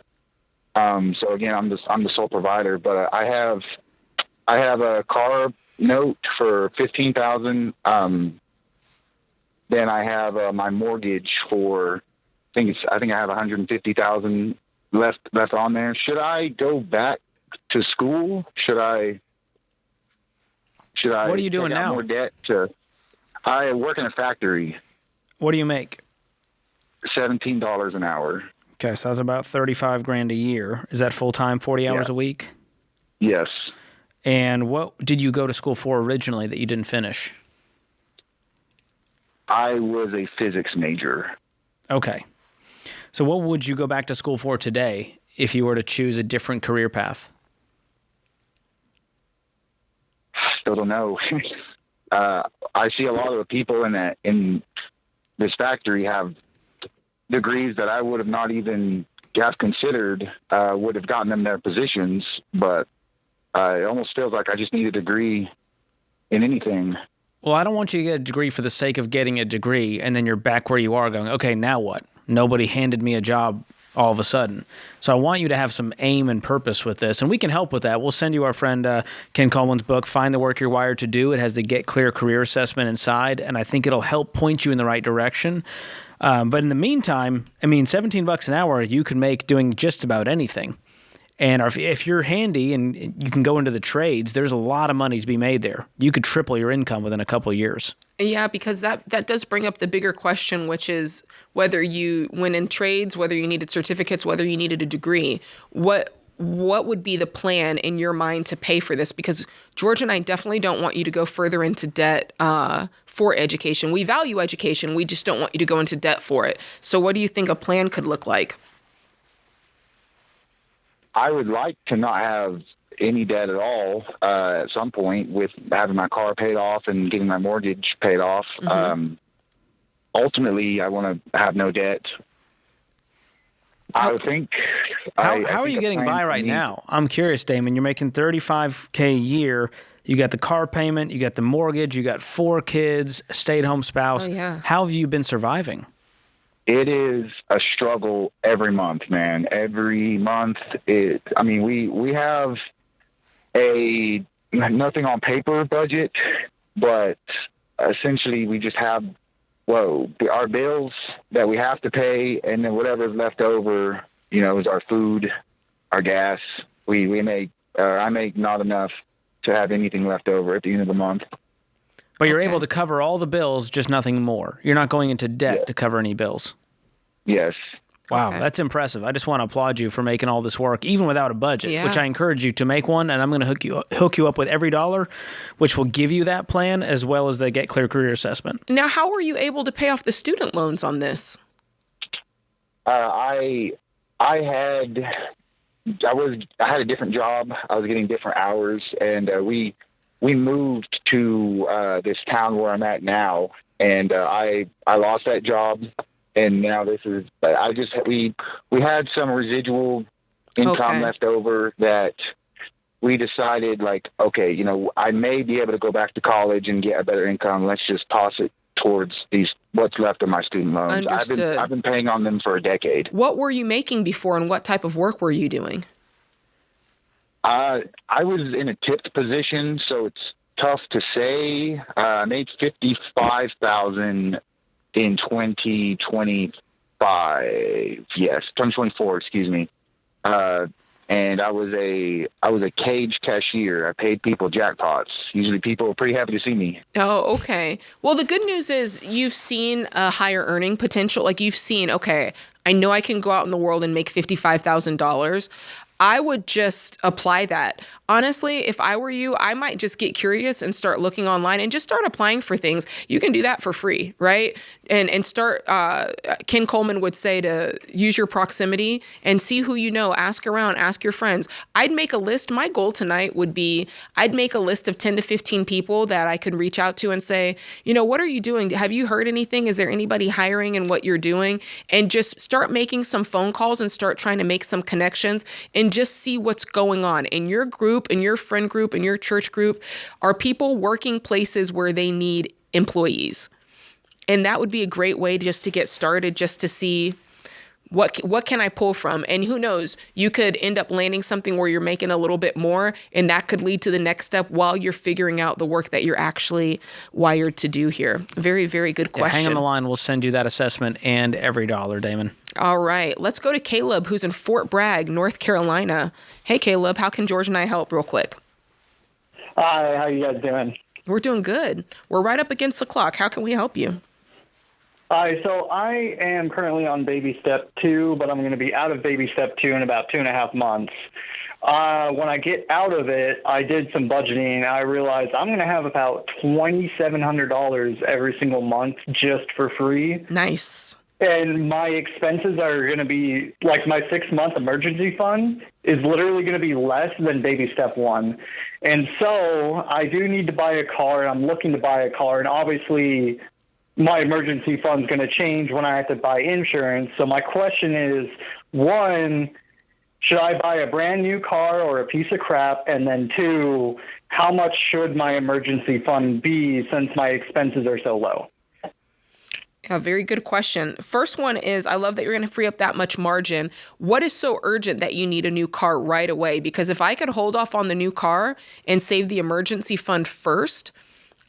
So again, I'm the sole provider, but I have a car note for $15,000. Then I have my mortgage for I think I have $150,000 left on there. Should I go back to school? Should I? What are you doing take out now? More debt I work in a factory. What do you make? $17 an hour. Okay, so that's about $35,000 a year. Is that full time, 40 hours a week? Yes. And what did you go to school for originally that you didn't finish? I was a physics major. Okay. So what would you go back to school for today if you were to choose a different career path? Still don't know. I see a lot of the people in this factory have degrees that I would have not even have considered would have gotten them their positions, but it almost feels like I just need a degree in anything. Well, I don't want you to get a degree for the sake of getting a degree, and then you're back where you are going, okay, now what? Nobody handed me a job all of a sudden. So I want you to have some aim and purpose with this, and we can help with that. We'll send you our friend Ken Coleman's book, Find the Work You're Wired to Do. It has the Get Clear Career Assessment inside, and I think it'll help point you in the right direction. But in the meantime, I mean, $17 an hour, you can make doing just about anything. And if you're handy and you can go into the trades, there's a lot of money to be made there. You could triple your income within a couple of years. Yeah, because that does bring up the bigger question, which is whether you went in trades, whether you needed certificates, whether you needed a degree. What would be the plan in your mind to pay for this? Because George and I definitely don't want you to go further into debt for education. We value education. We just don't want you to go into debt for it. So what do you think a plan could look like? I would like to not have any debt at all at some point, with having my car paid off and getting my mortgage paid off. Mm-hmm. Ultimately, I want to have no debt. I would think. How are you getting by right now? I'm curious, Damon. You're making $35,000 a year. You got the car payment, you got the mortgage, you got 4 kids, a stay-at-home spouse. Oh, yeah. How have you been surviving? It is a struggle every month, man. Every month, we have a nothing on paper budget, but essentially we just have, our bills that we have to pay, and then whatever's left over, is our food, our gas. I make not enough to have anything left over at the end of the month. But you're able to cover all the bills, just nothing more. You're not going into debt to cover any bills. Yes. Wow, Okay. that's impressive. I just want to applaud you for making all this work, even without a budget, Yeah. which I encourage you to make one, and I'm going to hook you up with Every Dollar, which will give you that plan as well as the Get Clear Career Assessment. Now, how were you able to pay off the student loans on this? I had a different job. I was getting different hours, and we moved to this town where I'm at now, and I lost that job, and now this is. We had some residual income left over that we decided, like, okay, I may be able to go back to college and get a better income. Let's just toss it towards what's left of my student loans. Understood. I've been paying on them for a decade. What were you making before, and what type of work were you doing? I was in a tipped position, so it's tough to say. I made $55,000 in 2025. Yes, 2024. Excuse me. And I was a cage cashier. I paid people jackpots. Usually, people were pretty happy to see me. Oh, okay. Well, the good news is you've seen a higher earning potential. Like you've seen, okay, I know I can go out in the world and make $55,000. I would just apply that. Honestly, if I were you, I might just get curious and start looking online and just start applying for things. You can do that for free, right? And start, Ken Coleman would say to use your proximity and see who you know, ask around, ask your friends. I'd make a list. My goal tonight would be I'd make a list of 10 to 15 people that I could reach out to and say, what are you doing? Have you heard anything? Is there anybody hiring in what you're doing? And just start making some phone calls and start trying to make some connections and just see what's going on in your group, in your friend group, in your church group. Are people working places where they need employees? And that would be a great way just to get started, just to see what can I pull from? And who knows, you could end up landing something where you're making a little bit more, and that could lead to the next step while you're figuring out the work that you're actually wired to do here. Very, very good question. Hang on the line. We'll send you that assessment and Every Dollar, Damon. All right. Let's go to Caleb, who's in Fort Bragg, North Carolina. Hey, Caleb, how can George and I help real quick? Hi, how you guys doing? We're doing good. We're right up against the clock. How can we help you? Hi, so I am currently on baby step 2, but I'm going to be out of baby step 2 in about 2.5 months. When I get out of it, I did some budgeting. I realized I'm going to have about $2,700 every single month just for free. Nice. And my expenses are going to be, like, my 6-month emergency fund is literally going to be less than baby step 1. And so I do need to buy a car, and I'm looking to buy a car, and obviously my emergency fund is going to change when I have to buy insurance. So my question is, 1, should I buy a brand new car or a piece of crap? And then 2, how much should my emergency fund be since my expenses are so low? A very good question. First one is, I love that you're going to free up that much margin. What is so urgent that you need a new car right away? Because if I could hold off on the new car and save the emergency fund first,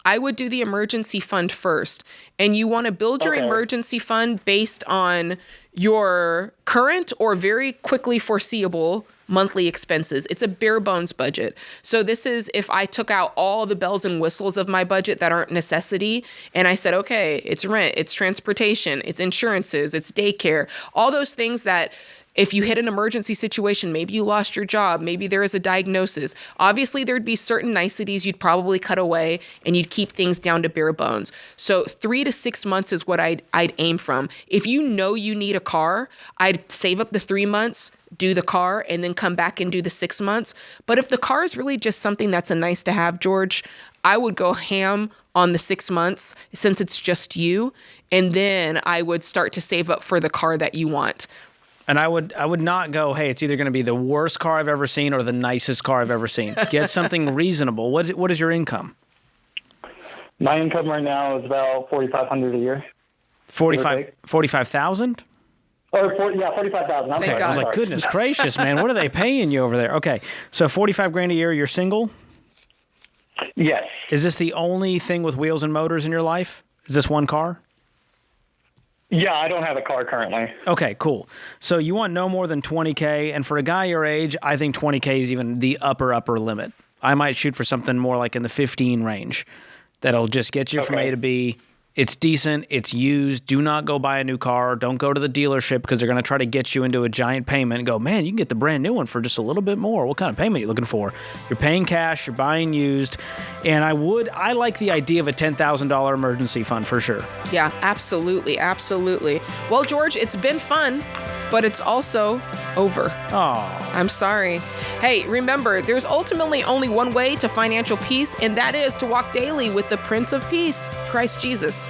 I would do the emergency fund first. And you want to build your emergency fund based on your current or very quickly foreseeable monthly expenses. It's a bare bones budget. So this is if I took out all the bells and whistles of my budget that aren't necessity, and I said, okay, it's rent, it's transportation, it's insurances, it's daycare, all those things that if you hit an emergency situation, maybe you lost your job, maybe there is a diagnosis. Obviously, there'd be certain niceties you'd probably cut away and you'd keep things down to bare bones. So 3 to 6 months is what I'd aim from. If you know you need a car, I'd save up the 3 months, do the car, and then come back and do the 6 months. But if the car is really just something that's a nice to have, George, I would go ham on the 6 months since it's just you. And then I would start to save up for the car that you want. And I would not go, hey, it's either going to be the worst car I've ever seen or the nicest car I've ever seen. Get something reasonable. What is your income? My income right now is about $4,500 a year. 45,000? Or 45,000. Okay, I was like, goodness gracious, man, what are they paying you over there? Okay, so 45 grand a year. You're single? Yes. Is this the only thing with wheels and motors in your life? Is this one car? Yeah, I don't have a car currently. Okay, cool. So you want no more than 20K, and for a guy your age, I think 20K is even the upper limit. I might shoot for something more like in the 15 range that'll just get you from A to B It's decent. It's used. Do not go buy a new car. Don't go to the dealership because they're going to try to get you into a giant payment and go, man, you can get the brand new one for just a little bit more. What kind of payment are you looking for? You're paying cash. You're buying used. And I like the idea of a $10,000 emergency fund for sure. Yeah, absolutely. Absolutely. Well, George, it's been fun, but it's also over. Oh, I'm sorry. Hey, remember, there's ultimately only one way to financial peace, and that is to walk daily with the Prince of Peace, Christ Jesus.